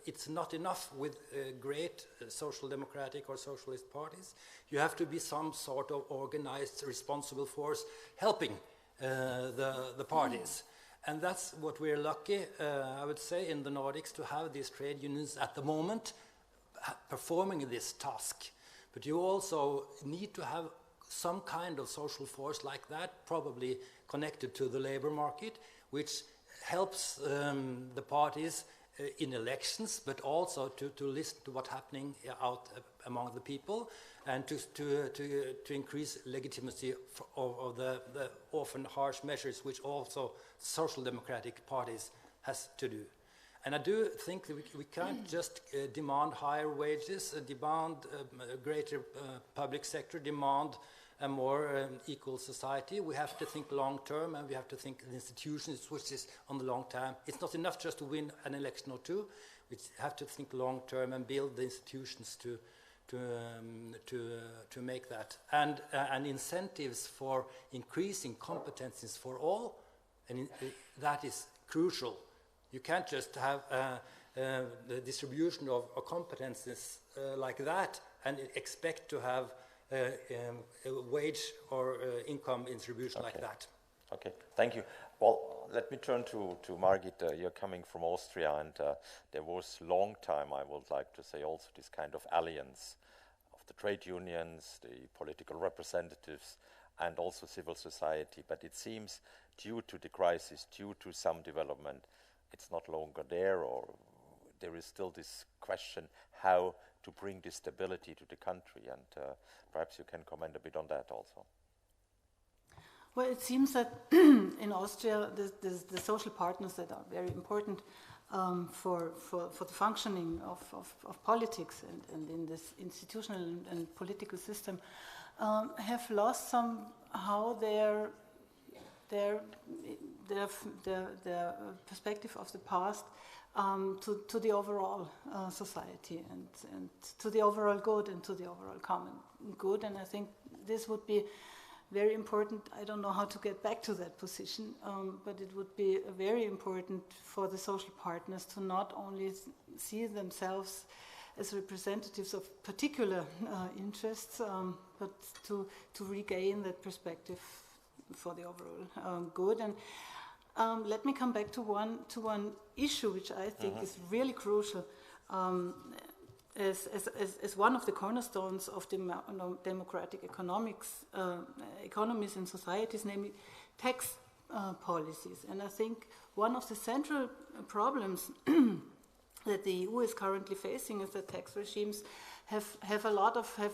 it's not enough with great social democratic or socialist parties. You have to be some sort of organized, responsible force helping the parties. And that's what we're lucky, I would say, in the Nordics to have these trade unions at the moment performing this task. But you also need to have some kind of social force like that, probably connected to the labor market, which helps the parties in elections, but also to listen to what's happening out among the people, and to increase legitimacy of the often harsh measures which also social democratic parties has to do. And I do think that we can't just demand higher wages, demand a greater public sector, demand a more equal society. We have to think long term, and we have to think the institutions, which is on the long term. It's not enough just to win an election or two. We have to think long term and build the institutions to make that. And incentives for increasing competencies for all, and that is crucial. You can't just have the distribution of competencies like that and expect to have a wage or income distribution like that. Okay, thank you. Well, let me turn to Margit. You're coming from Austria, and there was long time, I would like to say, also this kind of alliance of the trade unions, the political representatives, and also civil society. But it seems due to the crisis, due to some development, it's not longer there, or there is still this question how to bring this stability to the country, and perhaps you can comment a bit on that also. Well, it seems that in Austria, the social partners that are very important for the functioning of politics and in this institutional and political system have lost somehow their perspective of the past to the overall society and to the overall good and to the overall common good. And I think this would be very important. I don't know how to get back to that position, but it would be very important for the social partners to not only see themselves as representatives of particular interests, but to regain that perspective for the overall good. And let me come back to one issue which I think is really crucial as one of the cornerstones of democratic economies and societies, namely tax policies. And I think one of the central problems that the EU is currently facing is that tax regimes have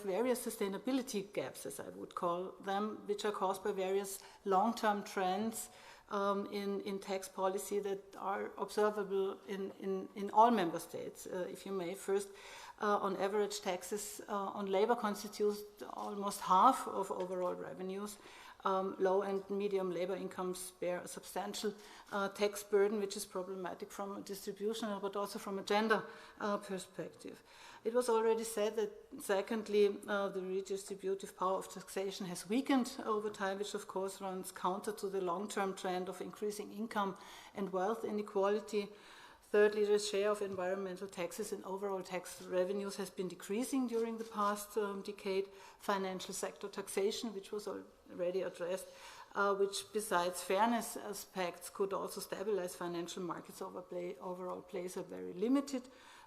various sustainability gaps, as I would call them, which are caused by various long-term trends in tax policy that are observable in all member states, if you may. First, on average, taxes on labor constitute almost half of overall revenues. Low and medium labor incomes bear a substantial tax burden, which is problematic from a distributional but also from a gender perspective. It was already said that, secondly, the redistributive power of taxation has weakened over time, which of course runs counter to the long-term trend of increasing income and wealth inequality. Thirdly, the share of environmental taxes in overall tax revenues has been decreasing during the past decade. Financial sector taxation, which was already addressed, which besides fairness aspects could also stabilize financial markets overall plays a very limited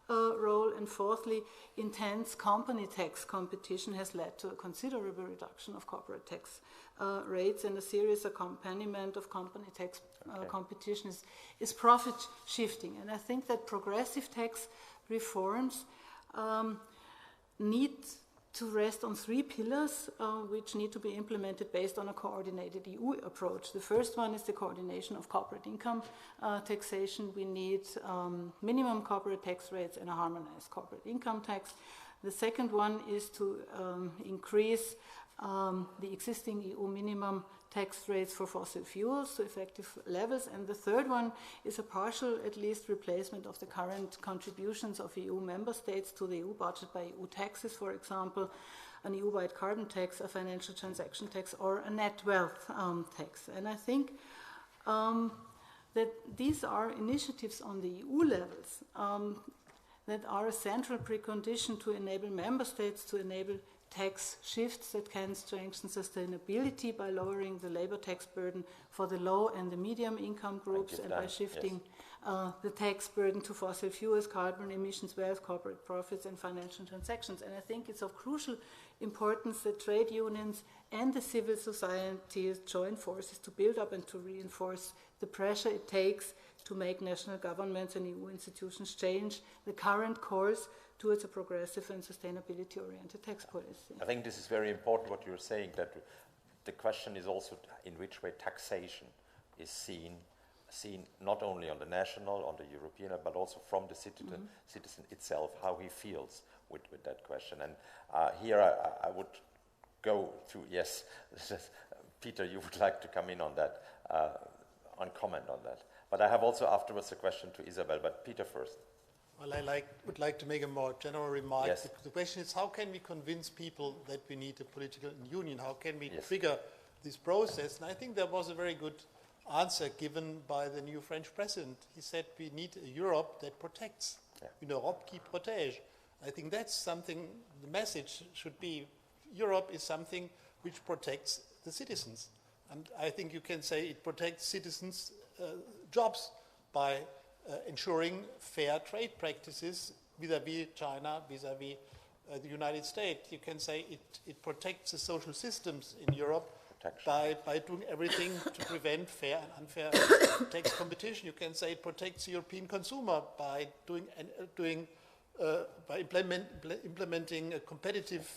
role. And fourthly, intense company tax competition has led to a considerable reduction of corporate tax rates, and a serious accompaniment of company tax competition is profit shifting. And I think that progressive tax reforms need to rest on three pillars, which need to be implemented based on a coordinated EU approach. The first one is the coordination of corporate income taxation. We need minimum corporate tax rates and a harmonized corporate income tax. The second one is to increase the existing EU minimum tax rates for fossil fuels to effective levels. And the third one is a partial, at least, replacement of the current contributions of EU member states to the EU budget by EU taxes, for example, an EU-wide carbon tax, a financial transaction tax, or a net wealth tax. And I think that these are initiatives on the EU levels that are a central precondition to enable member states to enable tax shifts that can strengthen sustainability by lowering the labor tax burden for the low and the medium income groups, and by shifting the tax burden to fossil fuels, carbon emissions, wealth, corporate profits, and financial transactions. And I think it's of crucial importance that trade unions and the civil society join forces to build up and to reinforce the pressure it takes to make national governments and EU institutions change the current course towards a progressive and sustainability-oriented tax policy. I think this is very important what you're saying, that the question is also in which way taxation is seen not only on the national, on the European, but also from the citizen itself, how he feels with that question. And here I would go to, yes, Peter, you would like to come in on that, on comment on that. But I have also afterwards a question to Isabel, but Peter first. Well, I would like to make a more general remark. Yes. The question is, how can we convince people that we need a political union? How can we trigger this process? And I think there was a very good answer given by the new French president. He said we need a Europe that protects. Une Europe qui protège. I think that's something, the message should be, Europe is something which protects the citizens. And I think you can say it protects citizens' jobs by ensuring fair trade practices vis-à-vis China, vis-à-vis the United States. You can say it protects the social systems in Europe by doing everything to prevent fair and unfair tax competition. You can say it protects the European consumer by implementing competitive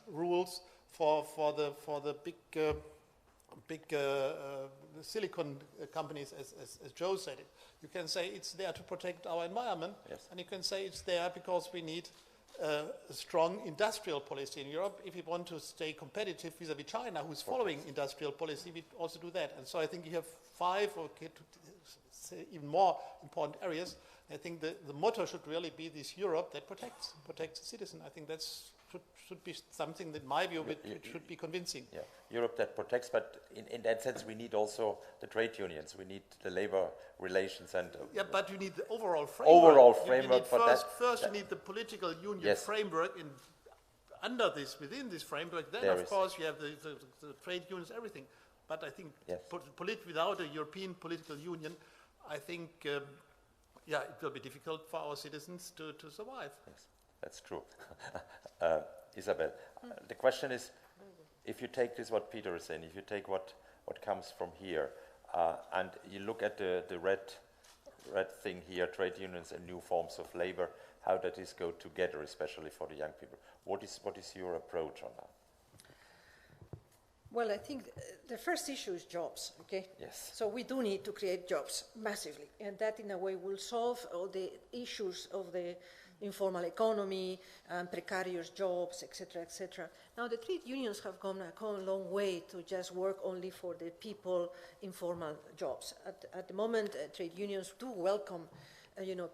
rules for the big silicon companies, as Joe said it. You can say it's there to protect our environment, and you can say it's there because we need a strong industrial policy in Europe. If we want to stay competitive vis-à-vis China, who's following industrial policy, we also do that. And so I think you have 5 or even more important areas. I think the motto should really be this Europe that protects the citizen. I think that's should be something that, in my view, should be convincing. Yeah, Europe that protects, but in that sense, we need also the trade unions. We need the labor relations and. Yeah, but you need the overall framework. Overall framework for that. First, you need the political union framework. Within this framework, then of course you have the trade unions, everything. But I think without a European political union, I think it will be difficult for our citizens to survive. Yes. That's true. Isabel, the question is, if you take this, what Peter is saying, if you take what comes from here, and you look at the red thing here, trade unions and new forms of labor, how that is go together, especially for the young people. What is your approach on that? Well, I think the first issue is jobs, okay? Yes. So we do need to create jobs massively, and that in a way will solve all the issues of the informal economy, precarious jobs, etc., etc. Now, the trade unions have come a long way to just work only for the people informal jobs. At the moment, trade unions do welcome,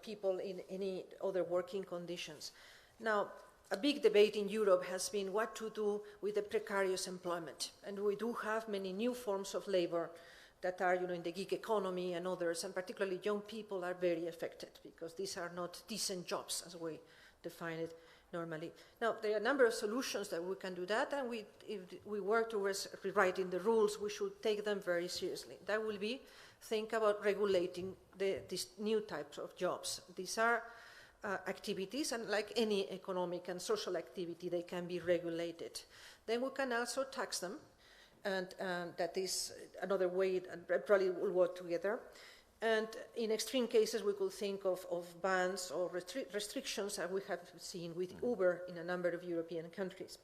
people in any other working conditions. Now, a big debate in Europe has been what to do with the precarious employment, and we do have many new forms of labor that are, in the gig economy and others, and particularly young people are very affected because these are not decent jobs as we define it normally. Now, there are a number of solutions that we can do that, and if we work towards rewriting the rules, we should take them very seriously. That will be think about regulating these new types of jobs. These are activities, and like any economic and social activity, they can be regulated. Then we can also tax them, and that is another way that probably will work together. And in extreme cases, we could think of bans or restrictions that we have seen with Uber in a number of European countries.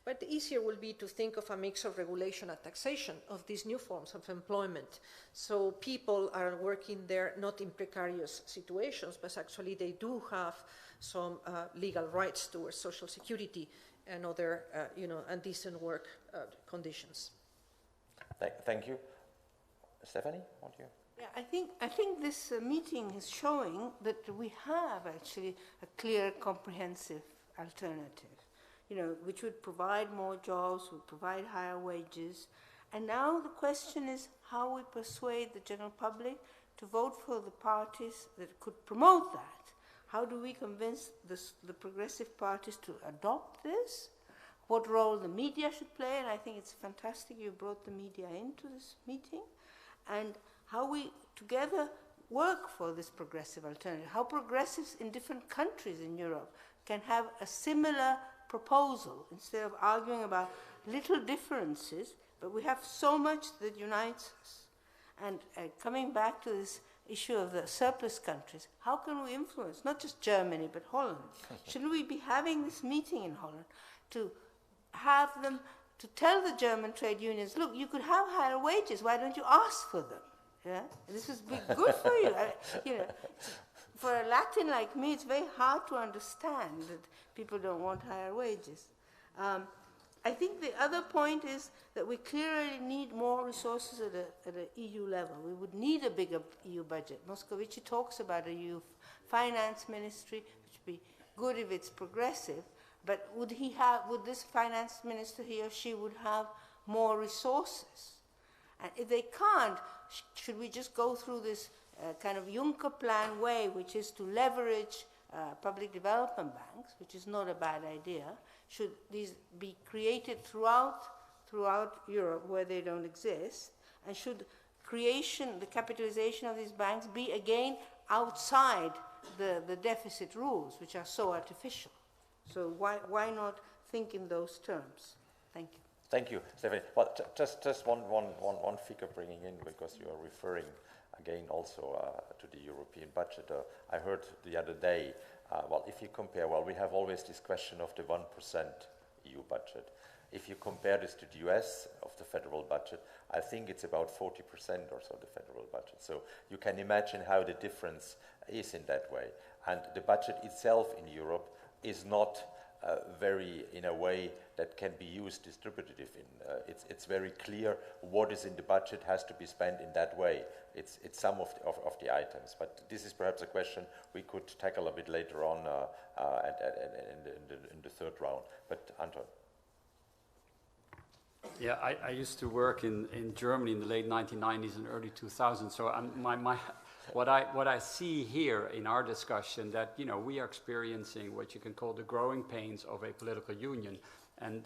But the easier will be to think of a mix of regulation and taxation of these new forms of employment. So people are working there not in precarious situations, but actually they do have some legal rights towards social security and other, and decent work conditions. Thank you. Stephanie, what do you? Yeah, I think this meeting is showing that we have actually a clear, comprehensive alternative, which would provide more jobs, would provide higher wages. And now the question is how we persuade the general public to vote for the parties that could promote that. How do we convince the progressive parties to adopt this? What role the media should play, and I think it's fantastic you brought the media into this meeting, and how we together work for this progressive alternative, how progressives in different countries in Europe can have a similar proposal instead of arguing about little differences, but we have so much that unites us. And coming back to this issue of the surplus countries, how can we influence, not just Germany, but Holland? Shouldn't we be having this meeting in Holland to have them, to tell the German trade unions, look, you could have higher wages, why don't you ask for them? Yeah? This would be good for you. For a Latin like me, it's very hard to understand that people don't want higher wages. I think the other point is that we clearly need more resources at an EU level. We would need a bigger EU budget. Moscovici talks about a EU finance ministry, which would be good if it's progressive, but would this finance minister, he or she, would have more resources? And if they can't, should we just go through this kind of Juncker plan way, which is to leverage public development banks, which is not a bad idea? Should these be created throughout Europe where they don't exist? And should the capitalization of these banks be again outside the deficit rules, which are so artificial? So why not think in those terms? Thank you. Thank you, Stephanie. Well, just one figure bringing in, because you are referring again also to the European budget. I heard the other day, if you compare, we have always this question of the 1% EU budget. If you compare this to the US of the federal budget, I think it's about 40% or so the federal budget. So you can imagine how the difference is in that way. And the budget itself in Europe is not very, in a way that can be used distributive. It's very clear what is in the budget has to be spent in that way. It's some of the items, but this is perhaps a question we could tackle a bit later on in the third round. But Anton. Yeah, I used to work in Germany in the late 1990s and early 2000s. So what I see here in our discussion, that we are experiencing what you can call the growing pains of a political union, and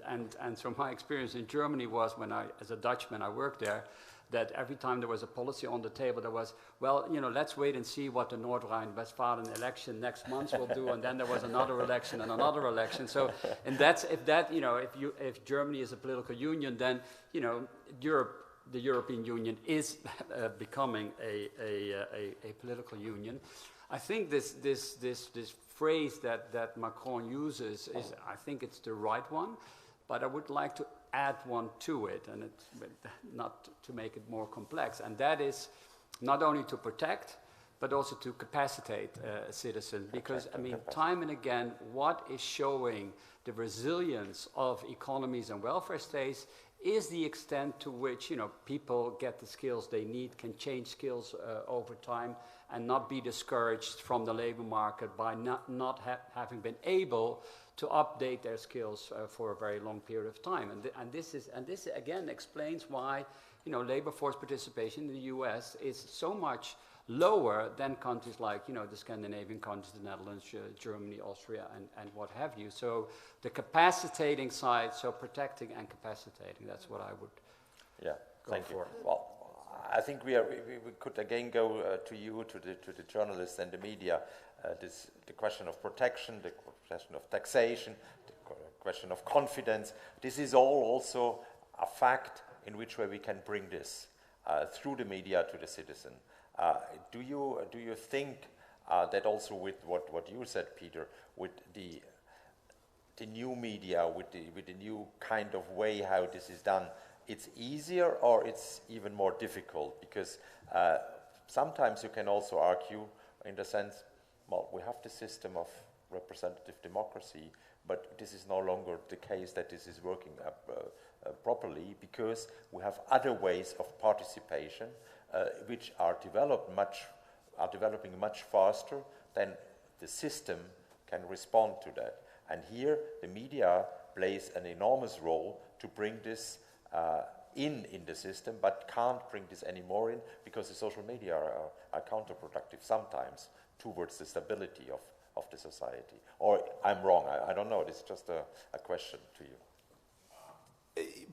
so my experience in Germany was, when as a Dutchman I worked there, that every time there was a policy on the table, there was, let's wait and see what the North Rhine-Westphalen election next month will do, and then there was another election and another election. So, and if Germany is a political union, then Europe the European Union is becoming a political union. I think this phrase that Macron uses is, I think it's the right one, but I would like to add one to it, and it's not to make it more complex, and that is not only to protect, but also to capacitate citizens, because I mean, time and again, what is showing the resilience of economies and welfare states is the extent to which, you know, people get the skills they need, can change skills over time, and not be discouraged from the labor market by not having been able to update their skills for a very long period of time. And this again explains why, you know, labor force participation in the US is so much lower than countries like, you know, the Scandinavian countries, the Netherlands, Germany, Austria, and what have you. So the capacitating side, so protecting and capacitating, that's what I would thank you. Well, I think we could again go to you, to the journalists and the media. The question of protection, the question of taxation, the question of confidence. This is all also a fact in which way we can bring this through the media to the citizen. Do you think that also with what you said, Peter, with the new media, with the new kind of way how this is done, it's easier or it's even more difficult? Because sometimes you can also argue in the sense, well, we have the system of representative democracy, but this is no longer the case that this is working properly, because we have other ways of participation which are developing much faster than the system can respond to that. And here the media plays an enormous role to bring this in the system, but can't bring this anymore in because the social media are counterproductive sometimes towards the stability of the society. Or I'm wrong, I don't know, this is just a question to you.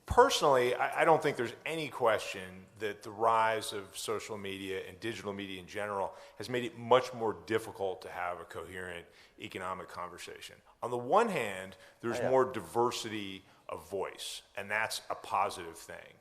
Personally, I don't think there's any question that the rise of social media and digital media in general has made it much more difficult to have a coherent economic conversation. On the one hand, there's more diversity of voice, and that's a positive thing.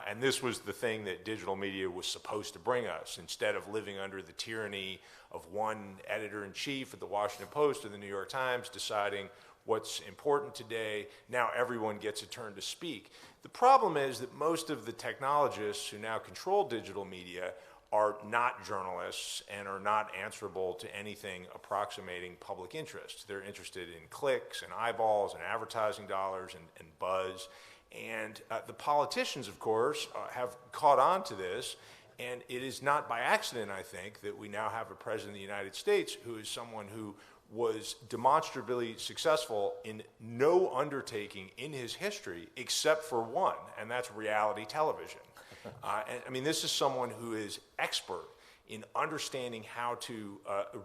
And this was the thing that digital media was supposed to bring us. Instead of living under the tyranny of one editor-in-chief at the Washington Post or the New York Times deciding what's important today, now everyone gets a turn to speak. The problem is that most of the technologists who now control digital media are not journalists and are not answerable to anything approximating public interest. They're interested in clicks and eyeballs and advertising dollars and buzz. And the politicians, of course, have caught on to this. And it is not by accident, I think, that we now have a president of the United States who is someone who was demonstrably successful in no undertaking in his history except for one, and that's reality television. And I mean, this is someone who is expert in understanding how to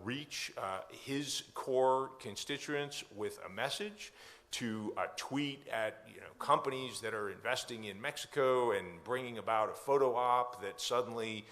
reach his core constituents with a message, to tweet at companies that are investing in Mexico and bringing about a photo op that suddenly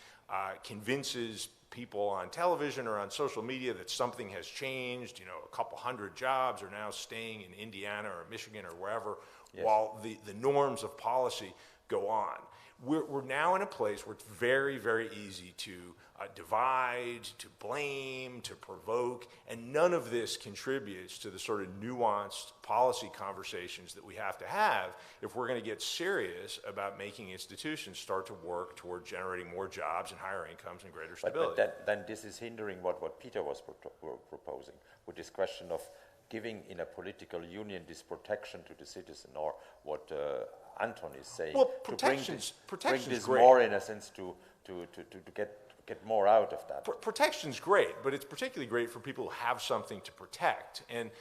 convinces people on television or on social media that something has changed. A couple hundred jobs are now staying in Indiana or Michigan or wherever, while the norms of policy go on. We're now in a place where it's very, very easy to divide, to blame, to provoke, and none of this contributes to the sort of nuanced policy conversations that we have to have if we're going to get serious about making institutions start to work toward generating more jobs and higher incomes and greater stability. But then this is hindering what Peter was proposing, with this question of giving in a political union this protection to the citizen, or what Anton is saying, well, to bring this great. more, in a sense, to get more out of that. Protection's great, but it's particularly great for people who have something to protect. And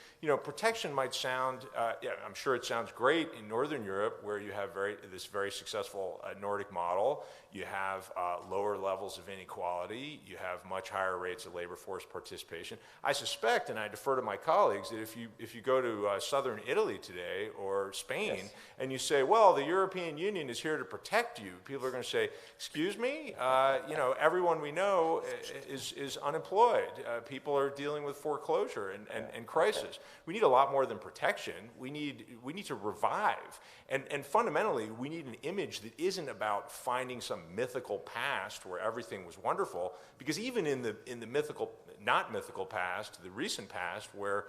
protection might sound, I'm sure it sounds great in Northern Europe, where you have this very successful Nordic model. You have lower levels of inequality. You have much higher rates of labor force participation. I suspect, and I defer to my colleagues, that if you go to southern Italy today or Spain, and you say, well, the European Union is here to protect you, people are going to say, excuse me, everyone everyone we know is unemployed. People are dealing with foreclosure and crisis. We need a lot more than protection. We need to revive. And fundamentally, we need an image that isn't about finding some mythical past where everything was wonderful, because even in the mythical, not mythical past, the recent past, where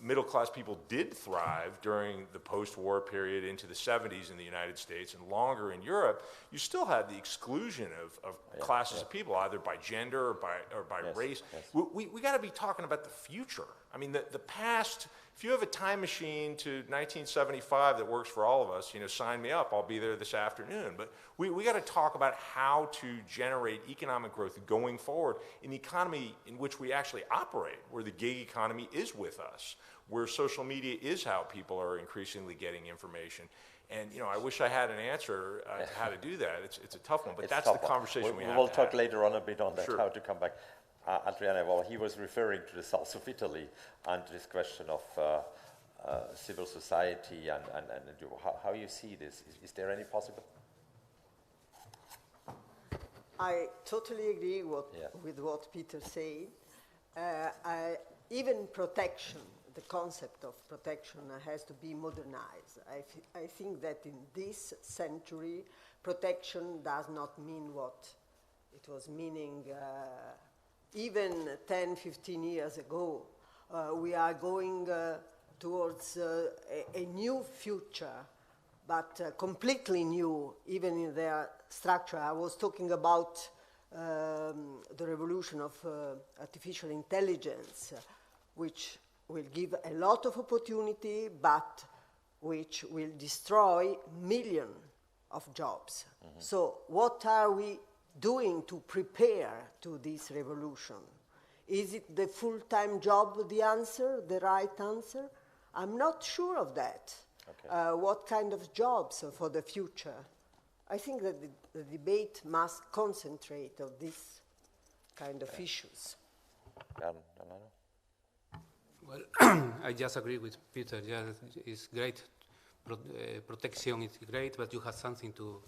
middle-class people did thrive during the post-war period into the 70s in the United States and longer in Europe, you still had the exclusion of classes of people, either by gender or by race. Yes. We got to be talking about the future. I mean, the past. If you have a time machine to 1975 that works for all of us, sign me up. I'll be there this afternoon. But we got to talk about how to generate economic growth going forward in the economy in which we actually operate, where the gig economy is with us, where social media is how people are increasingly getting information. And I wish I had an answer to how to do that. It's a tough one, but that's the conversation we have. We'll talk later on a bit on that, Sure. how to come back. Adriana, well, he was referring to the south of Italy and this question of civil society and how you see this. Is there any possible? I totally agree with what Peter said. Even protection, the concept of protection has to be modernized. I think that in this century, protection does not mean what it was meaning even 10, 15 years ago. We are going towards a new future, but completely new, even in their structure. I was talking about the revolution of artificial intelligence, which will give a lot of opportunity, but which will destroy millions of jobs. Mm-hmm. So what are we doing to prepare to this revolution? Is it the full-time job the answer, the right answer? I'm not sure of that. Okay. What kind of jobs for the future? I think that the debate must concentrate on this kind of issues. Well, I just agree with Peter. Yeah, it's great. Protection is great, but you have something to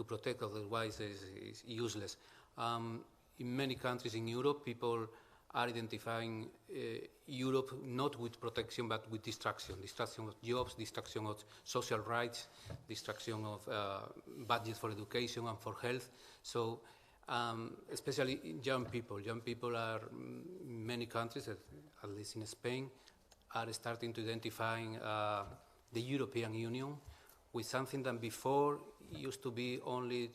protect, otherwise it's useless. In many countries in Europe, people are identifying Europe not with protection but with destruction of jobs, destruction of social rights, destruction of budget for education and for health. So especially young people are in many countries, at least in Spain, are starting to identifying the European Union with something that before used to be only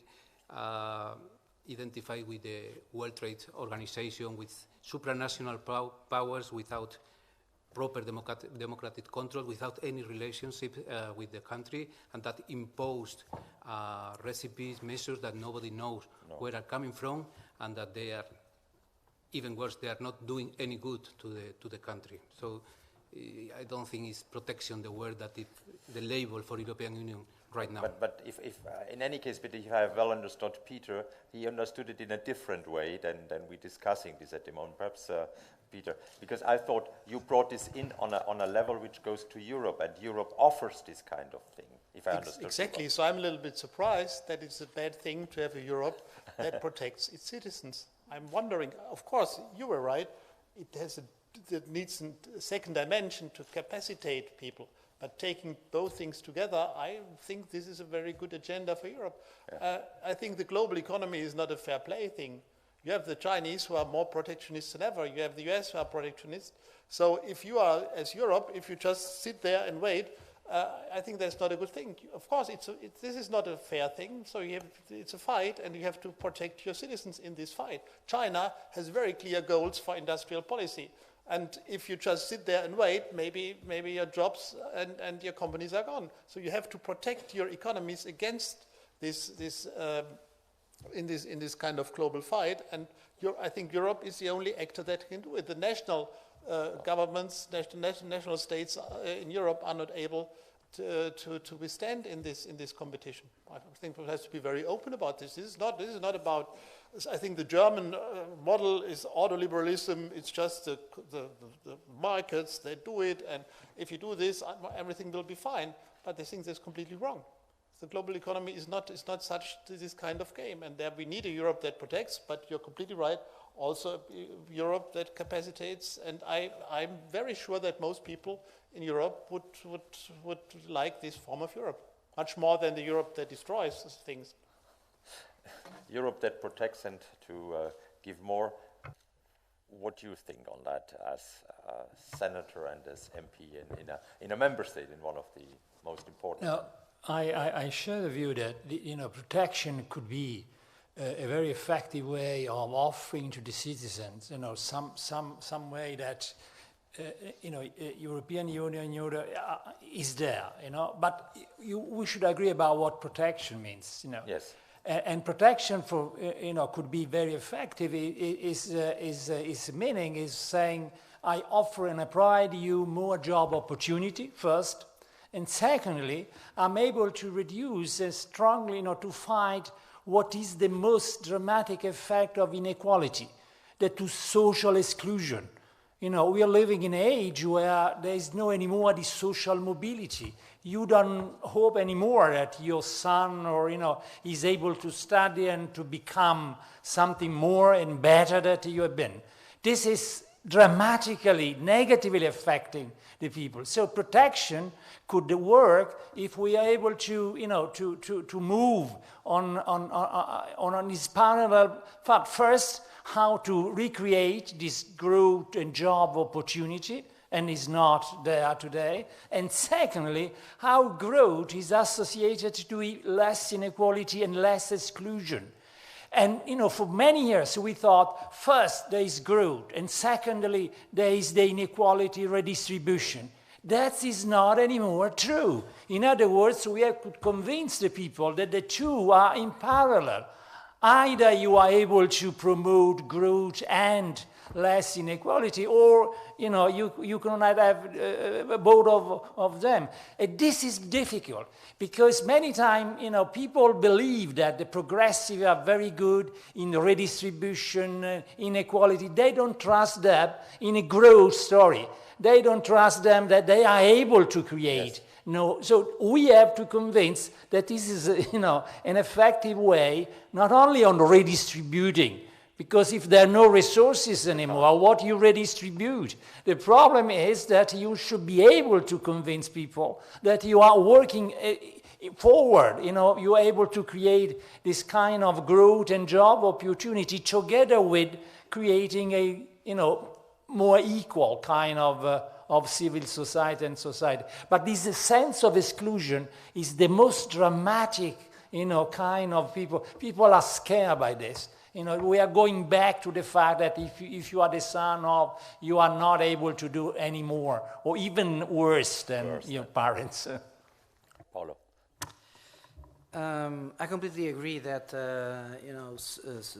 identified with the World Trade Organization, with supranational powers without proper democratic control, without any relationship with the country, and that imposed recipes, measures that nobody knows where are coming from, and that they are, even worse, they are not doing any good to the country. So I don't think it's protection the word that the label for European Union right now. But if in any case, but if I have well understood Peter, he understood it in a different way than we're discussing this at the moment. Perhaps, Peter, because I thought you brought this in on a level which goes to Europe, and Europe offers this kind of thing, if I understood exactly. So I'm a little bit surprised that it's a bad thing to have a Europe that protects its citizens. I'm wondering, of course, you were right, it needs a second dimension to capacitate people. But taking both things together, I think this is a very good agenda for Europe. Yeah. I think the global economy is not a fair play thing. You have the Chinese who are more protectionist than ever. You have the US who are protectionist. So if you are, as Europe, if you just sit there and wait, I think that's not a good thing. Of course, this is not a fair thing. So it's a fight, and you have to protect your citizens in this fight. China has very clear goals for industrial policy. And if you just sit there and wait, maybe your jobs and your companies are gone. So you have to protect your economies against this in this kind of global fight. And I think Europe is the only actor that can do it. The national governments, national states in Europe are not able to withstand in this competition. I think one has to be very open about this. This is not about. I think the German model is ordoliberalism. It's just the markets, they do it, and if you do this, everything will be fine. But I think that's completely wrong. The global economy is not such this kind of game, and there we need a Europe that protects. But you're completely right. Also, Europe that capacitates, and I'm very sure that most people in Europe would like this form of Europe much more than the Europe that destroys things. Europe that protects, and to give more. What do you think on that as a senator and as MP in a member state, in one of the most important? No, I share the view that protection could be a very effective way of offering to the citizens, some way that European Union is there, But we should agree about what protection means, Yes. And protection for could be very effective. Is meaning is saying I offer and I provide you more job opportunity first, and secondly I'm able to reduce strongly to fight what is the most dramatic effect of inequality, that to social exclusion. We are living in an age where there is no anymore this social mobility. You don't hope anymore that your son is able to study and to become something more and better than you have been. This is dramatically, negatively affecting the people. So protection could work if we are able to move on this parallel path. First, how to recreate this growth and job opportunity, and is not there today. And secondly, how growth is associated to less inequality and less exclusion. And, for many years we thought, first there is growth, and secondly there is the inequality redistribution. That is not anymore true. In other words, we have to convince the people that the two are in parallel. Either you are able to promote growth and less inequality, or you cannot have both of them. And this is difficult because many times people believe that the progressive are very good in redistribution, inequality. They don't trust them in a growth story. They don't trust them that they are able to create. Yes. No, so we have to convince that this is an effective way, not only on redistributing. Because if there are no resources anymore, what you redistribute? The problem is that you should be able to convince people that you are working forward. You are able to create this kind of growth and job opportunity together with creating a more equal kind of civil society and society. But this sense of exclusion is the most dramatic, kind of people. People are scared by this. We are going back to the fact that if you are the son of, you are not able to do any more, or even worse than your parents. Paulo. I completely agree that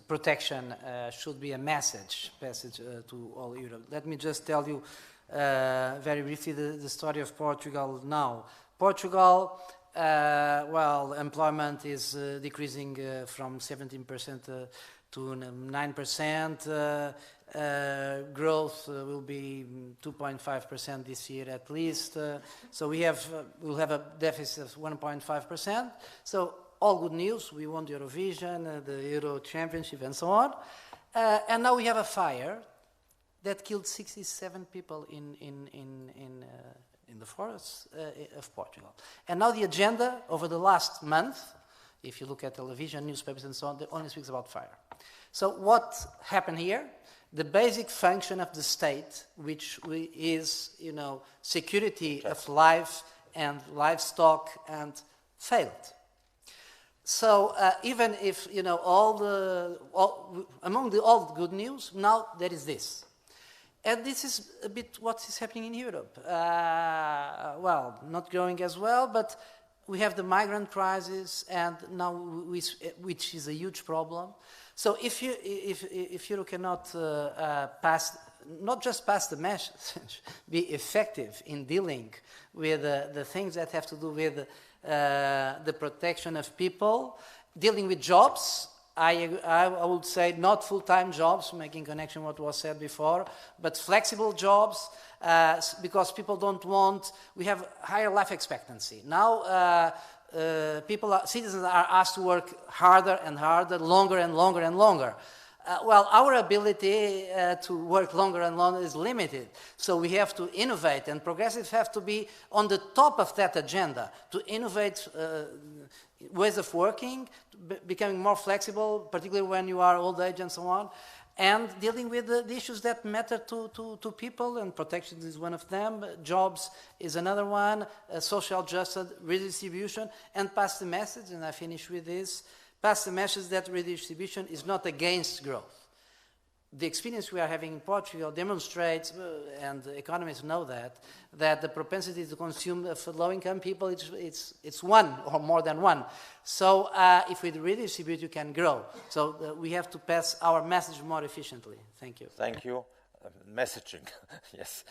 protection should be a passage to all Europe. Let me just tell you very briefly the story of Portugal now. Portugal, employment is decreasing from 17% to 9%. Growth will be 2.5% this year at least. So we'll have a deficit of 1.5%. So all good news. We won the Eurovision, the Euro Championship, and so on. And now we have a fire that killed 67 people in the forests of Portugal. And now the agenda over the last month, if you look at television, newspapers, and so on, it only speaks about fire. So what happened here? The basic function of the state, which is, security of life and livestock, and failed. So even if, all the good news, now there is this. And this is a bit what is happening in Europe. Not growing as well, but we have the migrant crisis, and now which is a huge problem. So if Europe cannot not just pass the message, be effective in dealing with the things that have to do with the protection of people, dealing with jobs. I would say not full-time jobs, making connection with what was said before, but flexible jobs, because people don't want. We have higher life expectancy now. citizens are asked to work harder and harder, longer and longer and longer. Well, our ability to work longer and longer is limited. So we have to innovate, and progressives have to be on the top of that agenda, to innovate ways of working, becoming more flexible, particularly when you are old age and so on, and dealing with the issues that matter to people, and protection is one of them, jobs is another one, social justice, redistribution, and pass the message, and I finish with this, pass the message that redistribution is not against growth. The experience we are having in Portugal demonstrates, and economists know that the propensity to consume for low-income people, it's one or more than one. So if we redistribute, you can grow. So we have to pass our message more efficiently. Thank you. Thank you. Messaging, yes.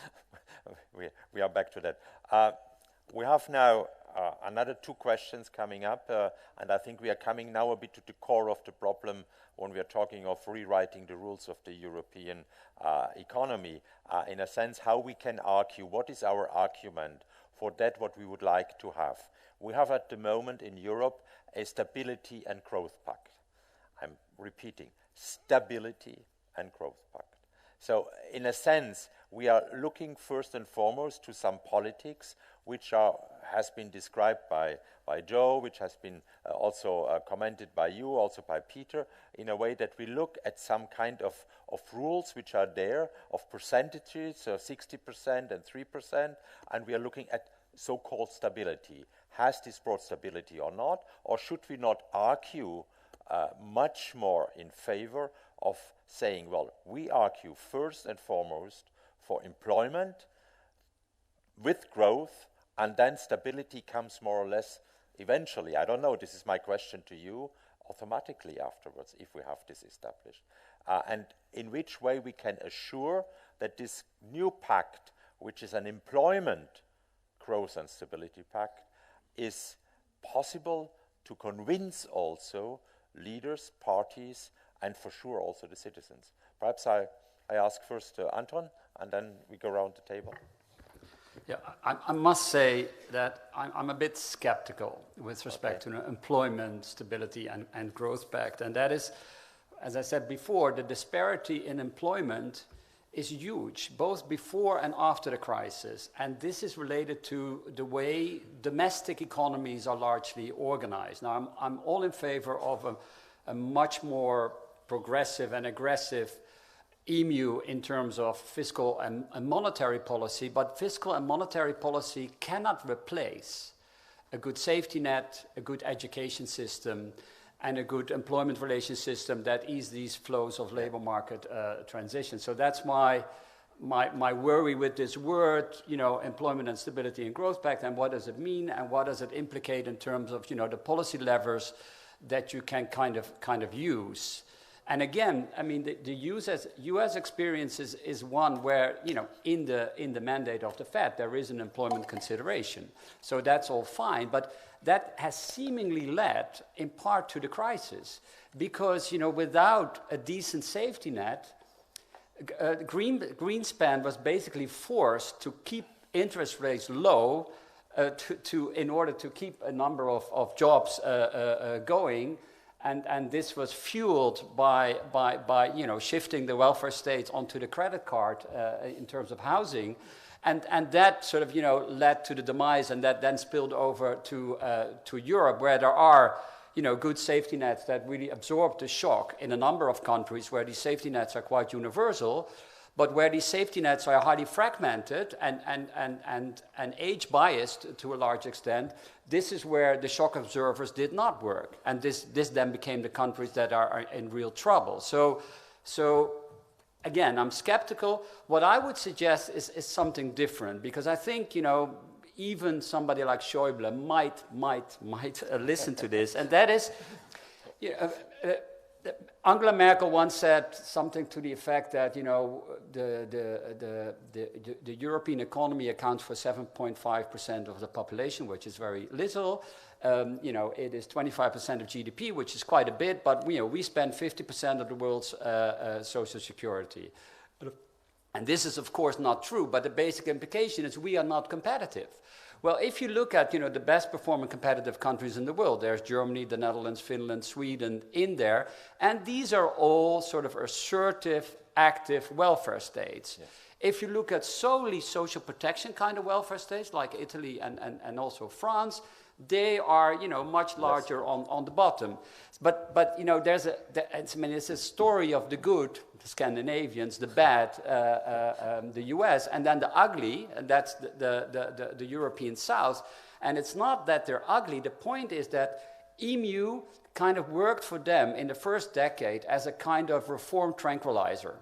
we are back to that. We have now another 2 questions coming up, and I think we are coming now a bit to the core of the problem when we are talking of rewriting the rules of the European economy. In a sense, how we can argue, what is our argument for that what we would like to have. We have at the moment in Europe a stability and growth pact. I'm repeating, stability and growth pact. So in a sense, we are looking first and foremost to some politics which has been described by Joe, which has been also commented by you, also by Peter, in a way that we look at some kind of rules which are there, of percentages, so 60% and 3%, and we are looking at so-called stability. Has this brought stability or not? Or should we not argue much more in favor of saying, well, we argue first and foremost for employment with growth, and then stability comes more or less eventually. I don't know, this is my question to you, automatically afterwards, if we have this established. And in which way we can assure that this new pact, which is an employment growth and stability pact, is possible to convince also leaders, parties, and for sure also the citizens. Perhaps I ask first Anton, and then we go around the table. Yeah, I must say that I'm a bit skeptical with respect to employment, stability, and growth pact. And that is, as I said before, the disparity in employment is huge, both before and after the crisis. And this is related to the way domestic economies are largely organized. Now, I'm all in favor of a much more progressive and aggressive EMU in terms of fiscal and monetary policy, but fiscal and monetary policy cannot replace a good safety net, a good education system, and a good employment relations system that ease these flows of labor market transition. So that's my worry with this word, employment and stability and growth pact, and what does it mean, and what does it implicate in terms of, the policy levers that you can kind of use. And again, I mean, the U.S. experience is one where, in the mandate of the Fed, there is an employment consideration. So that's all fine, but that has seemingly led, in part, to the crisis. Because, without a decent safety net, Greenspan was basically forced to keep interest rates low in order to keep a number of jobs going. And this was fueled by shifting the welfare states onto the credit card in terms of housing, and that sort of led to the demise, and that then spilled over to Europe, where there are good safety nets that really absorb the shock in a number of countries where these safety nets are quite universal, but where these safety nets are highly fragmented and age biased to a large extent. This is where the shock absorbers did not work, and this then became the countries that are in real trouble. So again, I'm skeptical. What I would suggest is something different, because I think even somebody like Schäuble might listen to this, and that is, Angela Merkel once said something to the effect that the European economy accounts for 7.5% of the population, which is very little. It is 25% of GDP, which is quite a bit, but we spend 50% of the world's social security. And this is, of course, not true, but the basic implication is we are not competitive. Well, if you look at, the best performing competitive countries in the world, there's Germany, the Netherlands, Finland, Sweden in there, and these are all sort of assertive, active welfare states. Yes. If you look at solely social protection kind of welfare states, like Italy and also France, they are, much larger on the bottom. But it's a story of the good, the Scandinavians, the bad, the US, and then the ugly, and that's the European South. And it's not that they're ugly. The point is that EMU kind of worked for them in the first decade as a kind of reform tranquilizer.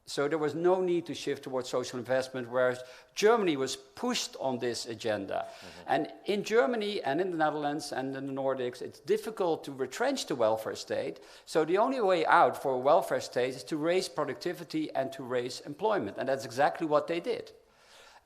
So there was no need to shift towards social investment, whereas Germany was pushed on this agenda. Mm-hmm. And in Germany and in the Netherlands and in the Nordics, it's difficult to retrench the welfare state. So the only way out for a welfare state is to raise productivity and to raise employment. And that's exactly what they did.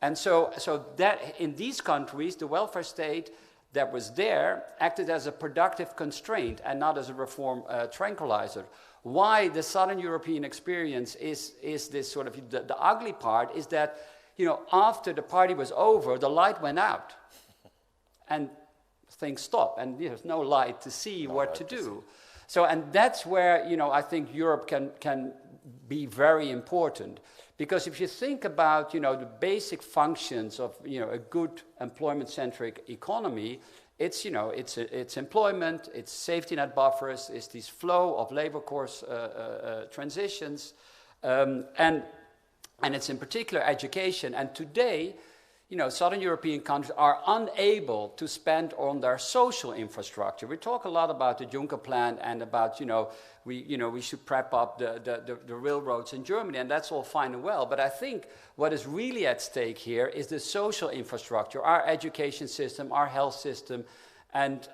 And so that in these countries, the welfare state that was there acted as a productive constraint and not as a reform tranquilizer. Why the Southern European experience is this sort of, the ugly part is that, after the party was over, the light went out and things stopped and there's no light to see what to do. So, and that's where, I think Europe can be very important. Because if you think about, the basic functions of, a good employment-centric economy, it's employment, it's safety net buffers, it's this flow of labor force transitions, and it's in particular education. And today, Southern European countries are unable to spend on their social infrastructure. We talk a lot about the Juncker plan and about, we should prep up the railroads in Germany, and that's all fine and well. But I think what is really at stake here is the social infrastructure, our education system, our health system, and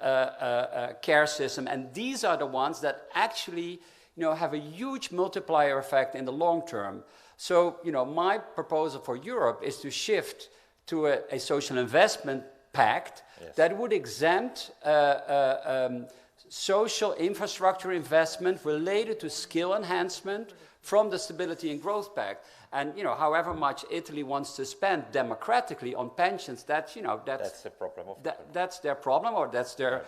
care system. And these are the ones that actually, have a huge multiplier effect in the long term. So, my proposal for Europe is to shift to a social investment pact that would exempt social infrastructure investment related to skill enhancement from the Stability and Growth Pact. And, however much Italy wants to spend democratically on pensions, that's the problem of that's their problem, or that's their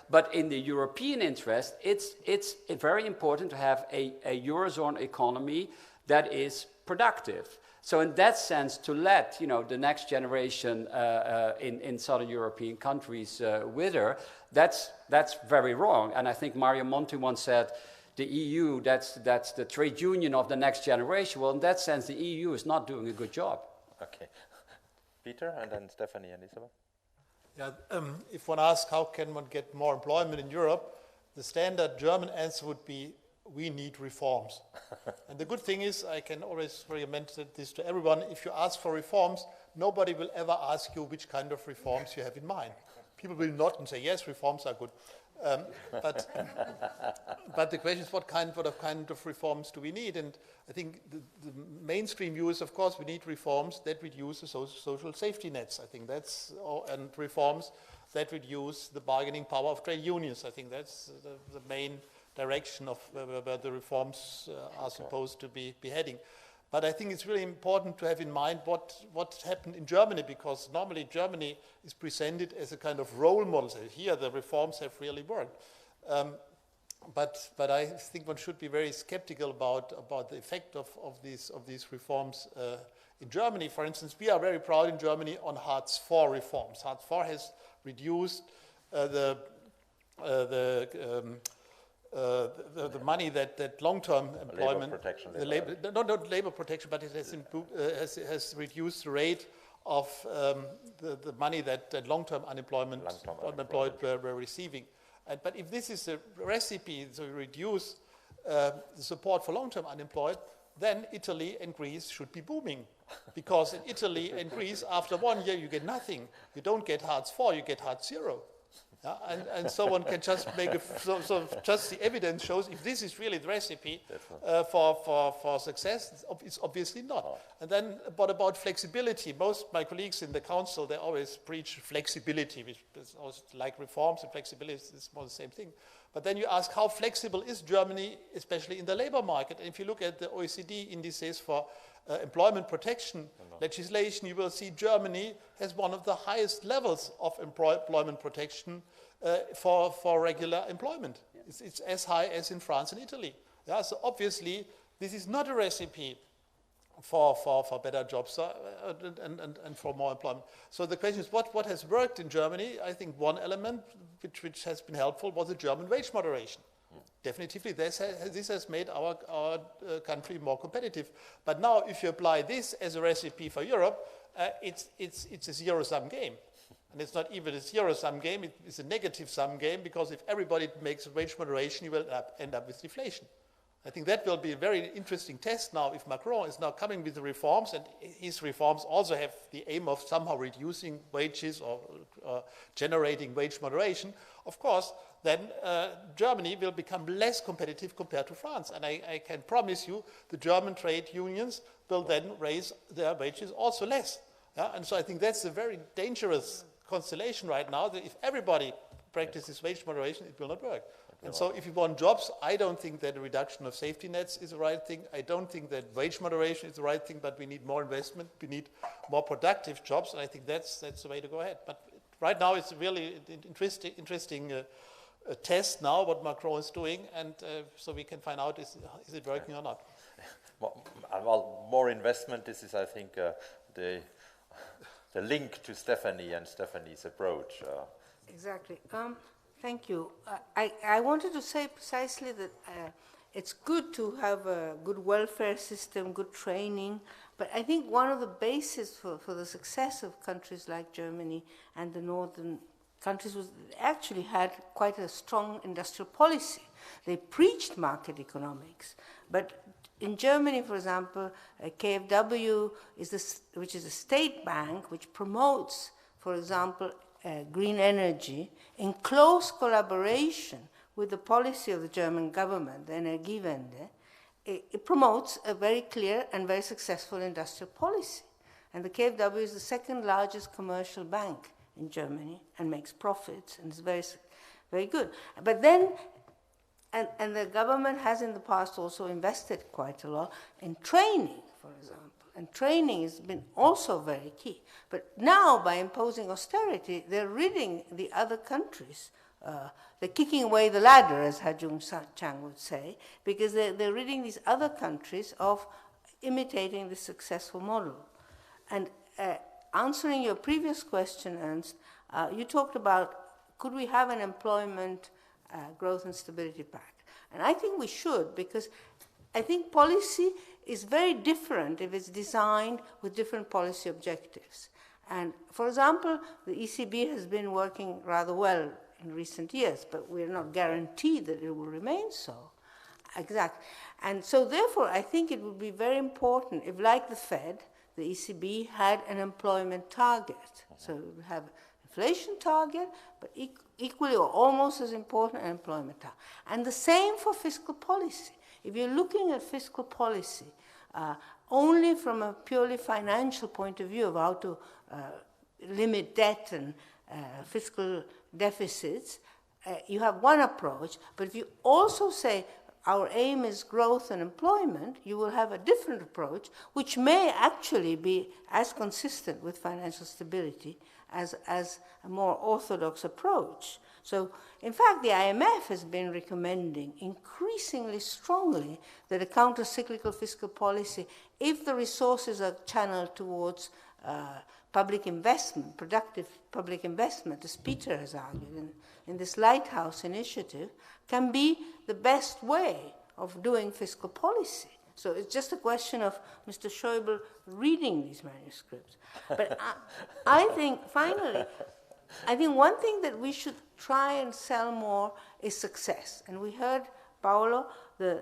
but in the European interest, it's very important to have a Eurozone economy that is productive. So in that sense, to let the next generation in Southern European countries wither, that's very wrong. And I think Mario Monti once said, the EU, that's the trade union of the next generation. Well, in that sense, the EU is not doing a good job. Okay. Peter, and then Stephanie and Isabel. Yeah, if one asks how can one get more employment in Europe, the standard German answer would be, we need reforms. And the good thing is, I can always recommend this to everyone, if you ask for reforms, nobody will ever ask you which kind of reforms you have in mind. People will nod and say, yes, reforms are good. But the question is, what kind of reforms do we need? And I think the mainstream view is, of course, we need reforms that reduce the social safety nets. I think that's, and reforms that reduce the bargaining power of trade unions. I think that's the main direction of where the reforms are supposed to be heading. But I think it's really important to have in mind what happened in Germany, because normally Germany is presented as a kind of role model. So here the reforms have really worked. But I think one should be very skeptical about the effect of these reforms in Germany. For instance, we are very proud in Germany on Hartz IV reforms. Hartz IV has reduced the money that long-term employment, not labor protection, but it has reduced the rate of the money that long-term unemployed were receiving. But if this is a recipe to reduce the support for long-term unemployed, then Italy and Greece should be booming. Because in Italy and Greece, after 1 year, you get nothing. You don't get Hartz IV, you get Hartz 0. And someone can just make so just the evidence shows if this is really the recipe for success, it's obviously not. And then, what about flexibility? Most of my colleagues in the council, they always preach flexibility, which is also like reforms and flexibility is more the same thing. But then you ask, how flexible is Germany, especially in the labor market? And if you look at the OECD indices for employment protection legislation, you will see Germany has one of the highest levels of employment protection for regular employment. It's as high as in France and Italy. Yeah, so obviously, this is not a recipe for better jobs and for more employment. So the question is, what has worked in Germany? I think one element which has been helpful was the German wage moderation. Definitively, this has made our country more competitive. But now, if you apply this as a recipe for Europe, it's a zero-sum game. And it's not even a zero-sum game, it's a negative-sum game, because if everybody makes a wage moderation, you will end up with deflation. I think that will be a very interesting test now if Macron is now coming with the reforms, and his reforms also have the aim of somehow reducing wages or generating wage moderation. Of course, then Germany will become less competitive compared to France. And I can promise you the German trade unions will then raise their wages also less. Yeah? And so I think that's a very dangerous constellation right now, that if everybody practices wage moderation, it will not work. And so if you want jobs, I don't think that a reduction of safety nets is the right thing. I don't think that wage moderation is the right thing, but we need more investment. We need more productive jobs, and I think that's the way to go ahead. But right now it's really an interesting test now what Macron is doing, and so we can find out is it working or not. Well, more investment, this is, I think, the link to Stephanie and Stephanie's approach. Exactly. Thank you. I wanted to say precisely that it's good to have a good welfare system, good training, but I think one of the bases for the success of countries like Germany and the northern countries was actually had quite a strong industrial policy. They preached market economics, but in Germany, for example, KfW, which is a state bank, which promotes, for example, green energy in close collaboration with the policy of the German government, the Energiewende. It promotes a very clear and very successful industrial policy. And the KfW is the second largest commercial bank in Germany and makes profits, and it's very, very good. But then, and the government has in the past also invested quite a lot in training, for example. And training has been also very key. But now, by imposing austerity, they're ridding the other countries. They're kicking away the ladder, as Ha-Joon Chang would say, because they're ridding these other countries of imitating the successful model. And answering your previous question, Ernst, you talked about, could we have an employment growth and stability pact? And I think we should, because I think policy is very different if it's designed with different policy objectives. And for example, the ECB has been working rather well in recent years, but we're not guaranteed that it will remain so. Exactly. And so therefore, I think it would be very important if, like the Fed, the ECB had an employment target. So we would have inflation target, but equally or almost as important, an employment target. And the same for fiscal policy. If you're looking at fiscal policy only from a purely financial point of view of how to limit debt and fiscal deficits, you have one approach. But if you also say our aim is growth and employment, you will have a different approach, which may actually be as consistent with financial stability as a more orthodox approach. So, in fact, the IMF has been recommending increasingly strongly that a counter-cyclical fiscal policy, if the resources are channeled towards public investment, productive public investment, as Peter has argued in this Lighthouse initiative, can be the best way of doing fiscal policy. So it's just a question of Mr. Schäuble reading these manuscripts. But I think, finally, I think one thing that we should try and sell more is success. And we heard Paulo,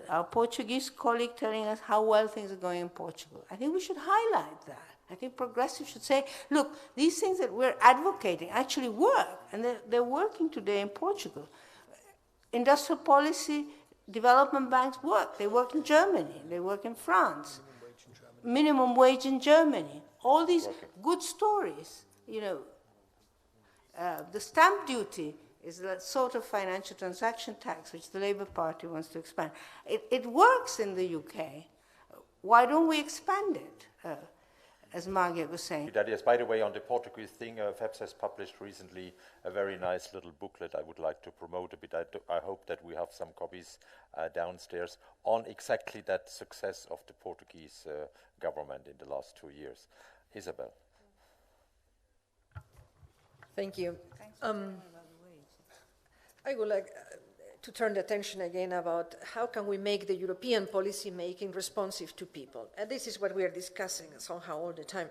our Portuguese colleague, telling us how well things are going in Portugal. I think we should highlight that. I think progressives should say, look, these things that we're advocating actually work, and they're working today in Portugal. Industrial policy, development banks work. They work in Germany. They work in France. Minimum wage in Germany. All these good stories, you know. The stamp duty is that sort of financial transaction tax which the Labour Party wants to expand. It works in the UK. Why don't we expand it, as Margaret was saying? Yes, by the way, on the Portuguese thing, FEPS has published recently a very nice little booklet I would like to promote a bit. I hope that we have some copies downstairs on exactly that success of the Portuguese government in the last 2 years. Isabel. Thank you. I would like to turn the attention again about how can we make the European policy making responsive to people. And this is what we are discussing somehow all the time.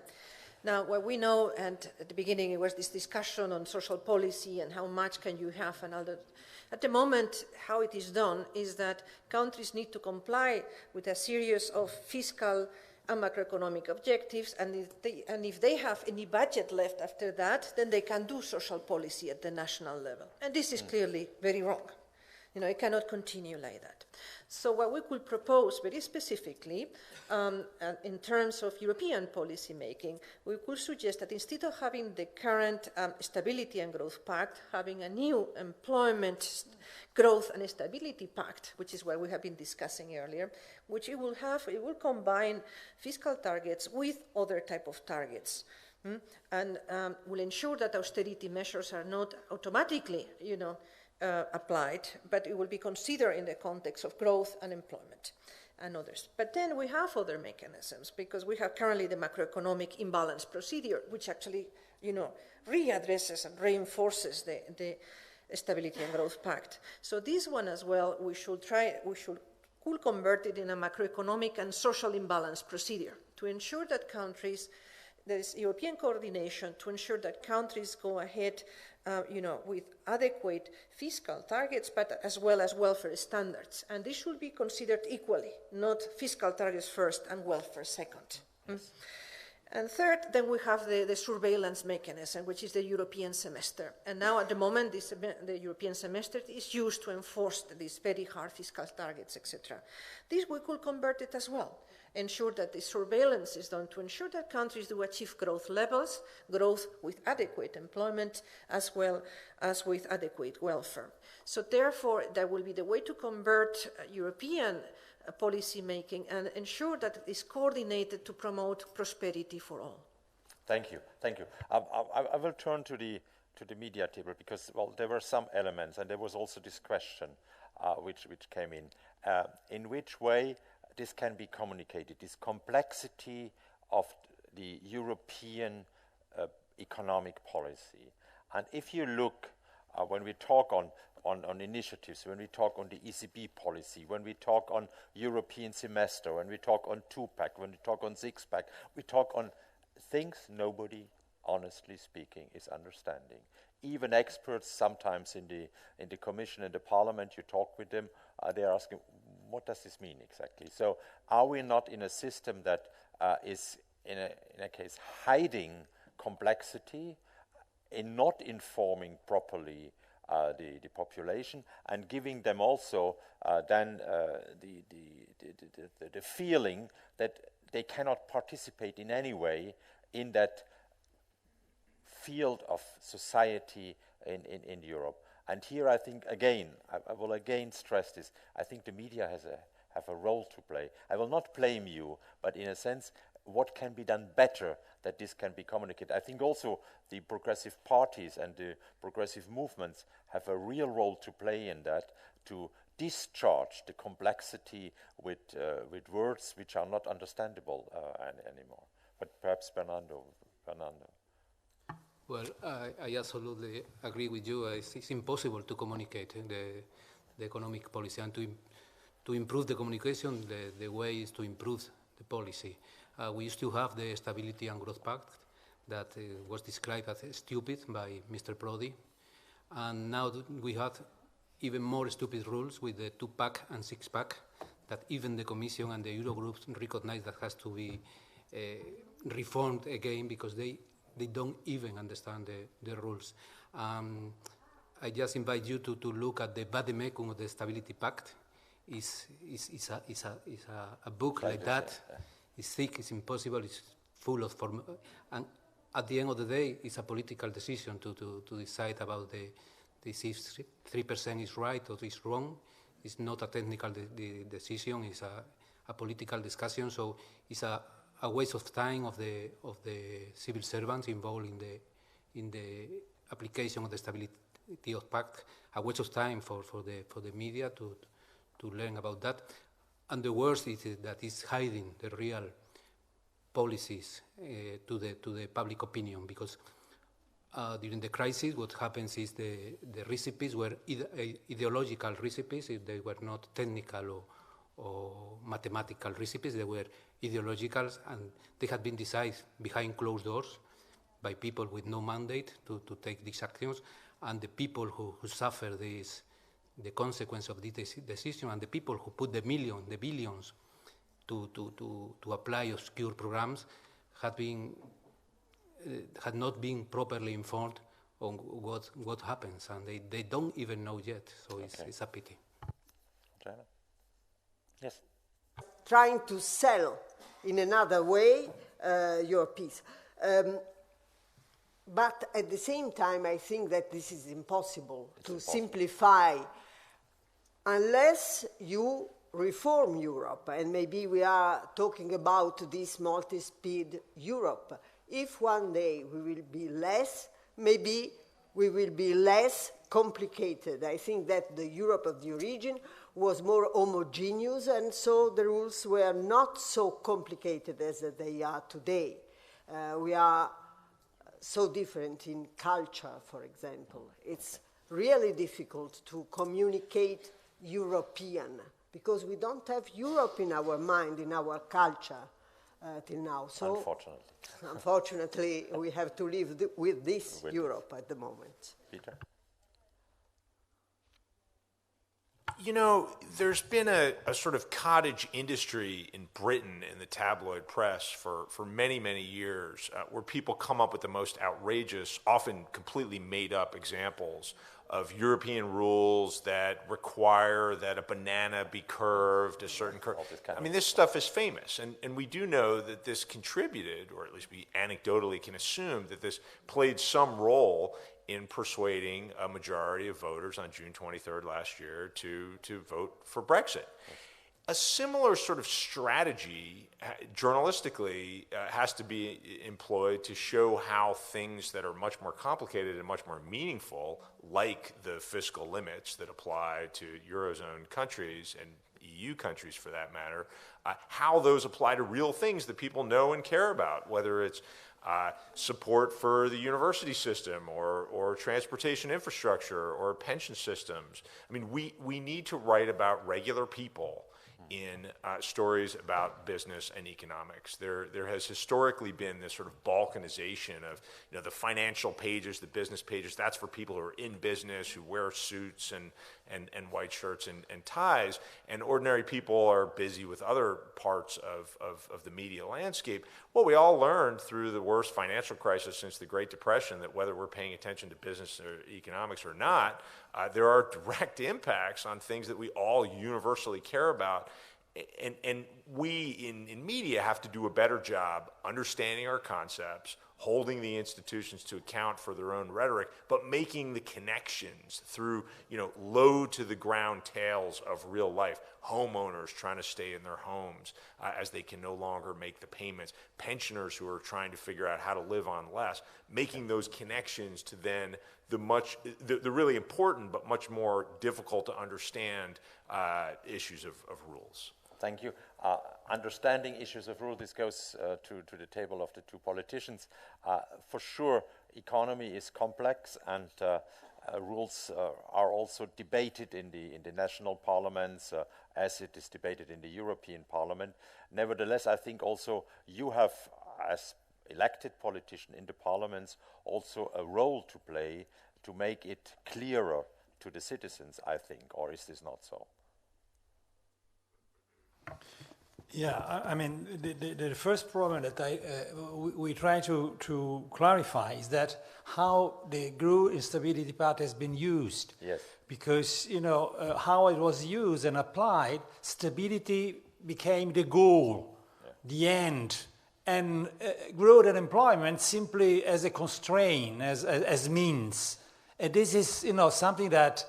Now, what we know, and at the beginning it was this discussion on social policy and how much can you have and all that. At the moment, how it is done is that countries need to comply with a series of fiscal and macroeconomic objectives, and if they have any budget left after that, then they can do social policy at the national level. And this is clearly very wrong. You know, it cannot continue like that. So what we could propose very specifically, in terms of European policy making, we could suggest that instead of having the current Stability and Growth Pact, having a new Employment Growth and Stability Pact, which is what we have been discussing earlier, which it will combine fiscal targets with other type of targets. And will ensure that austerity measures are not automatically, you know, applied, but it will be considered in the context of growth and employment and others. But then we have other mechanisms, because we have currently the macroeconomic imbalance procedure, which actually, you know, readdresses and reinforces the Stability and Growth Pact. So this one as well, could convert it in a macroeconomic and social imbalance procedure to ensure that countries, there is European coordination to ensure that countries go ahead you know, with adequate fiscal targets, but as well as welfare standards. And this should be considered equally, not fiscal targets first and welfare second. And third, then we have the surveillance mechanism, which is the European semester. And now at the moment, the European semester is used to enforce these very hard fiscal targets, etc. This we could convert it as well. Ensure that the surveillance is done to ensure that countries do achieve growth levels, growth with adequate employment, as well as with adequate welfare. So therefore, that will be the way to convert European policy making and ensure that it is coordinated to promote prosperity for all. Thank you, thank you. I will turn to the media table, because, well, there were some elements, and there was also this question which came in which way this can be communicated, this complexity of the European economic policy. And if you look, when we talk on initiatives, when we talk on the ECB policy, when we talk on European semester, when we talk on two-pack, when we talk on six-pack, we talk on things nobody, honestly speaking, is understanding. Even experts sometimes in the Commission and the Parliament, you talk with them, they're asking, what does this mean exactly? So are we not in a system that is, in a case, hiding complexity, in not informing properly the population, and giving them also then the feeling that they cannot participate in any way in that field of society in Europe? And here I think, again, I will again stress this, I think the media have a role to play. I will not blame you, but in a sense, what can be done better that this can be communicated? I think also the progressive parties and the progressive movements have a real role to play in that, to discharge the complexity with words which are not understandable anymore. But perhaps Fernando. Well, I absolutely agree with you. It's impossible to communicate the economic policy, and to improve the communication, the way is to improve the policy. We used to have the Stability and Growth Pact that was described as stupid by Mr. Prodi, and now we have even more stupid rules with the two-pack and six-pack that even the Commission and the Eurogroup recognize that has to be reformed again because they don't even understand the rules. I just invite you to look at the Vademecum of the Stability Pact. It's a book like that. It's thick, it's impossible, it's full of and at the end of the day, it's a political decision to decide about if 3% is right or is wrong. It's not a technical decision, it's a political discussion, so it's a waste of time of the civil servants involved in the application of the Stability of Pact, a waste of time for the media to learn about that. And the worst is that it's hiding the real policies to the public opinion, because during the crisis what happens is the recipes were ideological recipes. If they were not technical or mathematical recipes, they were ideological, and they had been decided behind closed doors by people with no mandate to take these actions, and the people who suffer the consequence of this decision, and the people who put the billions to apply obscure programs had not been properly informed on what happens, and they don't even know yet, so it's a pity. China? Yes. Trying to sell in another way your piece. But at the same time, I think that this is impossible to simplify unless you reform Europe. And maybe we are talking about this multi-speed Europe. If one day we will be less, maybe we will be less complicated. I think that the Europe of the origin was more homogeneous, and so the rules were not so complicated as they are today. We are so different in culture, for example. It's really difficult to communicate European because we don't have Europe in our mind, in our culture till now. So unfortunately, we have to live with this Europe at the moment. Peter? You know, there's been a sort of cottage industry in Britain in the tabloid press for many, many years where people come up with the most outrageous, often completely made up examples of European rules that require that a banana be curved a certain curve. I mean, this stuff is famous, and we do know that this contributed, or at least we anecdotally can assume that this played some role in persuading a majority of voters on June 23rd last year to vote for Brexit. A similar sort of strategy, journalistically, has to be employed to show how things that are much more complicated and much more meaningful, like the fiscal limits that apply to Eurozone countries and EU countries for that matter, how those apply to real things that people know and care about, whether it's support for the university system or transportation infrastructure or pension systems. I mean, we need to write about regular people in stories about business and economics. There has historically been this sort of balkanization of, you know, the financial pages, the business pages. That's for people who are in business, who wear suits and white shirts and ties, and ordinary people are busy with other parts of the media landscape. Well, we all learned through the worst financial crisis since the Great Depression that whether we're paying attention to business or economics or not, there are direct impacts on things that we all universally care about. And we in media have to do a better job understanding our concepts, holding the institutions to account for their own rhetoric, but making the connections through, you know, low to the ground tales of real life. Homeowners trying to stay in their homes as they can no longer make the payments. Pensioners who are trying to figure out how to live on less. Making those connections to then the really important but much more difficult to understand issues of rules. Thank you. Understanding issues of rule, this goes to the table of the two politicians. For sure, economy is complex, and rules are also debated in the national parliaments as it is debated in the European Parliament. Nevertheless, I think also you have, as elected politician in the parliaments, also a role to play to make it clearer to the citizens, I think, or is this not so? Yeah, I mean, the first problem that we try to clarify is that how the growth and stability pact has been used. Yes. Because, you know, how it was used and applied, stability became the goal, the end, and growth and employment simply as a constraint, as means. And this is, you know, something that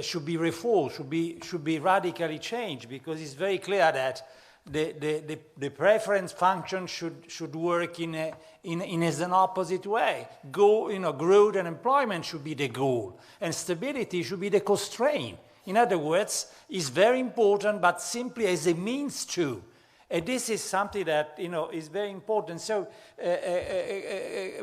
should be reformed, should be radically changed, because it's very clear that the preference function should work in an opposite way. Growth and employment should be the goal, and stability should be the constraint. In other words, it's very important, but simply as a means to. And this is something that, you know, is very important. So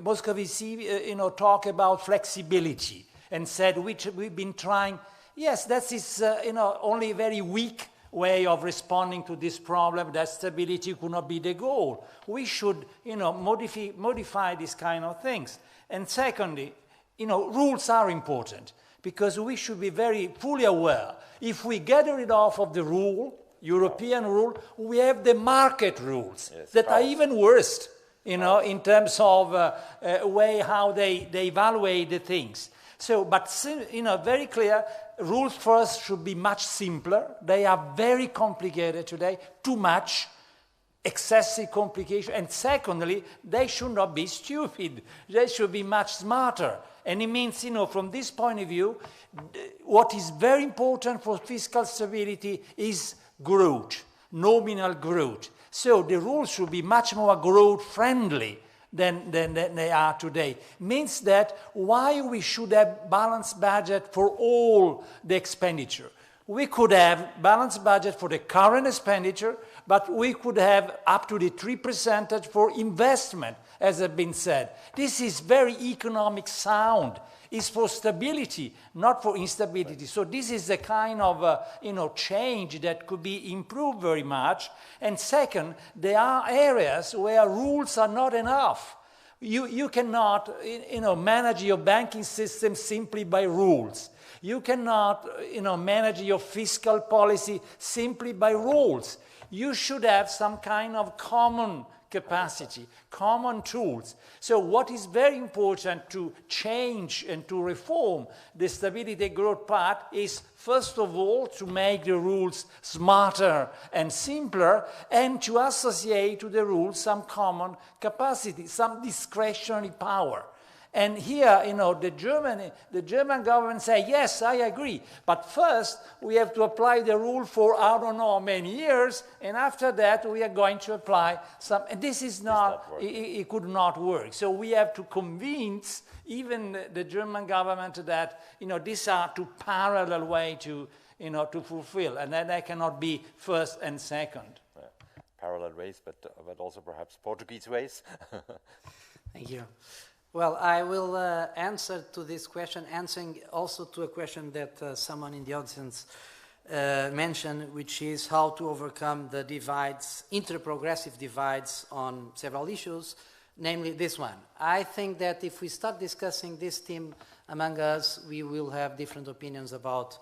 Moscovici, you know, talk about flexibility and said, which we've been trying. Yes, that is, you know, only a very weak way of responding to this problem, that stability could not be the goal. We should, you know, modify these kind of things. And secondly, you know, rules are important, because we should be very fully aware. If we get rid of the rule, European rule, we have the market rules that are even worse, you know, in terms of way how they evaluate the things. So, but, you know, very clear, rules first should be much simpler. They are very complicated today, too much, excessive complication. And secondly, they should not be stupid. They should be much smarter. And it means, you know, from this point of view, what is very important for fiscal stability is growth, nominal growth. So the rules should be much more growth-friendly than they are today. Means that why we should have balanced budget for all the expenditure. We could have balanced budget for the current expenditure, but we could have up to the 3% for investment, as has been said. This is very economic sound. It's for stability, not for instability. So this is the kind of you know, change that could be improved very much. And second, there are areas where rules are not enough. You cannot, you know, manage your banking system simply by rules. You cannot, you know, manage your fiscal policy simply by rules. You should have some kind of common capacity, common tools. So what is very important to change and to reform the Stability Growth Pact is, first of all, to make the rules smarter and simpler, and to associate to the rules some common capacity, some discretionary power. And here, you know, the German government say, yes, I agree, but first we have to apply the rule for I don't know how many years, and after that we are going to apply some. And this is not, it could not work. So we have to convince even the German government that, you know, these are two parallel ways to, you know, to fulfill, and then they cannot be first and second. Yeah. Parallel ways, but also perhaps Portuguese ways. Thank you. Well, I will answer to this question, answering also to a question that someone in the audience mentioned, which is how to overcome the divides, interprogressive divides on several issues, namely this one. I think that if we start discussing this theme among us, we will have different opinions about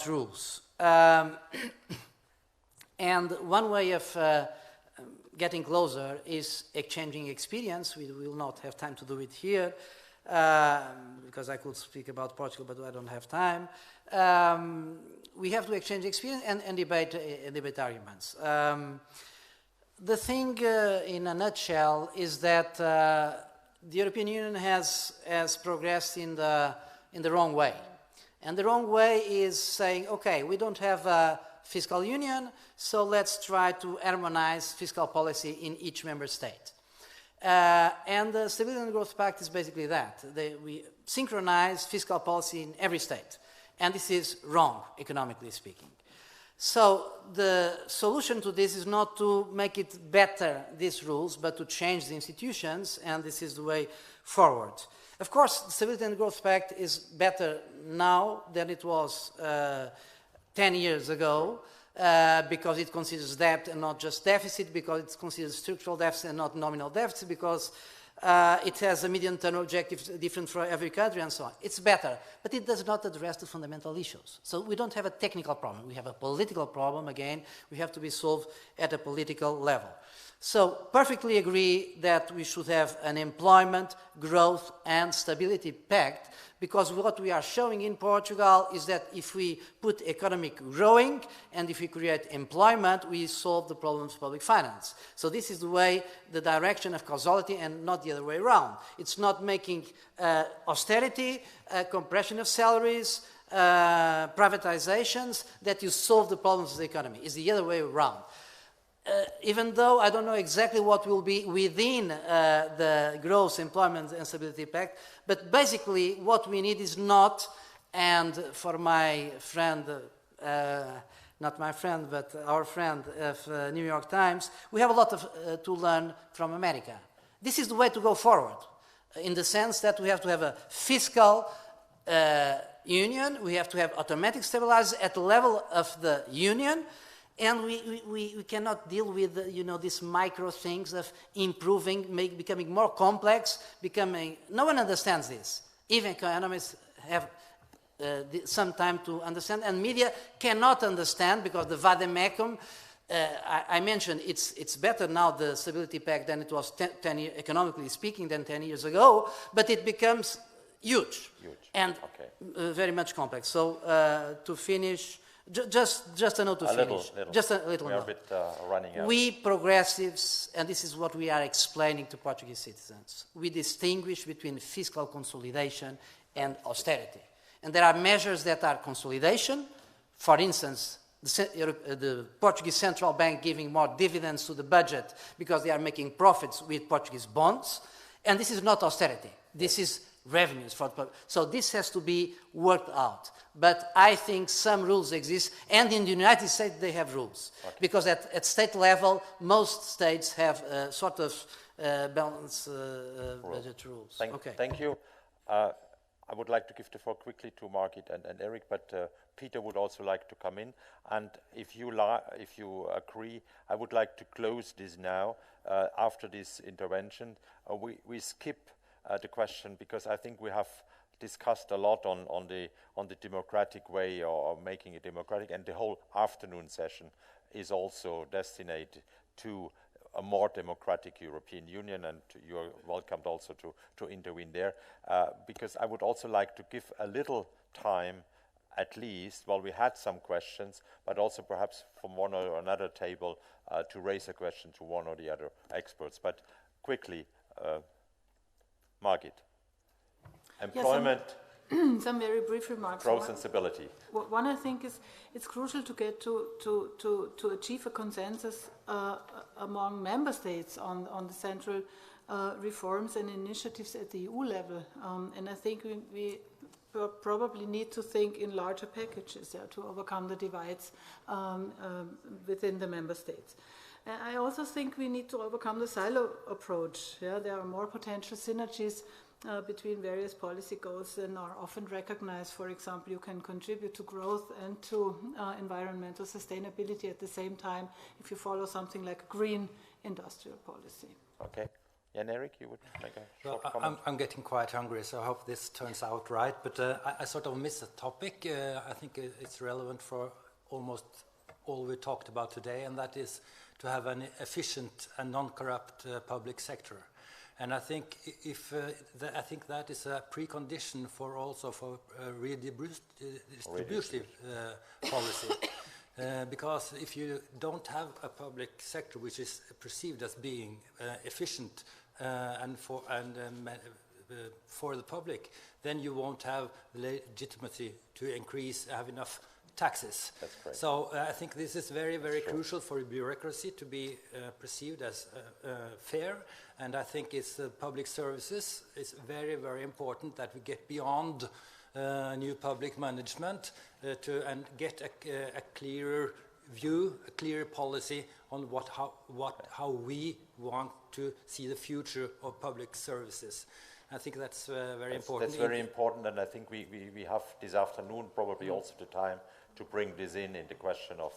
rules. And one way of getting closer is exchanging experience. We will not have time to do it here because I could speak about Portugal, but I don't have time. We have to exchange experience and debate arguments. The thing in a nutshell is that the European Union has progressed in the wrong way. And the wrong way is saying, okay, we don't have a fiscal union, so let's try to harmonize fiscal policy in each member state. And the Stability and Growth Pact is basically that. We synchronize fiscal policy in every state. And this is wrong, economically speaking. So the solution to this is not to make it better, these rules, but to change the institutions, and this is the way forward. Of course, the Stability and Growth Pact is better now than it was 10 years ago, because it considers debt and not just deficit, because it considers structural deficit and not nominal deficit, because It has a medium-term objective different for every country and so on. It's better, but it does not address the fundamental issues. So we don't have a technical problem. We have a political problem, again. We have to be solved at a political level. So perfectly agree that we should have an employment, growth, and stability pact, because what we are showing in Portugal is that if we put economic growing and if we create employment, we solve the problems of public finance. So this is the way, the direction of causality, and not the other way around. It's not making austerity, compression of salaries, privatizations that you solve the problems of the economy. It's the other way around. Even though I don't know exactly what will be within the Growth, Employment and Stability Pact, but basically what we need is not, and for my friend, not my friend, but our friend of New York Times, we have a lot to learn from America. This is the way to go forward, in the sense that we have to have a fiscal union, we have to have automatic stabilizers at the level of the union, and we cannot deal with, these micro things of improving, becoming more complex, no one understands this. Even economists have some time to understand, and media cannot understand, because the vademecum, I mentioned it's better now, the Stability Pact, than it was 10 years, economically speaking, than 10 years ago, but it becomes huge. And very much complex. So to finish, just a note to finish. Just a little note. We are a bit running out. We progressives, and this is what we are explaining to Portuguese citizens, we distinguish between fiscal consolidation and austerity. And there are measures that are consolidation. For instance, the Portuguese Central Bank giving more dividends to the budget because they are making profits with Portuguese bonds. And this is not austerity. This is revenues for the public. So this has to be worked out. But I think some rules exist, and in the United States they have rules. Because at state level, most states have sort of balanced budget rules. Thank you. I would like to give the floor quickly to Margit and Eric, but Peter would also like to come in. And if you agree, I would like to close this now. After this intervention, we skip the question, because I think we have discussed a lot on the democratic way, or making it democratic, and the whole afternoon session is also destined to a more democratic European Union, and you're welcomed also to intervene there, because I would also like to give a little time, at least, while we had some questions, but also perhaps from one or another table to raise a question to one or the other experts. But quickly, Margit, employment, some very brief remarks. Growth and stability. One, I think, is it's crucial to get to achieve a consensus among member states on the central reforms and initiatives at the EU level. And I think we probably need to think in larger packages to overcome the divides within the member states. I also think we need to overcome the silo approach. There are more potential synergies between various policy goals than are often recognized. For example, you can contribute to growth and to environmental sustainability at the same time if you follow something like a green industrial policy. Okay. Jan-Erik, you would make a short comment? I'm getting quite hungry, so I hope this turns out right. But I sort of missed a topic. I think it's relevant for almost all we talked about today, and that is to have an efficient and non-corrupt public sector. And I think I think that is a precondition for also for redistributive policy. Because if you don't have a public sector which is perceived as being efficient and for the public, then you won't have legitimacy to have enough taxes. That's great. So I think this is very, very crucial for bureaucracy to be perceived as fair, and I think it's public services. It's very, very important that we get beyond new public management and get a clearer view, a clearer policy on how we want to see the future of public services. I think that's very important. That's very important, and I think we have this afternoon probably also the time to bring this in the question of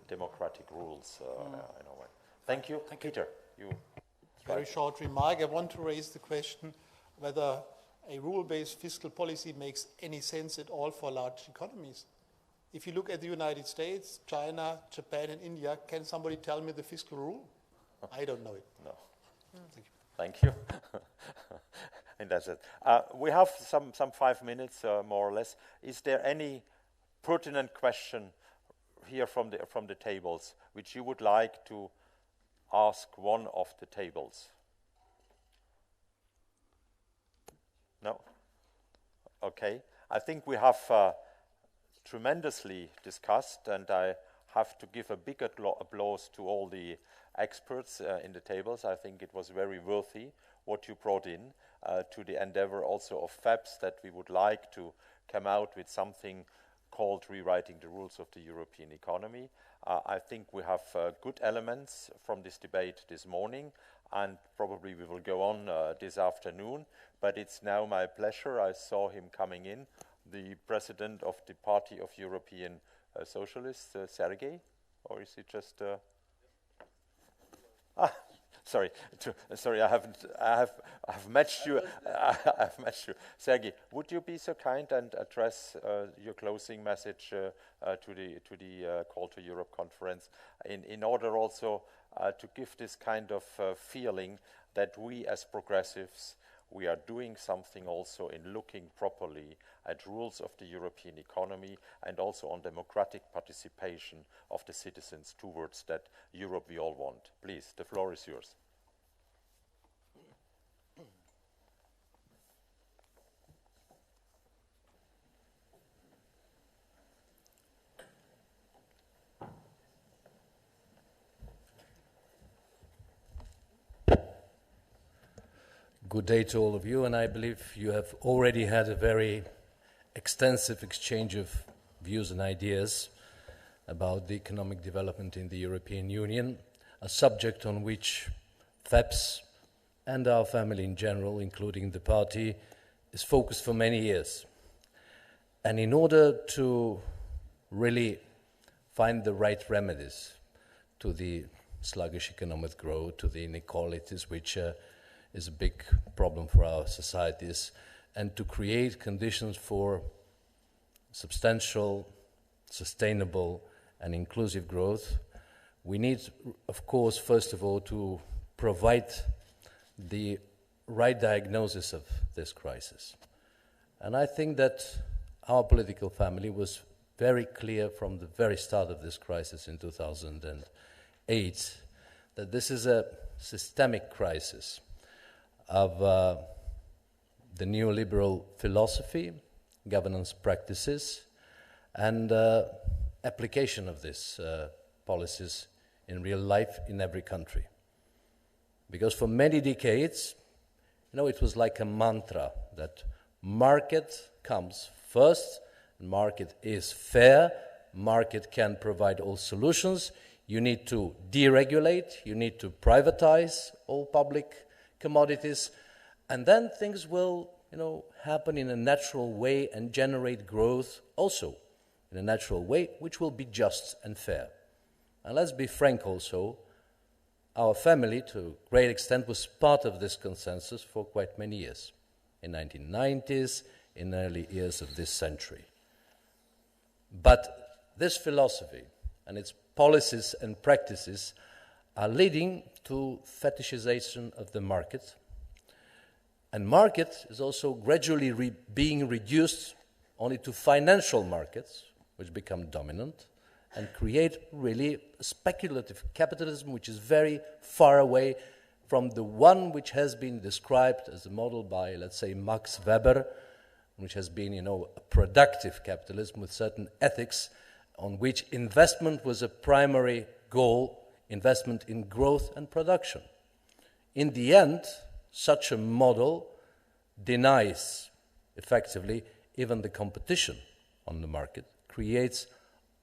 democratic rules in a way. Thank you. Peter, you Very short remark. I want to raise the question whether a rule-based fiscal policy makes any sense at all for large economies. If you look at the United States, China, Japan, and India, can somebody tell me the fiscal rule? I don't know it. No. Thank you. Thank you. And that's it. We have some 5 minutes, more or less. Is there any pertinent question here from the tables which you would like to ask one of the tables? No? Okay. I think we have tremendously discussed, and I have to give a big applause to all the experts in the tables. I think it was very worthy what you brought in to the endeavor also of FEPS, that we would like to come out with something called Rewriting the Rules of the European Economy. I think we have good elements from this debate this morning, and probably we will go on this afternoon. But it's now my pleasure. I saw him coming in, the president of the Party of European Socialists, Sergei, or is it just? Sorry, I have matched you. I've matched you, Sergei. Would you be so kind and address your closing message to the Call to Europe conference, in order also to give this kind of feeling that we as progressives, we are doing something also in looking properly at rules of the European economy and also on democratic participation of the citizens towards that Europe we all want. Please, the floor is yours. Good day to all of you, and I believe you have already had a very extensive exchange of views and ideas about the economic development in the European Union, a subject on which FEPS and our family in general, including the party, is focused for many years. And in order to really find the right remedies to the sluggish economic growth, to the inequalities which is a big problem for our societies, and to create conditions for substantial, sustainable, and inclusive growth, we need, of course, first of all, to provide the right diagnosis of this crisis. And I think that our political family was very clear from the very start of this crisis in 2008 that this is a systemic crisis of the neoliberal philosophy, governance practices, and application of these policies in real life in every country. Because for many decades, it was like a mantra that market comes first, market is fair, market can provide all solutions, you need to deregulate, you need to privatize all public commodities, and then things will, happen in a natural way and generate growth also in a natural way, which will be just and fair. And let's be frank also, our family, to a great extent, was part of this consensus for quite many years, in 1990s, in early years of this century. But this philosophy and its policies and practices are leading to fetishization of the market. And market is also gradually being reduced only to financial markets, which become dominant, and create really speculative capitalism, which is very far away from the one which has been described as a model by, let's say, Max Weber, which has been, a productive capitalism with certain ethics on which investment was a primary goal, investment in growth and production. In the end, such a model denies, effectively, even the competition on the market, creates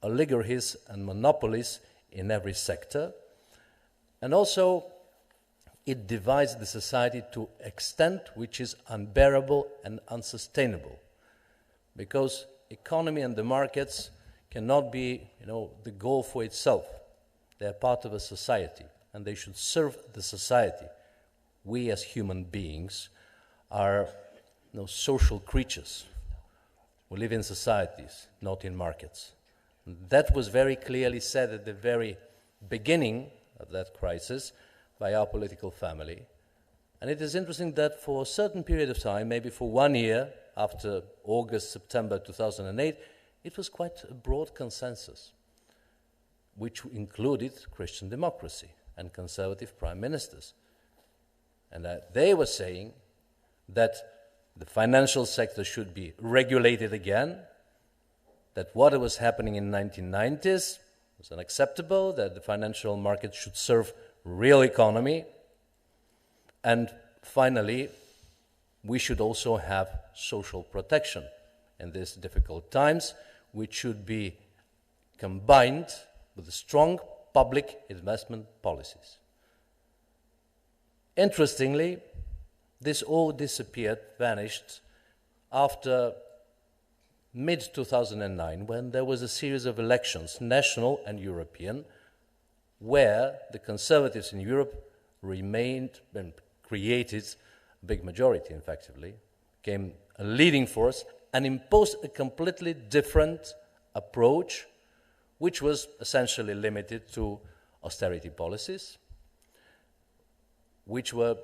oligarchies and monopolies in every sector, and also it divides the society to an extent which is unbearable and unsustainable, because economy and the markets cannot be, the goal for itself. They are part of a society, and they should serve the society, we as human beings are social creatures. We live in societies, not in markets. That was very clearly said at the very beginning of that crisis by our political family. And it is interesting that for a certain period of time, maybe for 1 year, after August, September 2008, it was quite a broad consensus, which included Christian democracy and conservative prime ministers. And they were saying that the financial sector should be regulated again, that what was happening in the 1990s was unacceptable, that the financial market should serve real economy, and finally, we should also have social protection in these difficult times, which should be combined with strong public investment policies. Interestingly, this all disappeared, vanished, after mid-2009, when there was a series of elections, national and European, where the conservatives in Europe remained and created a big majority, effectively, became a leading force, and imposed a completely different approach, which was essentially limited to austerity policies, which were,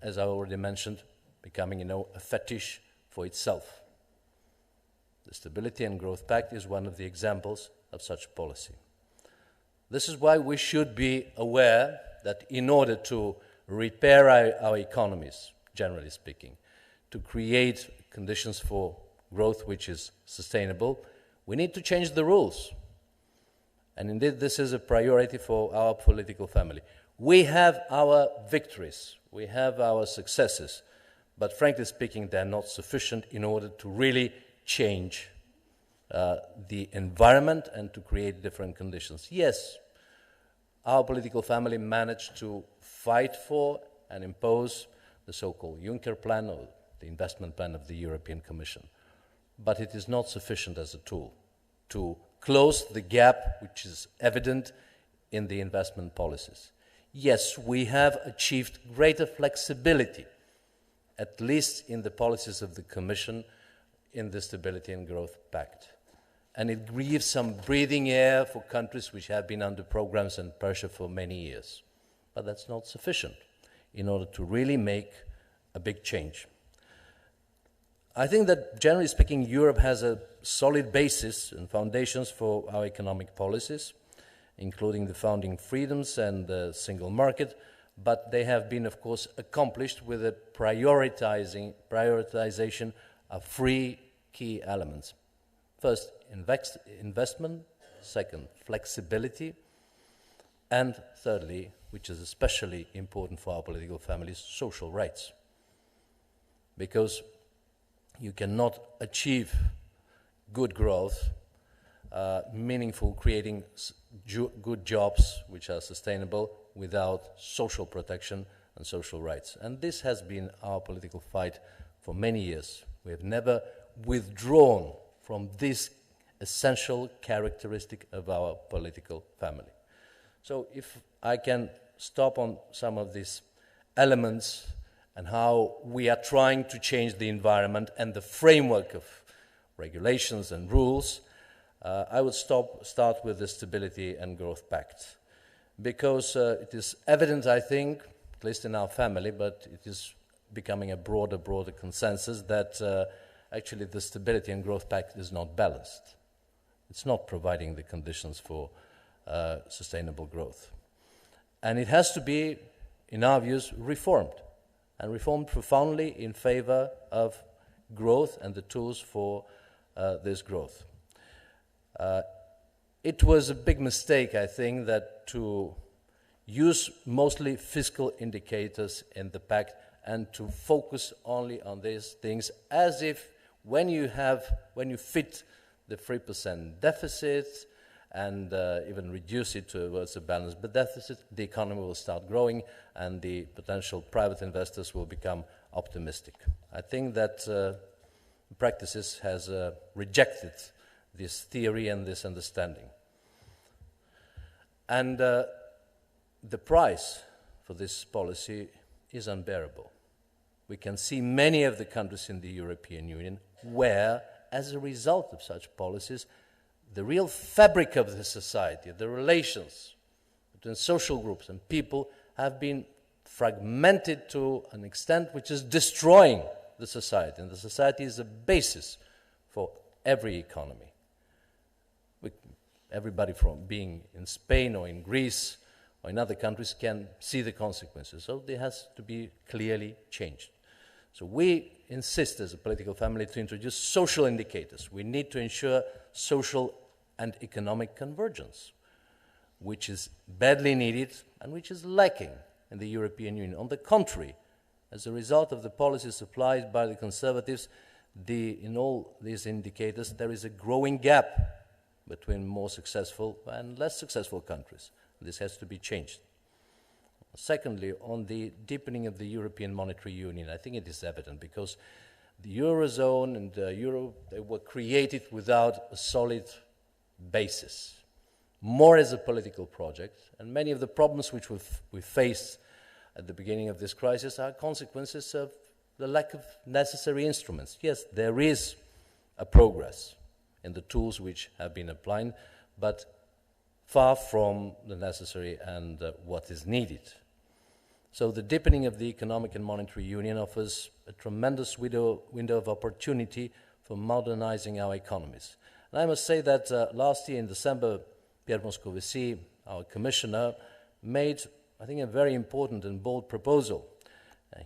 as I already mentioned, becoming, a fetish for itself. The Stability and Growth Pact is one of the examples of such policy. This is why we should be aware that in order to repair our economies, generally speaking, to create conditions for growth which is sustainable, we need to change the rules. And indeed, this is a priority for our political family. We have our victories, we have our successes, but frankly speaking, they're not sufficient in order to really change the environment and to create different conditions. Yes, our political family managed to fight for and impose the so-called Juncker plan, or the investment plan of the European Commission. But it is not sufficient as a tool to close the gap which is evident in the investment policies. Yes, we have achieved greater flexibility, at least in the policies of the Commission, in the Stability and Growth Pact. And it gives some breathing air for countries which have been under programs and pressure for many years. But that's not sufficient in order to really make a big change. I think that, generally speaking, Europe has a solid basis and foundations for our economic policies, including the founding freedoms and the single market, but they have been, of course, accomplished with a prioritization of three key elements. First, investment. Second, flexibility. And thirdly, which is especially important for our political families, social rights. Because you cannot achieve good growth, meaningful, creating good jobs which are sustainable without social protection and social rights. And this has been our political fight for many years. We have never withdrawn from this essential characteristic of our political family. So if I can stop on some of these elements and how we are trying to change the environment and the framework of regulations and rules, I would start with the Stability and Growth Pact. Because it is evident, I think, at least in our family, but it is becoming a broader consensus that actually the Stability and Growth Pact is not balanced. It's not providing the conditions for sustainable growth. And it has to be, in our views, reformed, and reformed profoundly in favor of growth and the tools for this growth. It was a big mistake, I think, that to use mostly fiscal indicators in the pact and to focus only on these things, as if when you fit the 3% deficit and even reduce it towards a balanced deficit, the economy will start growing and the potential private investors will become optimistic. I think that practices has rejected this theory and this understanding. And the price for this policy is unbearable. We can see many of the countries in the European Union where, as a result of such policies, the real fabric of the society, the relations between social groups and people have been fragmented to an extent which is destroying the society. And the society is a basis for every economy. Everybody from being in Spain or in Greece or in other countries can see the consequences. So it has to be clearly changed. So we insist as a political family to introduce social indicators. We need to ensure social and economic convergence, which is badly needed and which is lacking in the European Union. On the contrary, as a result of the policies applied by the Conservatives, in all these indicators there is a growing gap between more successful and less successful countries. This has to be changed. Secondly, on the deepening of the European Monetary Union, I think it is evident because the Eurozone and the Euro, they were created without a solid basis, more as a political project, and many of the problems which we faced at the beginning of this crisis are consequences of the lack of necessary instruments. Yes, there is a progress in the tools which have been applied, but far from the necessary and what is needed. So the deepening of the economic and monetary union offers a tremendous window of opportunity for modernizing our economies. And I must say that last year in December, Pierre Moscovici, our commissioner, made, I think, a very important and bold proposal.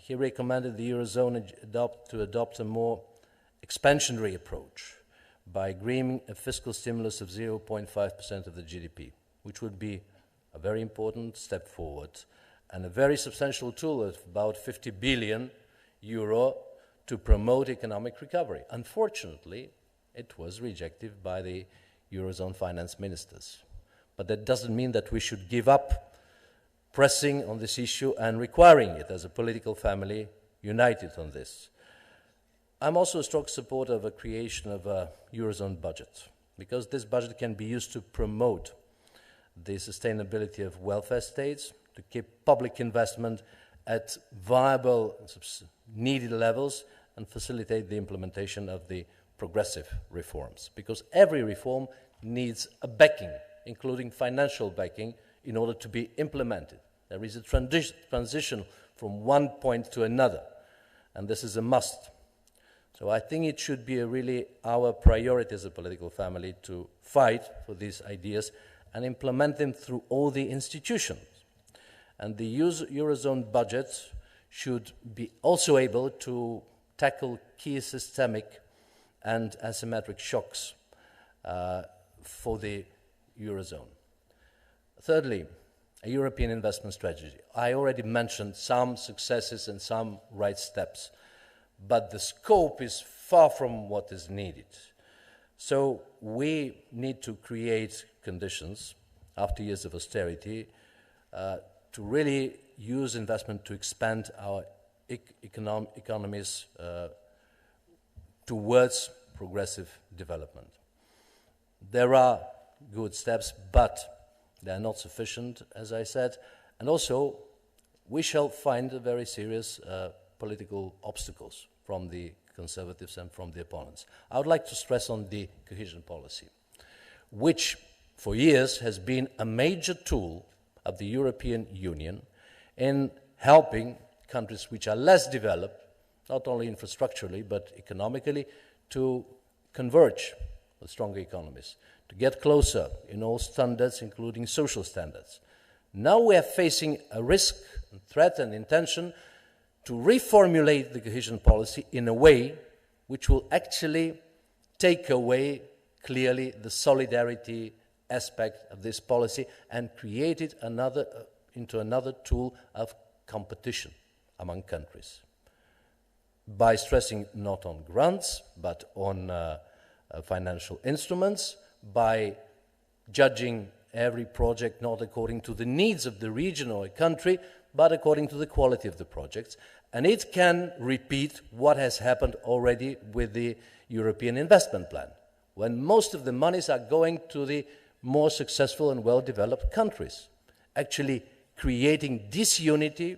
He recommended the Eurozone to adopt a more expansionary approach by agreeing a fiscal stimulus of 0.5% of the GDP, which would be a very important step forward and a very substantial tool of about 50 billion euro to promote economic recovery. Unfortunately, it was rejected by the Eurozone finance ministers. But that doesn't mean that we should give up pressing on this issue and requiring it as a political family united on this. I'm also a strong supporter of a creation of a Eurozone budget, because this budget can be used to promote the sustainability of welfare states, to keep public investment at viable, needed levels, and facilitate the implementation of the progressive reforms. Because every reform needs a backing, including financial backing, in order to be implemented. There is a transition from one point to another, and this is a must. So I think it should be really our priority as a political family to fight for these ideas and implement them through all the institutions. And the Eurozone budget should be also able to tackle key systemic and asymmetric shocks for the Eurozone. Thirdly, a European investment strategy. I already mentioned some successes and some right steps, but the scope is far from what is needed. So we need to create conditions, after years of austerity, to really use investment to expand our economies towards progressive development. There are good steps, but they are not sufficient, as I said, and also we shall find very serious political obstacles from the Conservatives and from the opponents. I would like to stress on the cohesion policy, which for years has been a major tool of the European Union in helping countries which are less developed, not only infrastructurally but economically, to converge with stronger economies, to get closer in all standards, including social standards. Now we are facing a risk, and threat and intention to reformulate the cohesion policy in a way which will actually take away clearly the solidarity aspect of this policy and create it into another tool of competition among countries, by stressing not on grants but on financial instruments, by judging every project not according to the needs of the region or a country, but according to the quality of the projects. And it can repeat what has happened already with the European Investment Plan, when most of the monies are going to the more successful and well-developed countries, actually creating disunity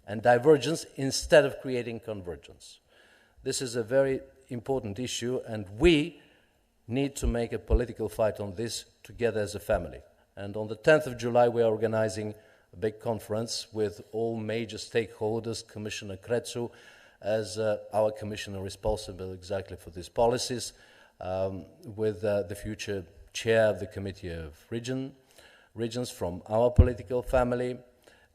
and divergence instead of creating convergence. This is a very important issue, and we need to make a political fight on this together as a family. And on the 10th of July, we are organizing a big conference with all major stakeholders, Commissioner Crețu as our commissioner responsible exactly for these policies, with the future chair of the Committee of Regions from our political family,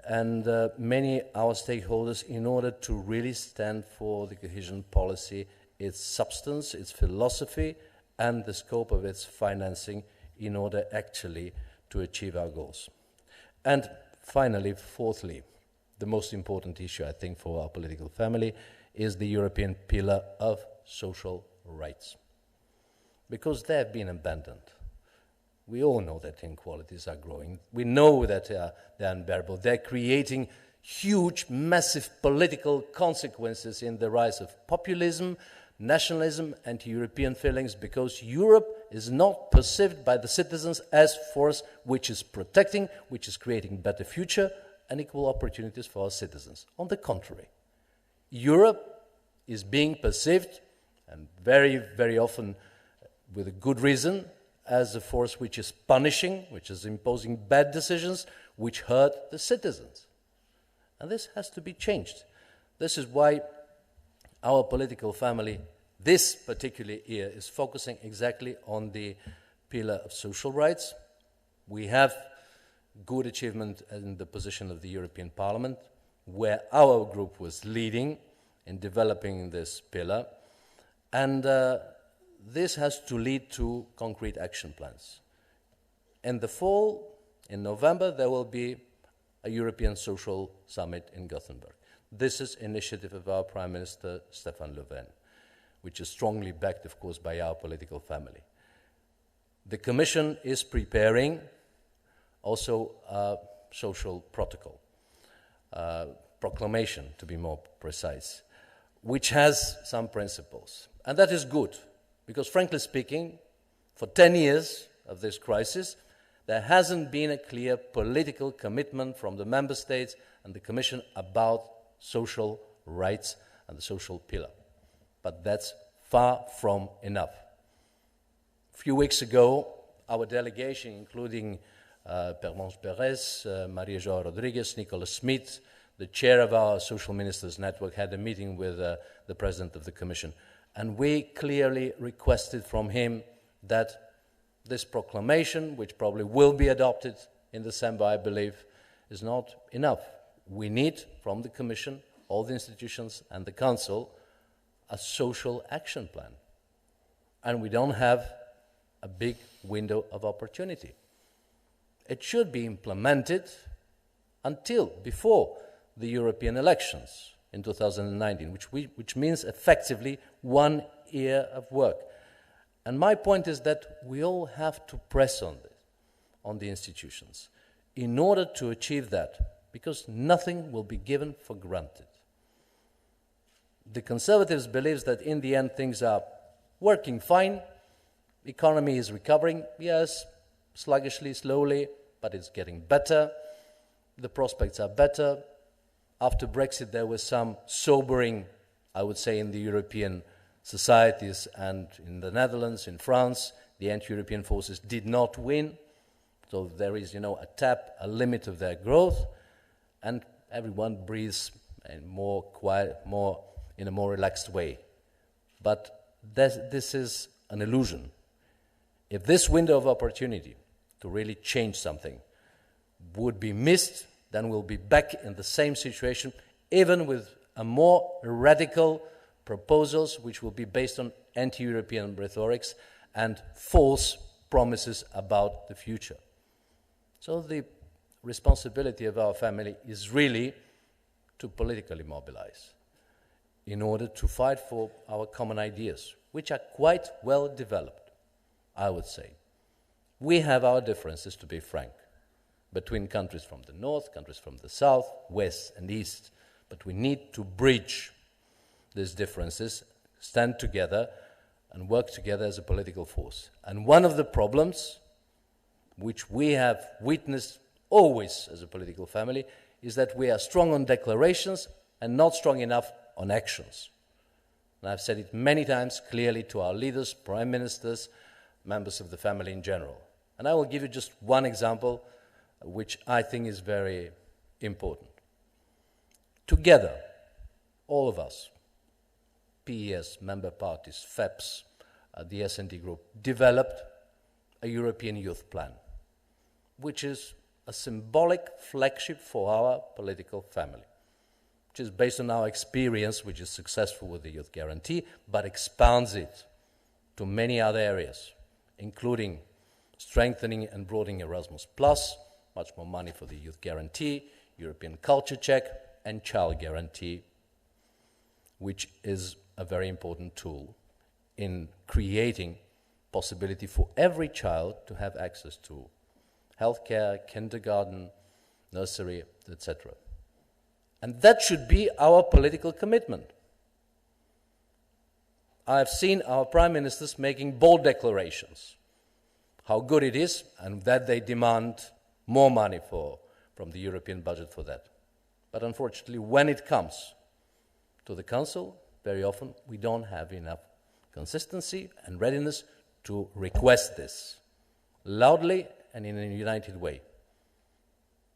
and many our stakeholders, in order to really stand for the cohesion policy, its substance, its philosophy, and the scope of its financing in order actually to achieve our goals. And finally, fourthly, the most important issue, I think, for our political family is the European pillar of social rights, because they have been abandoned. We all know that inequalities are growing. We know that they're unbearable. They're creating huge, massive political consequences in the rise of populism, nationalism, anti-European feelings, because Europe is not perceived by the citizens as force which is protecting, which is creating better future and equal opportunities for our citizens. On the contrary, Europe is being perceived, and very, very often with a good reason, as a force which is punishing, which is imposing bad decisions, which hurt the citizens. And this has to be changed. This is why our political family, this particular year, is focusing exactly on the pillar of social rights. We have good achievement in the position of the European Parliament, where our group was leading in developing this pillar. And this has to lead to concrete action plans. In the fall, in November, there will be a European Social Summit in Gothenburg. This is initiative of our Prime Minister, Stefan Löfven, which is strongly backed, of course, by our political family. The Commission is preparing also a social protocol, proclamation, to be more precise, which has some principles. And that is good, because frankly speaking, for 10 years of this crisis, there hasn't been a clear political commitment from the Member States and the Commission about social rights and the social pillar. But that's far from enough. A few weeks ago, our delegation, including Pervenche Perez, Maria João Rodrigues, Nicolas Smith, the chair of our Social Ministers Network, had a meeting with the President of the Commission. And we clearly requested from him that this proclamation, which probably will be adopted in December, I believe, is not enough. We need, from the Commission, all the institutions and the Council, a social action plan. And we don't have a big window of opportunity. It should be implemented before the European elections in 2019, which means effectively 1 year of work. And my point is that we all have to press on this, on the institutions, in order to achieve that, because nothing will be given for granted. The Conservatives believe that in the end things are working fine, economy is recovering, yes, sluggishly, slowly, but it's getting better, the prospects are better. After Brexit, there was some sobering, I would say, in the European societies, and in the Netherlands, in France, the anti-European forces did not win. So there is, a limit of their growth, and everyone breathes in more quiet, in a more relaxed way. But this is an illusion. If this window of opportunity to really change something would be missed, then we'll be back in the same situation, even with a more radical proposals which will be based on anti-European rhetorics and false promises about the future. So the responsibility of our family is really to politically mobilize in order to fight for our common ideas, which are quite well developed, I would say. We have our differences, to be frank, between countries from the north, countries from the south, west and east, but we need to bridge these differences, stand together and work together as a political force. And one of the problems which we have witnessed always as a political family is that we are strong on declarations and not strong enough on actions. And I've said it many times clearly to our leaders, prime ministers, members of the family in general. And I will give you just one example, which I think is very important. Together, all of us, PES, member parties, FEPS, the S&D group, developed a European Youth Plan, which is a symbolic flagship for our political family, which is based on our experience, which is successful with the Youth Guarantee, but expands it to many other areas, including strengthening and broadening Erasmus+, much more money for the Youth Guarantee, European Culture Check, and Child Guarantee, which is a very important tool in creating possibility for every child to have access to healthcare, kindergarten, nursery, etc. And that should be our political commitment. I have seen our prime ministers making bold declarations, how good it is, and that they demand more money from the European budget for that. But unfortunately, when it comes to the Council, very often we don't have enough consistency and readiness to request this loudly and in a united way.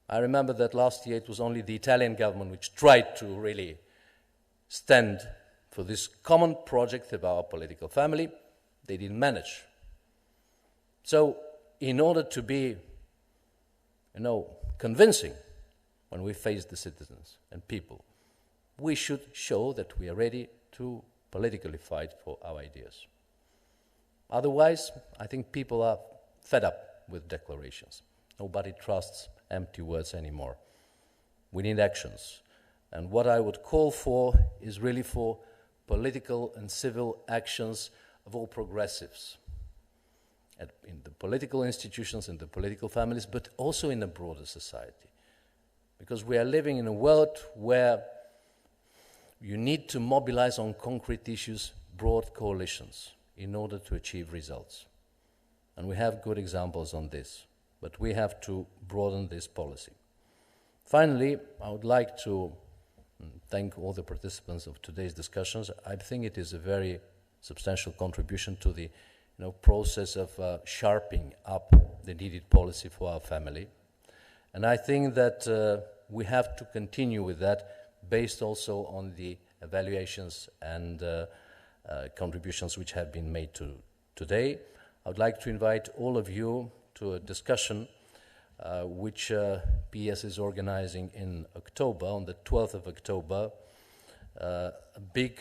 I remember that last year it was only the Italian government which tried to really stand for this common project of our political family. They didn't manage. So, in order to be, convincing when we face the citizens and people, we should show that we are ready to politically fight for our ideas. Otherwise, I think people are fed up with declarations. Nobody trusts empty words anymore. We need actions. And what I would call for is really for political and civil actions of all progressives, in the political institutions, in the political families, but also in a broader society. Because we are living in a world where you need to mobilize on concrete issues broad coalitions in order to achieve results. And we have good examples on this, but we have to broaden this policy. Finally, I would like to thank all the participants of today's discussions. I think it is a very substantial contribution to the process of sharpening up the needed policy for our family. And I think that we have to continue with that, based also on the evaluations and contributions which have been made today. I would like to invite all of you to a discussion which PES is organizing in October, on the 12th of October, a big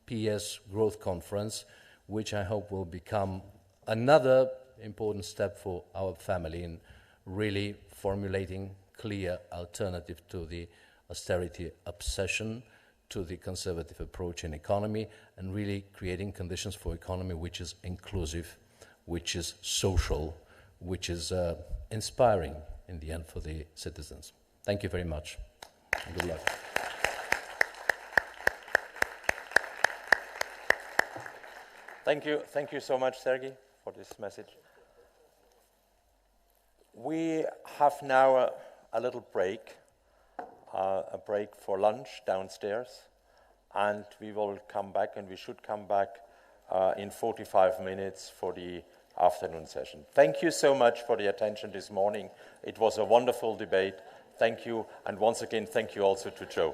PES growth conference, which I hope will become another important step for our family in really formulating clear alternative to the austerity obsession, to the conservative approach in economy, and really creating conditions for economy which is inclusive, which is social, which is inspiring in the end for the citizens. Thank you very much, and good luck. Thank you so much, Sergei, for this message. We have now a little break, a break for lunch downstairs, and we will come back, and we should come back in 45 minutes for the afternoon session. Thank you so much for the attention this morning. It was a wonderful debate. Thank you, and once again, thank you also to Joe.